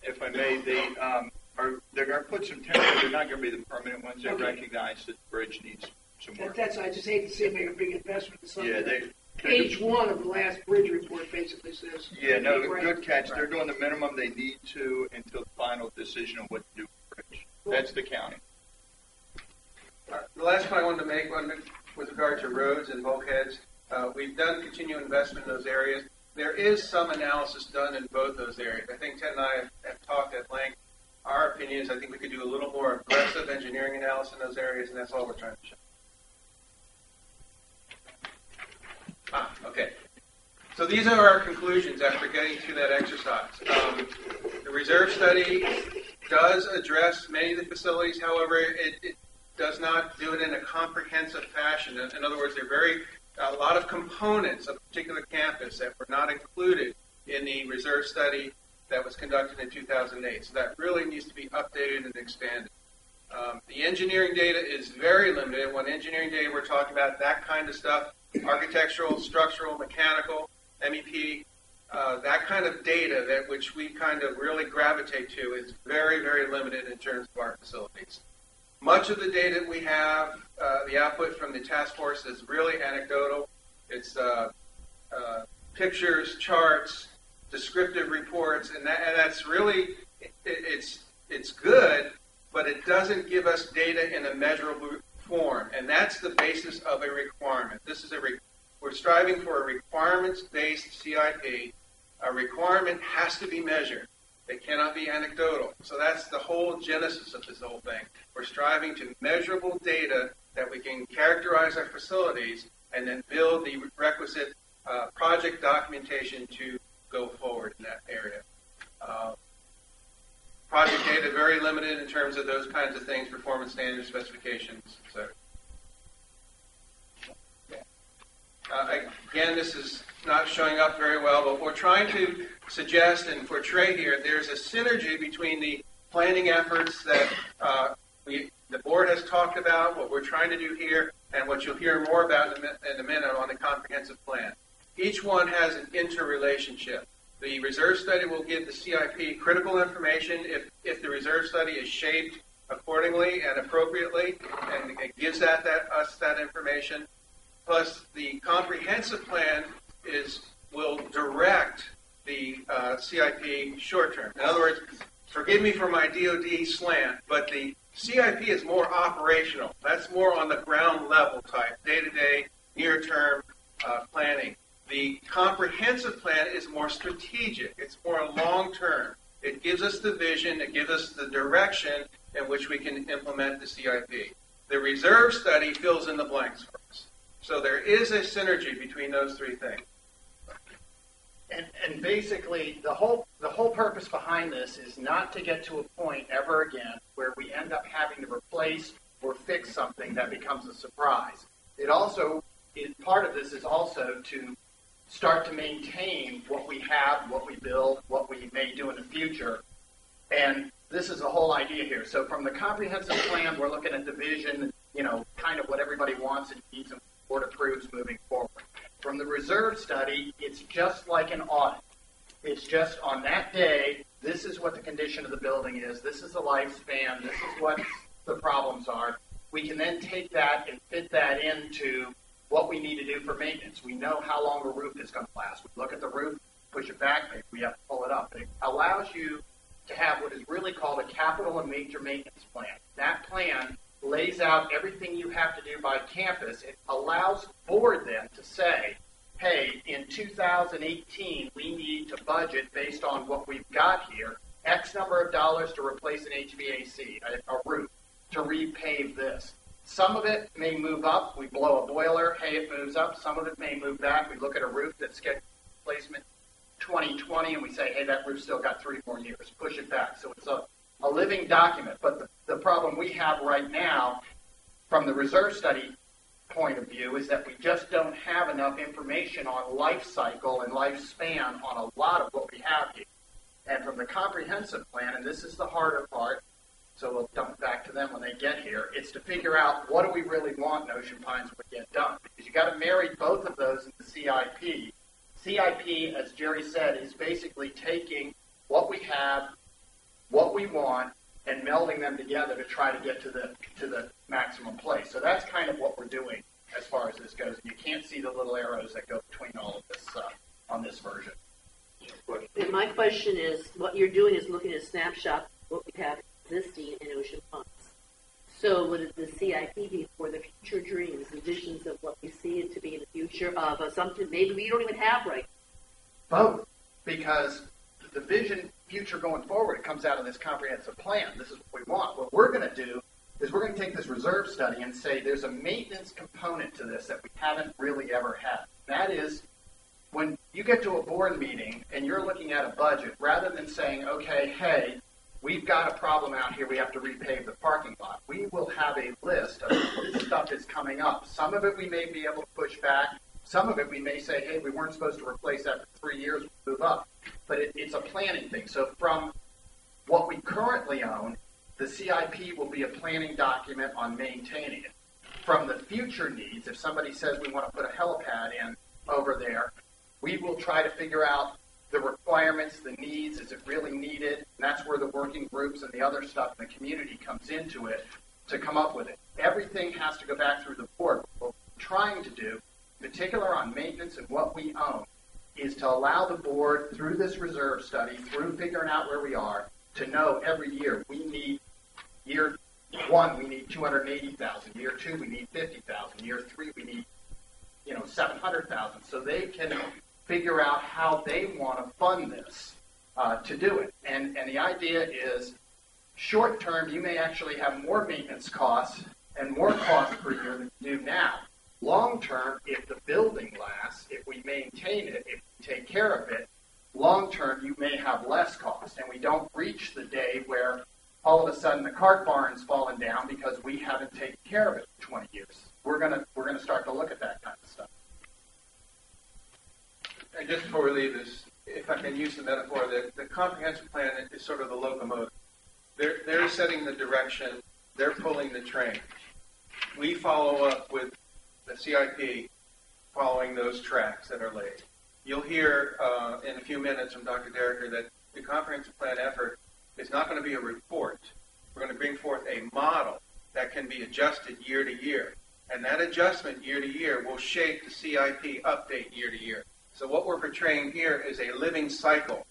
If I may, they're going to put some temporary, they're not going to be the permanent ones. They recognize that the bridge needs some work. I just hate to see them make a big investment in something. Yeah, Page 1 of the last bridge report basically says. Yeah, no, good catch. They're doing the minimum they need to until the final decision on what to do with the bridge. That's the county. The last point I wanted to make with regard to roads and bulkheads, we've done continued investment in those areas. There is some analysis done in both those areas. I think Ted and I have talked at length. Our opinion is I think we could do a little more aggressive engineering analysis in those areas, and that's all we're trying to show. Okay. So these are our conclusions after getting through that exercise. The reserve study does address many of the facilities. However, it does not do it in a comprehensive fashion. In other words, there are a lot of components of a particular campus that were not included in the reserve study that was conducted in 2008. So that really needs to be updated and expanded. The engineering data is very limited. When engineering data, we're talking about that kind of stuff, architectural, structural, mechanical, MEP, that kind of data which we kind of really gravitate to is very, very limited in terms of our facilities. Much of the data we have, the output from the task force is really anecdotal. It's pictures, charts, descriptive reports, and that's really, it's good, but it doesn't give us data in a measurable form, and that's the basis of a requirement. We're striving for a requirements-based CIP. A requirement has to be measured. It cannot be anecdotal. So that's the whole genesis of this whole thing. We're striving to measurable data that we can characterize our facilities and then build the requisite project documentation to go forward in that area. Project data very limited in terms of those kinds of things, performance standards, specifications, etc. Again, this is not showing up very well, but we're trying to suggest and portray here there's a synergy between the planning efforts that the board has talked about, what we're trying to do here, and what you'll hear more about in a minute on the comprehensive plan. Each one has an interrelationship. The reserve study will give the CIP critical information if the reserve study is shaped accordingly and appropriately, and it gives us that information. Plus, the comprehensive plan will direct the CIP short term. In other words, forgive me for my DoD slant, but the CIP is more operational. That's more on the ground level type, day-to-day, near-term planning. The comprehensive plan is more strategic. It's more long-term. It gives us the vision. It gives us the direction in which we can implement the CIP. The reserve study fills in the blanks for us. So there is a synergy between those three things. And basically, the whole purpose behind this is not to get to a point ever again where we end up having to replace or fix something that becomes a surprise. Part of this is also to start to maintain what we have, what we build, what we may do in the future. And this is the whole idea here. So from the comprehensive plan, we're looking at the vision, kind of what everybody wants and needs and the board approves moving forward. From the reserve study, it's just like an audit. It's just on that day, this is what the condition of the building is, this is the lifespan, this is what the problems are. We can then take that and fit that into what we need to do for maintenance. We know how long a roof is going to last. We look at the roof, push it back, maybe we have to pull it up. It allows you to have what is really called a capital and major maintenance plan. That plan lays out everything you have to do by campus. It allows the board then to say, hey, in 2018, we need to budget based on what we've got here, X number of dollars to replace an HVAC, a roof, to repave this. Some of it may move up. We blow a boiler. Hey, it moves up. Some of it may move back. We look at a roof that's scheduled replacement 2020, and we say, hey, that roof's still got 3 more years. Push it back. So it's a living document. But the problem we have right now from the reserve study point of view is that we just don't have enough information on life cycle and lifespan on a lot of what we have here. And from the comprehensive plan, and this is the harder part, so we'll dump it back to them when they get here, it's to figure out what do we really want in Ocean Pines would get done. Because you've got to marry both of those in the CIP. CIP, as Jerry said, is basically taking what we have, what we want, and melding them together to try to get to the maximum place. So that's kind of what we're doing as far as this goes. You can't see the little arrows that go between all of this on this version. And my question is, what you're doing is looking at a snapshot of what we have existing in Ocean Ponds. So would the CIP be for the future dreams, the visions of what we see it to be in the future of something maybe we don't even have right now? Both, because the vision future going forward, it comes out of this comprehensive plan. This is what we want. What we're going to do is we're going to take this reserve study and say there's a maintenance component to this that we haven't really ever had. That is, when you get to a board meeting and you're looking at a budget, rather than saying, okay, hey, we've got a problem out here, we have to repave the parking lot, we will have a list of what stuff is coming up. Some of it we may be able to push back. Some of it we may say, hey, we weren't supposed to replace that for 3 years, we'll move up. But it's a planning thing. So from what we currently own, the CIP will be a planning document on maintaining it. From the future needs, if somebody says we want to put a helipad in over there, we will try to figure out the requirements, the needs, is it really needed? And that's where the working groups and the other stuff in the community comes into it to come up with it. Everything has to go back through the board. What we're trying to do, in particular on maintenance and what we own, is to allow the board, through this reserve study, through figuring out where we are, to know every year we need, year 1 we need 280,000, year 2 we need 50,000, year 3 we need 700,000, so they can figure out how they want to fund this to do it. And the idea is, short term, you may actually have more maintenance costs and more costs per year than you do now. Long term, if the building lasts, if we maintain it, if we take care of it, long term you may have less cost, and we don't reach the day where all of a sudden the cart barn's fallen down because we haven't taken care of it for 20 years. We're gonna start to look at that kind of stuff. And just before we leave this, if I can use the metaphor, the comprehensive plan is sort of the locomotive. They're setting the direction. They're pulling the train. We follow up with the CIP following those tracks that are laid. you'll hear in a few minutes from Dr. Derricker that the comprehensive plan effort is not going to be a report. We're going to bring forth a model that can be adjusted year to year. And that adjustment year to year will shape the CIP update year to year. So what we're portraying here is a living cycle.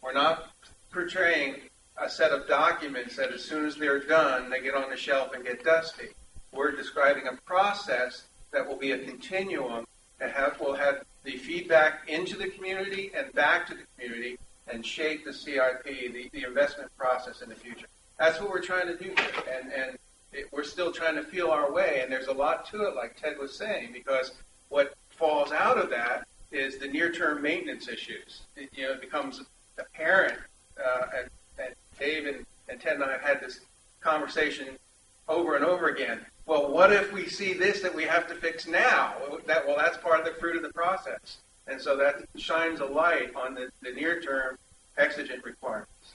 We're not portraying a set of documents that as soon as they're done, they get on the shelf and get dusty. We're describing a process that will be a continuum and will have the feedback into the community and back to the community and shape the CIP, the investment process in the future. That's what we're trying to do here. We're still trying to feel our way, and there's a lot to it, like Ted was saying, because what falls out of that is the near-term maintenance issues. It becomes apparent, and Dave and Ted and I have had this conversation over and over again. Well, what if we see this that we have to fix now? That's part of the fruit of the process. And so that shines a light on the near-term exigent requirements.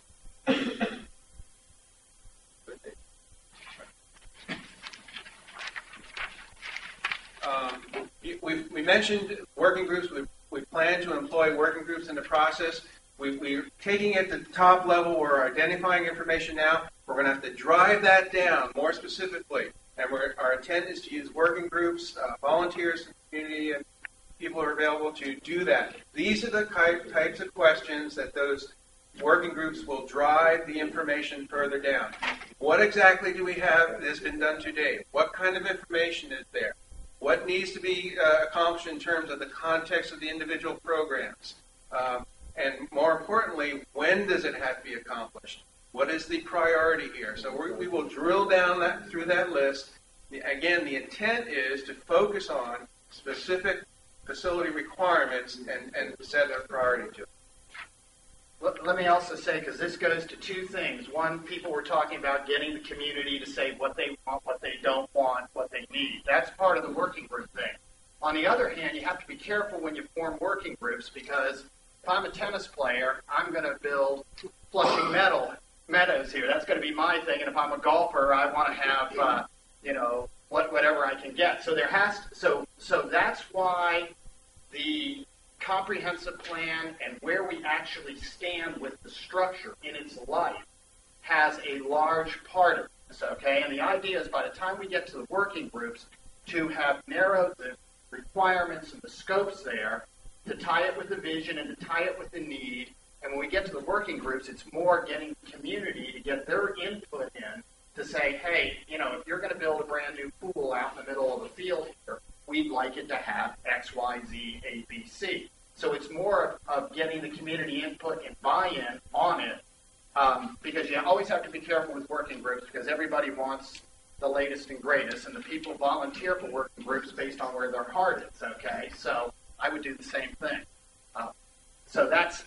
We mentioned working groups. We plan to employ working groups in the process. We're taking it to the top level. We're identifying information now. We're going to have to drive that down more specifically. And our intent is to use working groups, volunteers in the community, and people are available to do that. These are the types of questions that those working groups will drive the information further down. What exactly do we have that has been done to date? What kind of information is there? What needs to be accomplished in terms of the context of the individual programs? And more importantly, when does it have to be accomplished? What is the priority here? So we will drill down through that list. Again, the intent is to focus on specific facility requirements and set a priority to it. Let me also say, because this goes to two things. One, people were talking about getting the community to say what they want, what they don't want, what they need. That's part of the working group thing. On the other hand, you have to be careful when you form working groups, because if I'm a tennis player, I'm going to build Flushing Meadows here. That's going to be my thing. And if I'm a golfer, I want to have, whatever I can get. So so that's why the comprehensive plan and where we actually stand with the structure in its life has a large part of this, okay? And the idea is by the time we get to the working groups to have narrowed the requirements and the scopes there, to tie it with the vision and to tie it with the need. And when we get to the working groups, it's more getting the community to get their input in to say, hey, if you're going to build a brand new pool out in the middle of the field here, we'd like it to have X, Y, Z, A, B, C. So it's more of getting the community input and buy-in on it, because you always have to be careful with working groups, because everybody wants the latest and greatest, and the people volunteer for working groups based on where their heart is, okay? So I would do the same thing. So that's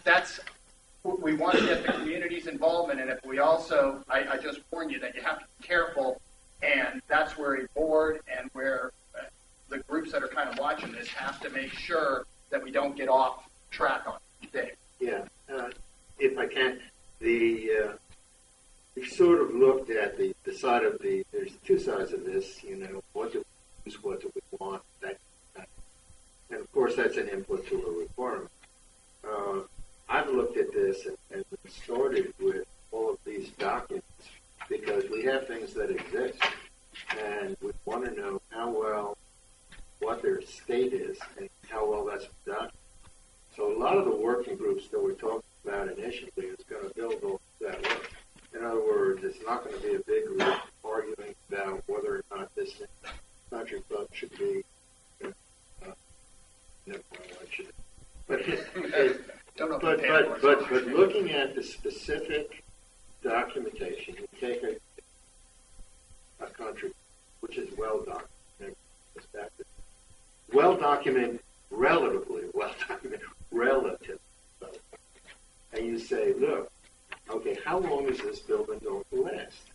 we want to get the community's involvement in it. We also, I just warn you that you have to be careful, and that's where a board and where the groups that are kind of watching this have to make sure that we don't get off track on it. Dave. Yeah, if I can, we sort of looked at the side of there's two sides of this, what do we use, what do we want, and of course that's an input to a requirement. I've looked at this and started with all of these documents because we have things that exist, and we want to know what their state is and how well that's done. So a lot of the working groups that we're talking about initially is going to build all that work. In other words, it's not going to be a big group arguing about whether or not this country club should be. But looking at the specific documentation, you take a country which is well documented, relative, and you say, look, okay, how long is this building going to last?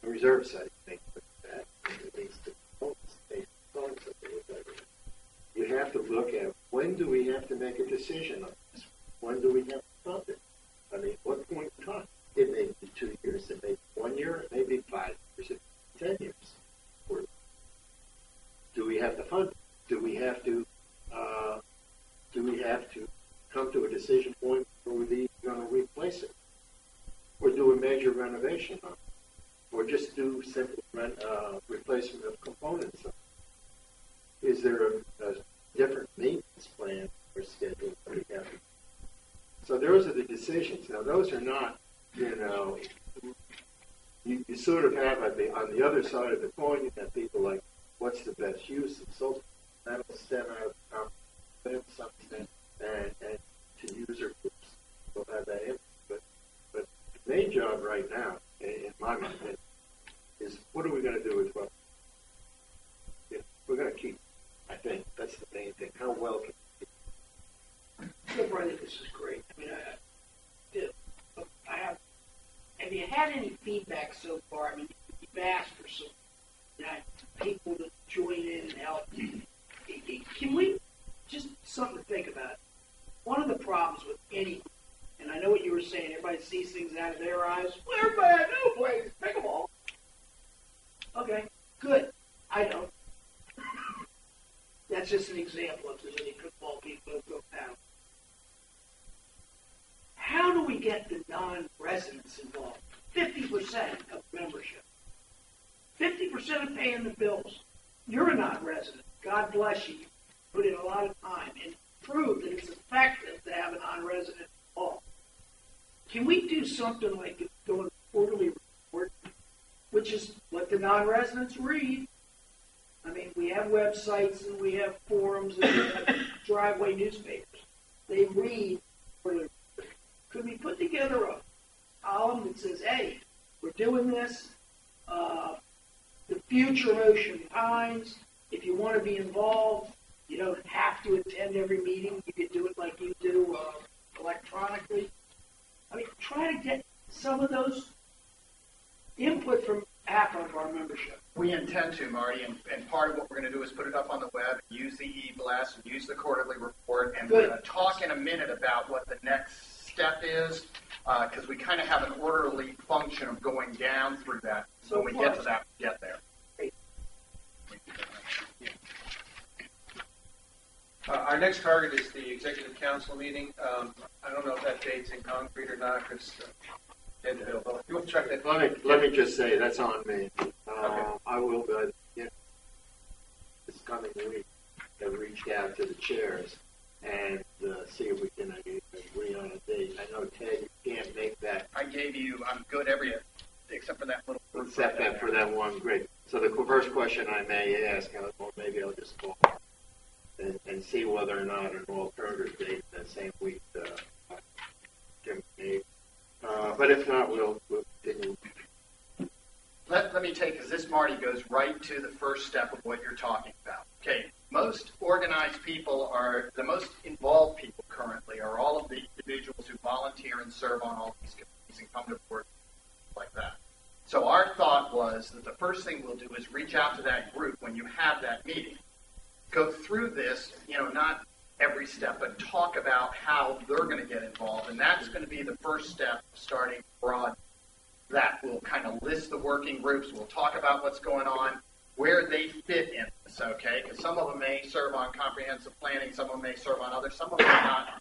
The reserve site makes that. It needs to you have to look at when do we have to make a decision on this? When do we have to stop it? I mean, what point in time? It may be 2 years, it may be 1 year, it may be 5 years, it may be 10 years. Or do we have to fund it? Do we have major renovation on it, or just do simple replacement of components. Is there a different maintenance plan or schedule that we have? So those are the decisions. Now, those are not, you sort of have on the other side of the coin, you have people like, what's the best use? And so that'll stem out of to some extent, and to user groups will have that input. But the main job right now, in my mind, is what are we going to do with what we're going to keep? I think that's the main thing. How well can we keep? I think this is great. I mean, have you had any feedback so far? I mean, you've asked for some people to join in and help. Can we, just something to think about, one of the problems with any, and I know what you were saying, everybody sees things out of their eyes. Well, everybody, no place, pickleball. Okay, good. I don't. That's just an example if there's any football people who go down. How do we get the non-residents involved? 50% of membership. 50% of paying the bills. You're a non-resident. God bless you. You put in a lot of time and prove that it's effective to have a non-resident involved. Can we do something like doing a quarterly report, which is what the non-residents read? I mean, we have websites and we have forums and we have driveway newspapers. They read quarterly reports. Could we put together a column that says, hey, we're doing this, the future Ocean Pines, if you want to be involved, you don't have to attend every meeting. You can do it like you do electronically. I mean, try to get some of those input from half of our membership. We intend to, Marty, and part of what we're going to do is put it up on the web, use the e-blast, use the quarterly report, and we're going to talk in a minute about what the next step is, because we kind of have an orderly function of going down through that. So when we get to that, we get there. Our next target is the executive council meeting. I don't know if that date's in concrete or not, because you want to check that? Let me just say that's on me. I will, this coming week, have reached out to the chairs and see if we can agree on a date. I know, Ted, you can't make that. I'm good except for that little group. Except for that one, great. So the first question I may ask, or maybe I'll just call and see whether or not an alternative date that same week can be made. But if not, we'll continue. Let me take, because this, Marty, goes right to the first step of what you're talking about. Okay, most organized people the most involved people currently are all of the individuals who volunteer and serve on all these committees and come to board like that. So our thought was that the first thing we'll do is reach out to that group when you have that meeting. Go through this, not every step, but talk about how they're going to get involved. And that's going to be the first step, starting broad. That we'll kind of list the working groups. We'll talk about what's going on, where they fit in this, okay? Because some of them may serve on comprehensive planning, some of them may serve on others, some of them may not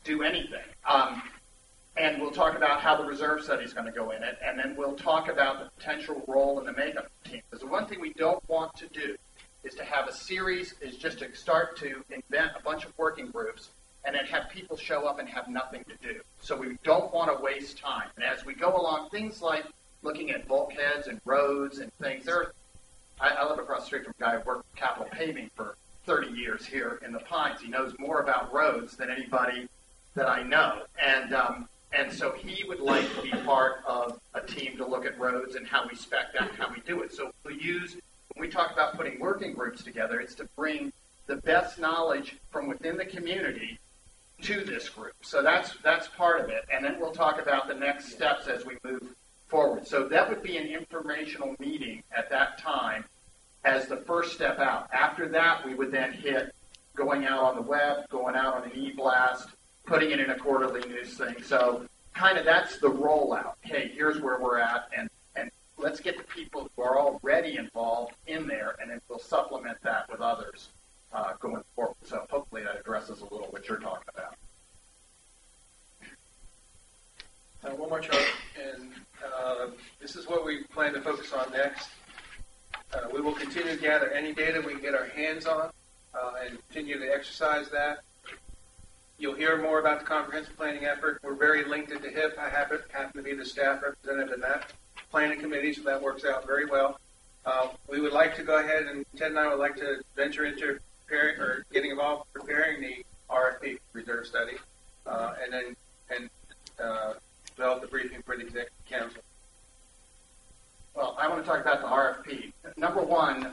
do anything. And we'll talk about how the reserve study is going to go in it, and then we'll talk about the potential role in the makeup team. Because the one thing we don't want to do is to have a series, is just to start to invent a bunch of working groups and then have people show up and have nothing to do. So we don't want to waste time. And as we go along, things like looking at bulkheads and roads and things, I live across the street from a guy who worked with Capital Paving for 30 years here in the Pines. He knows more about roads than anybody that I know. And so he would like to be part of a team to look at roads and how we spec that and how we do it. So when we talk about putting working groups together, it's to bring the best knowledge from within the community to this group. So that's part of it. And then we'll talk about the next steps as we move forward. So that would be an informational meeting at that time as the first step out. After that, we would then hit going out on the web, going out on an e-blast, putting it in a quarterly news thing. So kind of that's the rollout. Hey, here's where we're at, and let's get the people who are already involved in there, and then we'll supplement that with others going forward. So hopefully that addresses a little what you're talking about. One more chart, and This is what we plan to focus on next. We will continue to gather any data we can get our hands on and continue to exercise that. You'll hear more about the comprehensive planning effort. We're very linked into HIP. I happen to be the staff representative in that planning committee, so that works out very well. We would like to go ahead, and Ted and I would like to venture into preparing or getting involved preparing the RFP reserve study, and then develop the briefing for the executive council. Well, I want to talk about the RFP. Number one,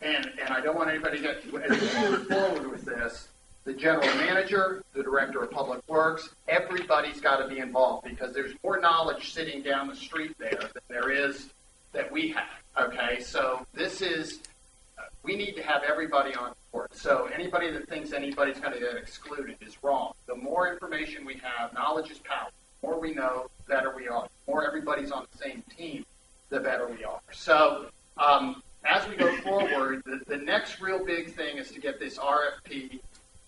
and I don't want anybody to get, as we move forward with this, the general manager, the director of public works, everybody's got to be involved because there's more knowledge sitting down the street there than there is that we have. Okay, so this is, we need to have everybody on board. So anybody that thinks anybody's going to get excluded is wrong. The more information we have, knowledge is power. The more we know, the better we are. The more everybody's on the same team, the better we are. So as we go forward, the next real big thing is to get this RFP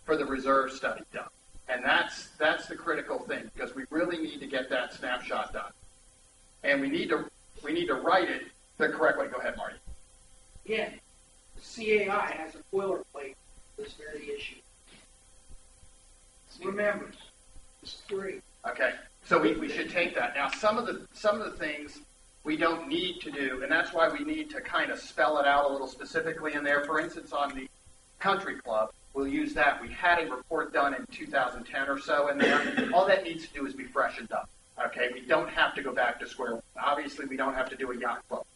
for the reserve study done. And that's the critical thing because we really need to get that snapshot done. And we need to write it the correct way. Go ahead, Marty. Again, CAI has a boilerplate for this very issue. Remember, it's free. Okay, so we should take that. Now, some of the things we don't need to do, and that's why we need to kind of spell it out a little specifically in there. For instance, on the country club, we'll use that. We had a report done in 2010 or so in there. All that needs to do is be freshened up. Okay, we don't have to go back to square one. Obviously, we don't have to do a yacht club.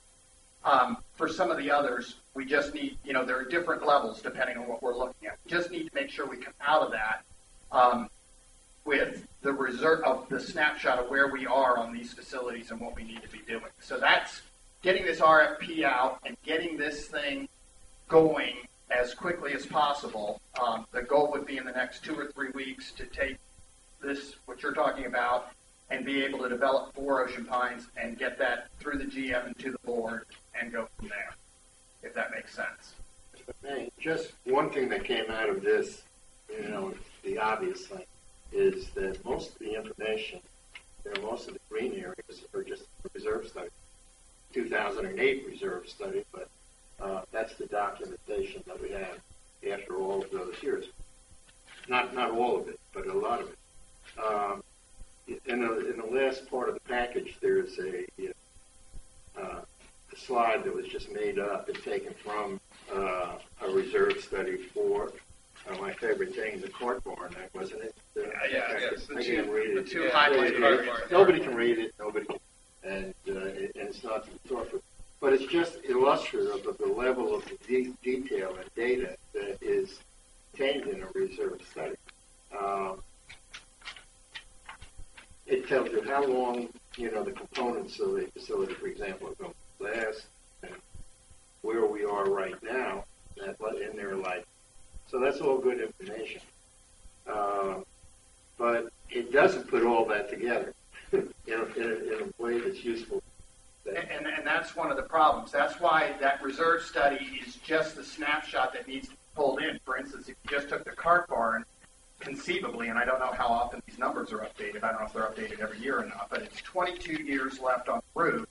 For some of the others, we just need, there are different levels depending on what we're looking at. We just need to make sure we come out of that with the reserve of the snapshot of where we are on these facilities and what we need to be doing. So that's getting this RFP out and getting this thing going as quickly as possible. The goal would be in the next 2 or 3 weeks to take this, what you're talking about, and be able to develop 4 Ocean Pines and get that through the GM and to the board and go from there, if that makes sense. Hey, just one thing that came out of this, the obvious thing, is that most of the information, most of the green areas are just a reserve study. 2008 reserve study, but that's the documentation that we have after all of those years. Not all of it, but a lot of it. In the last part of the package, there's a slide that was just made up and taken from a reserve study for my favorite thing, the court barn, wasn't it? Yes. I can't read it. The two highlighted court barn. Nobody can read it. Nobody can. And it's not to be taught for. But it's just illustrative of the level of the detail and data that is contained in a reserve study. It tells you how long, the components of a facility, for example, are going to last, and where we are right now in their life. So that's all good information. But it doesn't put all that together in a way that's useful. And that's one of the problems. That's why that reserve study is just the snapshot that needs to be pulled in. For instance, if you just took the cart barn, conceivably, and I don't know how often these numbers are updated. I don't know if they're updated every year or not, but it's 22 years left on the roof,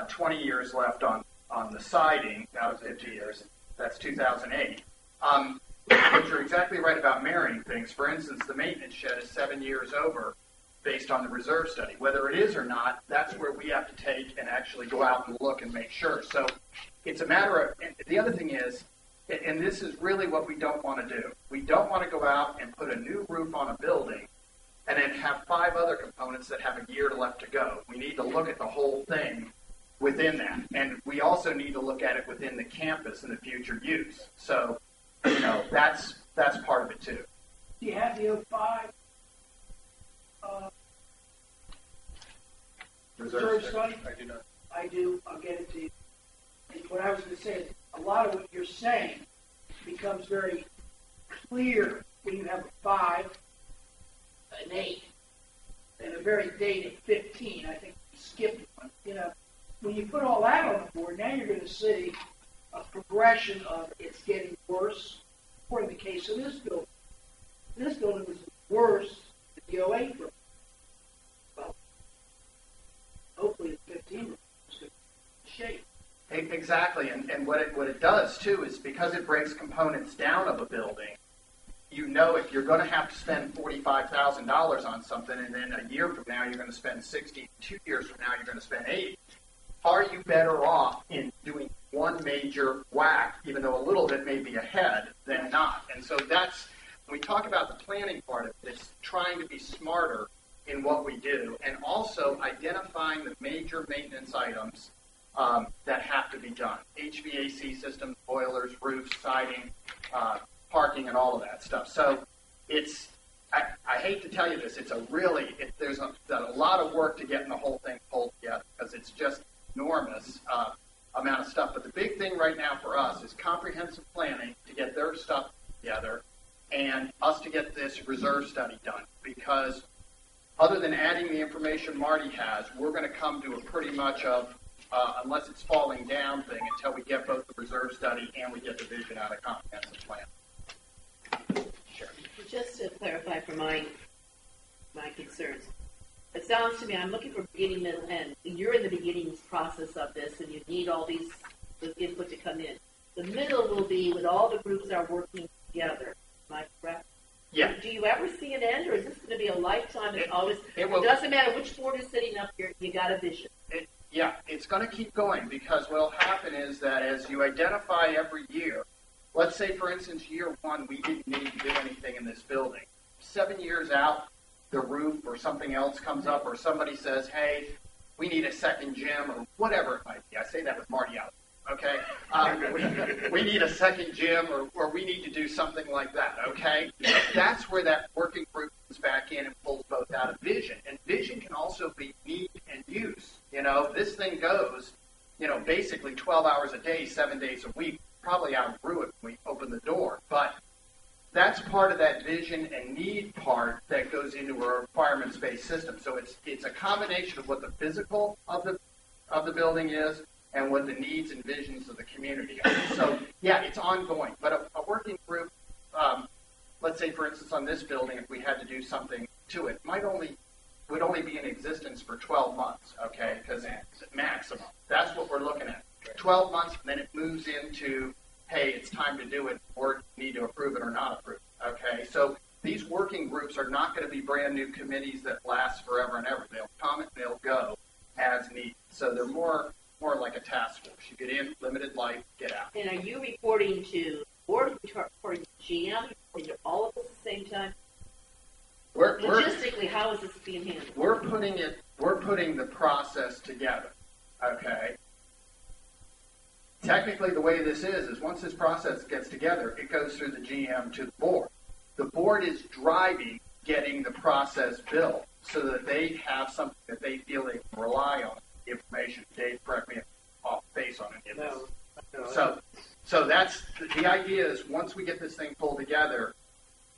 20 years left on the siding out of 50 years. That's 2008. But you're exactly right about marrying things. For instance, the maintenance shed is 7 years over based on the reserve study. Whether it is or not, that's where we have to take and actually go out and look and make sure. So it's a matter of, and the other thing is, and this is really what we don't want to do. We don't want to go out and put a new roof on a building and then have 5 other components that have a year left to go. We need to look at the whole thing within that. And we also need to look at it within the campus and the future use. So, that's part of it too. Do you have the 05 reserve study? I do not. I do. I'll get it to you. And what I was going to say is a lot of what you're saying becomes very clear when you have a 5, an 8, and a very dated 15. I think you skipped one. When you put all that on the board, now you're going to see a progression of it's getting worse. Or in the case of this building was worse than the 08 building. Well, Exactly, and what it does too is because it breaks components down of a building, you know if you're going to have to spend $45,000 on something, and then a year from now you're going to spend 60, 2 years from now you're going to spend 80. Are you better off in doing one major whack, even though a little bit may be ahead, than not? And so that's when we talk about the planning part of it. It's trying to be smarter in what we do, and also identifying the major maintenance items that have to be done. HVAC systems, boilers, roofs, siding, parking, and all of that stuff. So it's, I hate to tell you this, it's there's a lot of work to getting the whole thing pulled together because it's just enormous amount of stuff. But the big thing right now for us is comprehensive planning to get their stuff together and us to get this reserve study done, because other than adding the information Marty has, we're going to come to a pretty much of unless it's falling down thing until we get both the reserve study and we get the vision out of comprehensive plan. Sure. Just to clarify for my concerns, it sounds to me I'm looking for beginning, middle, end. You're in the beginning process of this, and you need all this input to come in. The middle will be with all the groups that are working together. Am I correct? Yeah. Do you ever see an end, or is this going to be a lifetime? It doesn't matter which board is sitting up here. You got a vision. Yeah, it's going to keep going because what will happen is that as you identify every year, let's say, for instance, year one, we didn't need to do anything in this building. 7 years out, the roof or something else comes up, or somebody says, hey, we need a second gym, or whatever it might be. I say that with Marty out. Okay? We need a second gym, or we need to do something like that. Okay? That's where that working group comes back in and pulls both out of vision. And vision can also be need and use. You know, this thing goes, basically 12 hours a day, 7 days a week. Probably outgrew it when we opened the door. But that's part of that vision and need part that goes into a requirements-based system. So it's a combination of what the physical of the building is and what the needs and visions of the community are. So, yeah, it's ongoing. But a working group, let's say, for instance, on this building, if we had to do something to it, would only be in existence for 12 months, okay, because maximum. That's what we're looking at. 12 months, and then it moves into, hey, it's time to do it, or need to approve it or not approve it, okay? So these working groups are not going to be brand new committees that last forever and ever. They'll come and they'll go as needed. So they're more like a task force. You get in, limited life, get out. And are you reporting to board, reporting to GM, reporting to all of us at the same time? Logistically, how is this being handled? We're putting the process together, okay? Technically, the way this is once this process gets together, it goes through the GM to the board. The board is driving getting the process built so that they have something that they feel they can rely on. Information. Dave, correct me if I'm off base on any of this. So that's the idea. Is once we get this thing pulled together,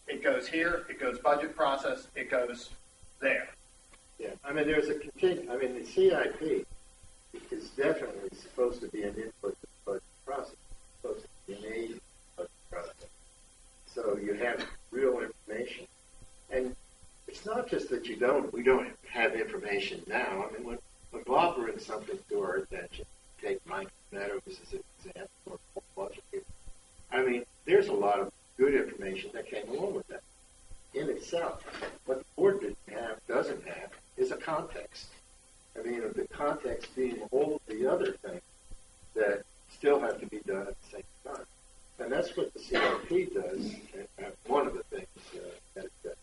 it goes here, it goes budget process, it goes there. Yeah, I mean, there's a the CIP is definitely supposed to be an input to the budget process. It's supposed to be an aid to the budget process. So you have real information. And it's not just that we don't have information now. I mean, when Bob brings something to our attention, take Mike Meadows as an example, or budget. I mean, there's a lot of good information that came along with that in itself. What the board doesn't have is a context. I mean, the context being all of the other things that still have to be done at the same time. And that's what the CIP does, and one of the things that it does.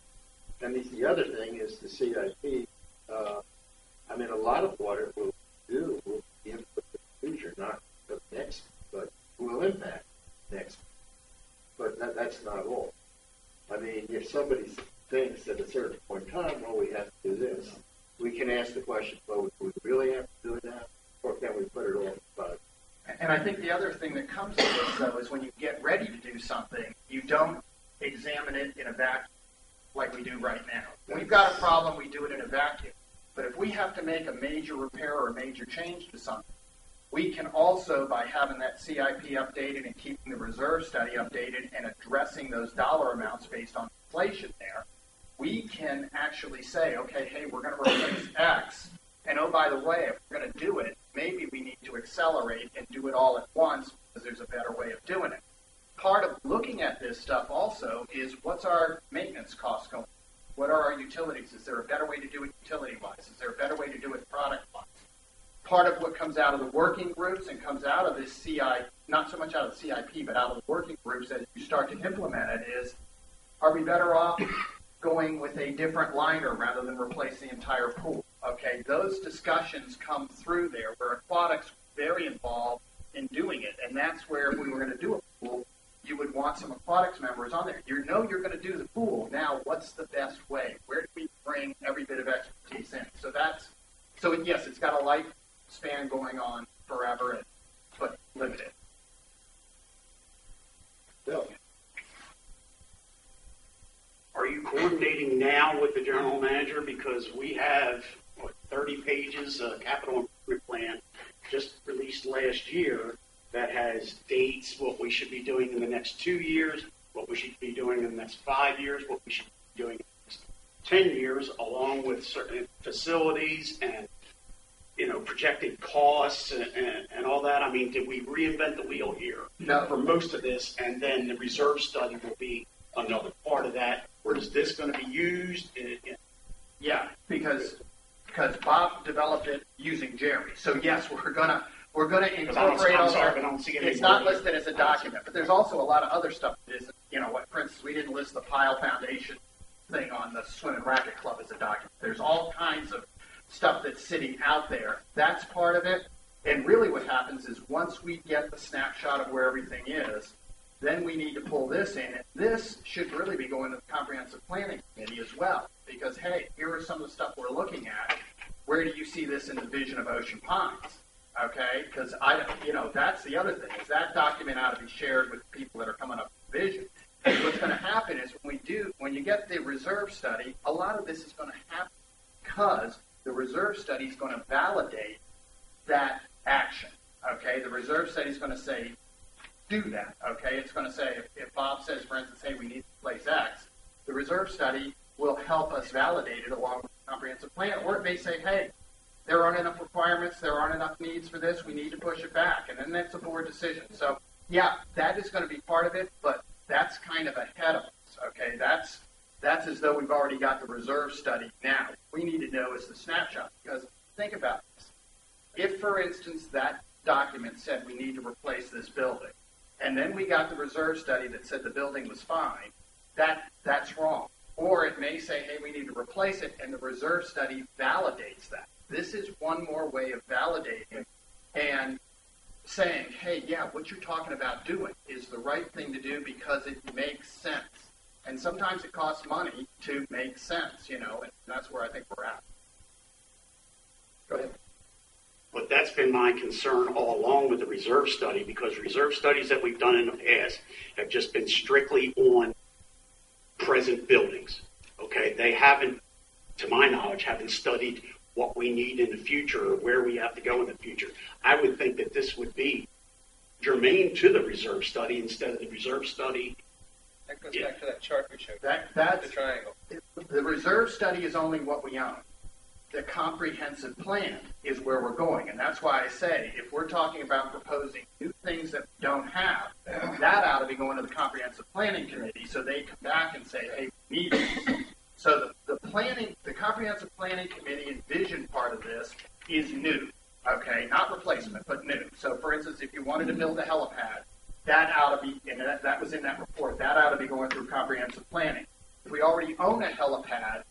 And the other thing is the CIP, a lot of what it will do will be input to the future, not the next, but will impact next. But that's not all. I mean, if somebody thinks at a certain point in time, well, we have to do this, we can ask the question, well, do we really have to do it now? Or can we put it off the budget? And I think the other thing that comes to this, though, is when you get ready to do something, you don't examine it in a vacuum like we do right now. When we've got a problem, we do it in a vacuum. But if we have to make a major repair or a major change to something, we can also, by having that CIP updated and keeping the reserve study updated and addressing those dollar amounts based on inflation there, we can actually say, okay, hey, we're going to replace X, and oh, by the way, if we're going to do it, maybe we need to accelerate and do it all at once because there's a better way of doing it. Part of looking at this stuff also is what's our maintenance costs going? What are our utilities? Is there a better way to do it utility-wise? Is there a better way to do it product-wise? Part of what comes out of the working groups and comes out of this CI, not so much out of the CIP, but out of the working groups as you start to implement it is, are we better off going with a different liner rather than replace the entire pool? Okay, those discussions come through there where aquatics is very involved in doing it, and that's where if we were going to do a pool, you would want some aquatics members on there. You know you're going to do the pool. Now, what's the best way? Where do we bring every bit of expertise in? So yes, it's got a lifespan going on forever, but limited. Bill. Are you coordinating now with the general manager? Because we have 30 pages of capital improvement plan just released last year that has dates, what we should be doing in the next 2 years, what we should be doing in the next 5 years, what we should be doing in the next 10 years, along with certain facilities and projected costs and all that. I mean, did we reinvent the wheel here for most of this? And then the reserve study will be another part of that. Where is this going to be used? Yeah, because Bob developed it using Jerry. So yes, we're gonna incorporate all that. It's not listed as a document, but there's also a lot of other stuff that isn't. For instance, we didn't list the Pile Foundation thing on the Swim and Racket Club as a document. There's all kinds of stuff that's sitting out there. That's part of it. And really what happens is once we get the snapshot of where everything is, then we need to pull this in. And this should really be going to the Comprehensive Planning Committee as well. Because, hey, here are some of the stuff we're looking at. Where do you see this in the vision of Ocean Pines? Okay? Because, that's the other thing, is that document ought to be shared with people that are coming up with the vision. And what's going to happen is when you get the reserve study, a lot of this is going to happen because the reserve study is going to validate that action. Okay? The reserve study is going to say, do that. Okay? It's going to say, if Bob says, for instance, hey, we need to place X, the reserve study will help us validate it along with the comprehensive plan. Or it may say, hey, there aren't enough requirements, there aren't enough needs for this, we need to push it back. And then that's a board decision. So, yeah, that is going to be part of it, but that's kind of ahead of us. Okay? That's as though we've already got the reserve study now. What we need to know is the snapshot. Because think about this. If, for instance, that document said we need to replace this building, and then we got the reserve study that said the building was fine, that's wrong. Or it may say, hey, we need to replace it, and the reserve study validates that. This is one more way of validating and saying, hey, yeah, what you're talking about doing is the right thing to do because it makes sense. And sometimes it costs money to make sense, and that's where I think we're at. Go ahead. But that's been my concern all along with the reserve study, because reserve studies that we've done in the past have just been strictly on present buildings. Okay, they haven't, to my knowledge, haven't studied what we need in the future or where we have to go in the future. I would think that this would be germane to the reserve study instead of the reserve study. That goes back to that chart we showed. That's the triangle. The reserve study is only what we own. The comprehensive plan is where we're going. And that's why I say, if we're talking about proposing new things that we don't have, that ought to be going to the Comprehensive Planning Committee so they come back and say, hey, we need this. So the Comprehensive Planning Committee and vision part of this is new. Okay, not replacement, but new. So, for instance, if you wanted to build a helipad, that ought to be, and that was in that report, that ought to be going through comprehensive planning. If we already own a helipad,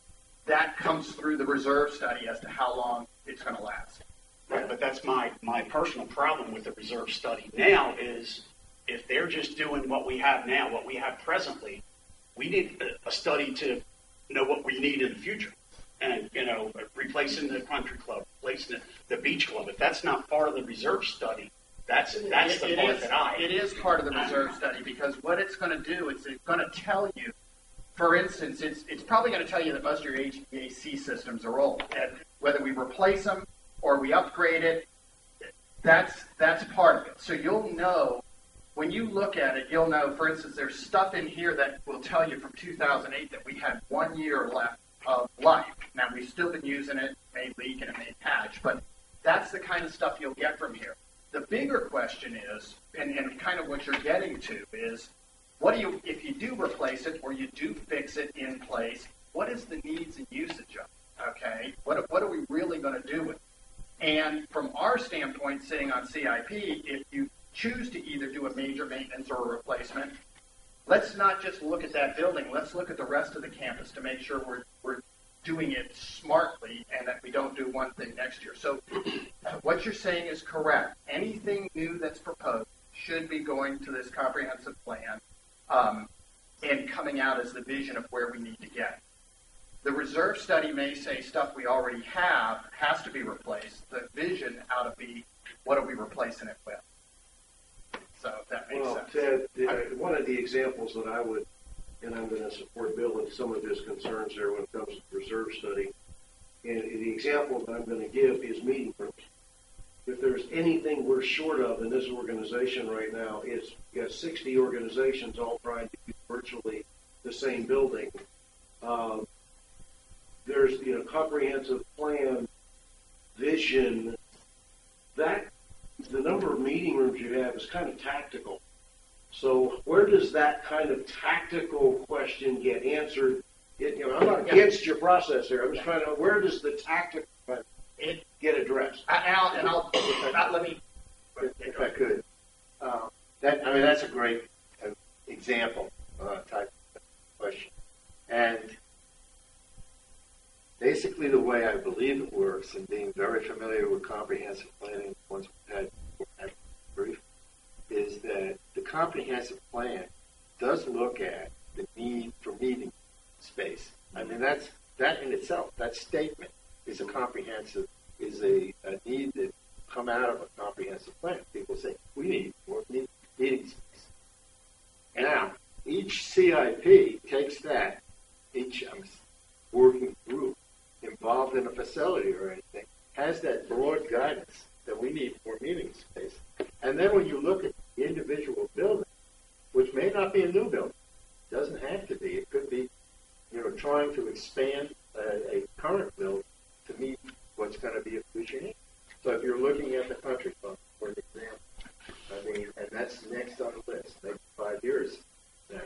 that comes through the reserve study as to how long it's going to last. Right, but that's my personal problem with the reserve study now is if they're just doing what we have now, what we have presently, we need a study to know what we need in the future. And, replacing the country club, replacing the beach club. If that's not part of the reserve study, that's the part that It is part of the reserve study because what it's going to do is it's going to tell you, for instance, it's probably going to tell you that most of your HVAC systems are old. And whether we replace them or we upgrade it, that's part of it. So you'll know, when you look at it, you'll know, for instance, there's stuff in here that will tell you from 2008 that we had 1 year left of life. Now, we've still been using it, it may leak and it may patch, but that's the kind of stuff you'll get from here. The bigger question is, and kind of what you're getting to is, what do you, if you do replace it or you do fix it in place, what is the needs and usage of it? Okay, what are we really going to do with it? And from our standpoint, sitting on CIP, if you choose to either do a major maintenance or a replacement, let's not just look at that building. Let's look at the rest of the campus to make sure we're doing it smartly and that we don't do one thing next year. So what you're saying is correct. Anything new that's proposed should be going to this comprehensive plan and coming out as the vision of where we need to get. The reserve study may say stuff we already have has to be replaced. The vision ought to be, what are we replacing it with? So if that makes sense. Ted, one of the examples that I would, and I'm going to support Bill in some of his concerns there when it comes to the reserve study, and the example that I'm going to give is meeting rooms. If there's anything we're short of in this organization right now, it's you got 60 organizations all trying to use virtually the same building. There's comprehensive plan, vision. That the number of meeting rooms you have is kind of tactical. So where does that kind of tactical question get answered? I'm not against your process here. I'm just trying to know, where does the tactical get addressed? Let me, if I could. That's a great example type of question. And basically the way I believe it works, and being very familiar with comprehensive planning once we've had brief, is that the comprehensive plan does look at the need for meeting space. That in itself, that statement is a need that come out of a comprehensive plan. People say, we need more meeting space. Now, each CIP takes that, each working group involved in a facility or anything, has that broad guidance that we need more meeting space. And then when you look at the individual building, which may not be a new building, doesn't have to be, it could be, trying to expand a current building to meet what's going to be a future need. So if you're looking at the country club, for example, and that's next on the list, maybe 5 years now.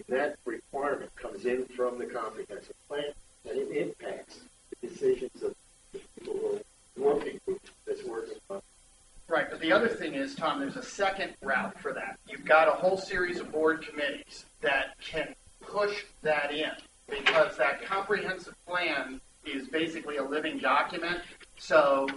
That requirement comes in from the comprehensive plan, and it impacts the decisions of the people who are working group that's working on. Right, but the other thing is, Tom, there's a second route for that. You've got a whole series of board committees that can push that in, because that comprehensive plan is basically a living document. So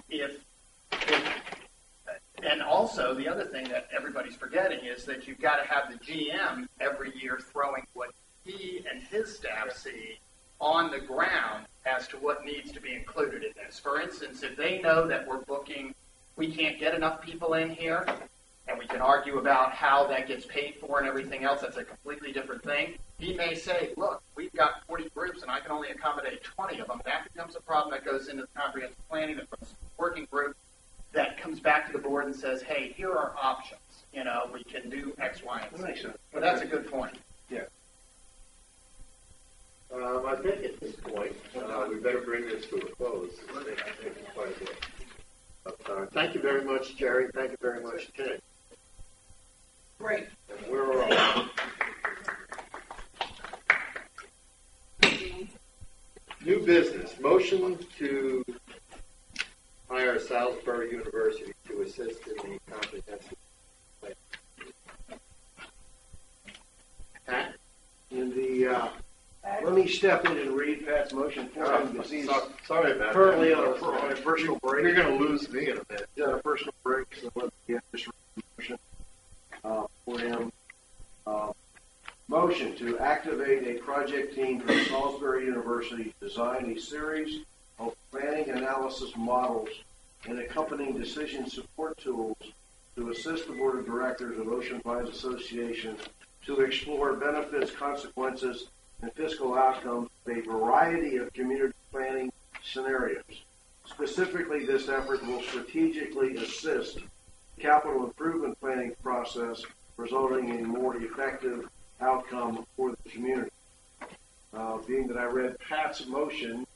and also the other thing that everybody's forgetting is that you've got to have the GM every year throwing what he and his staff see on the ground as to what needs to be included in this. For instance, if they know that we're booking, we can't get enough people in here, and we can argue about how that gets paid for and everything else, that's a completely different thing. He may say, look, we've got 40 groups and I can only accommodate 20 of them. That becomes a problem that goes into the comprehensive planning, the working group, that comes back to the board and says, hey, here are options. We can do X, Y, and Z. But that's a good point. Yeah. I think at this point, we better bring this to a close. I think it's quite a bit. But, thank you very much, Jerry. Thank you very much, Ted. Great. And we're all. New business. Motion to hire Salisbury University to assist in the comprehensive plan. Pat? Let me step in and read Pat's motion for him because he's sorry about currently that. on a personal break. You're going to lose me in a minute. He's on a personal break, so let me get this motion for him. Motion to activate a project team from Salisbury University to design a series of planning analysis models and accompanying decision support tools to assist the Board of Directors of Ocean Pines Association to explore benefits, consequences, and fiscal outcomes of a variety of community planning scenarios. Specifically, this effort will strategically assist the capital improvement planning process, resulting in a more effective outcome for the community. Being that I read Pat's motion,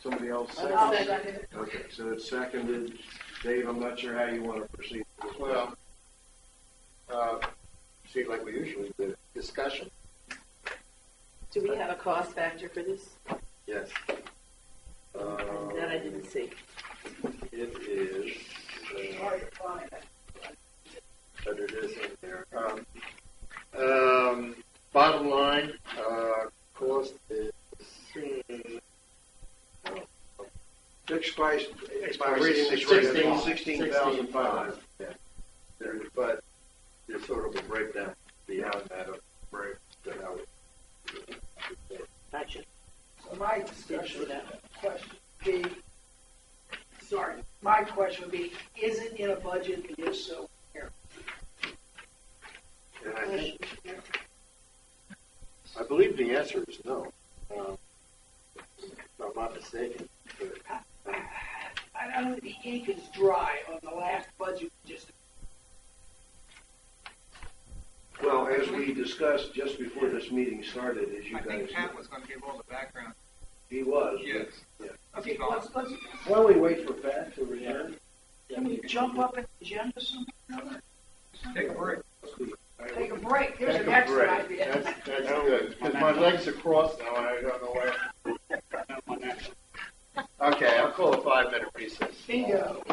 somebody else seconded? Okay, so it's seconded. Dave, I'm not sure how you want to proceed. Well, see, like we usually do, discussion. Do we have a cost factor for this? Yes. That I didn't see. It is. Hard to find. But it is in there. Bottom line, cost is Fixed price, by reading this right now, 16,500. Yeah. But there's sort of a breakdown beyond that of break to how it. Gotcha. So my discussion question would be, my question would be, is it in a budget? And if so, where? And I believe the answer is no. If I'm not mistaken. I don't think the ink is dry on the last budget. Well, as we discussed just before this meeting started, as you I guys think Pat know, was going to give all the background. he was. Yes. Yeah. Okay, let's Why don't we wait for Pat to return? can we jump up an agenda somewhere? Take a break. Take a break. Here's Take an a extra break. idea. That's good. Because my legs are crossed now and I don't know where. Okay, I'll call a 5-minute recess. Bingo.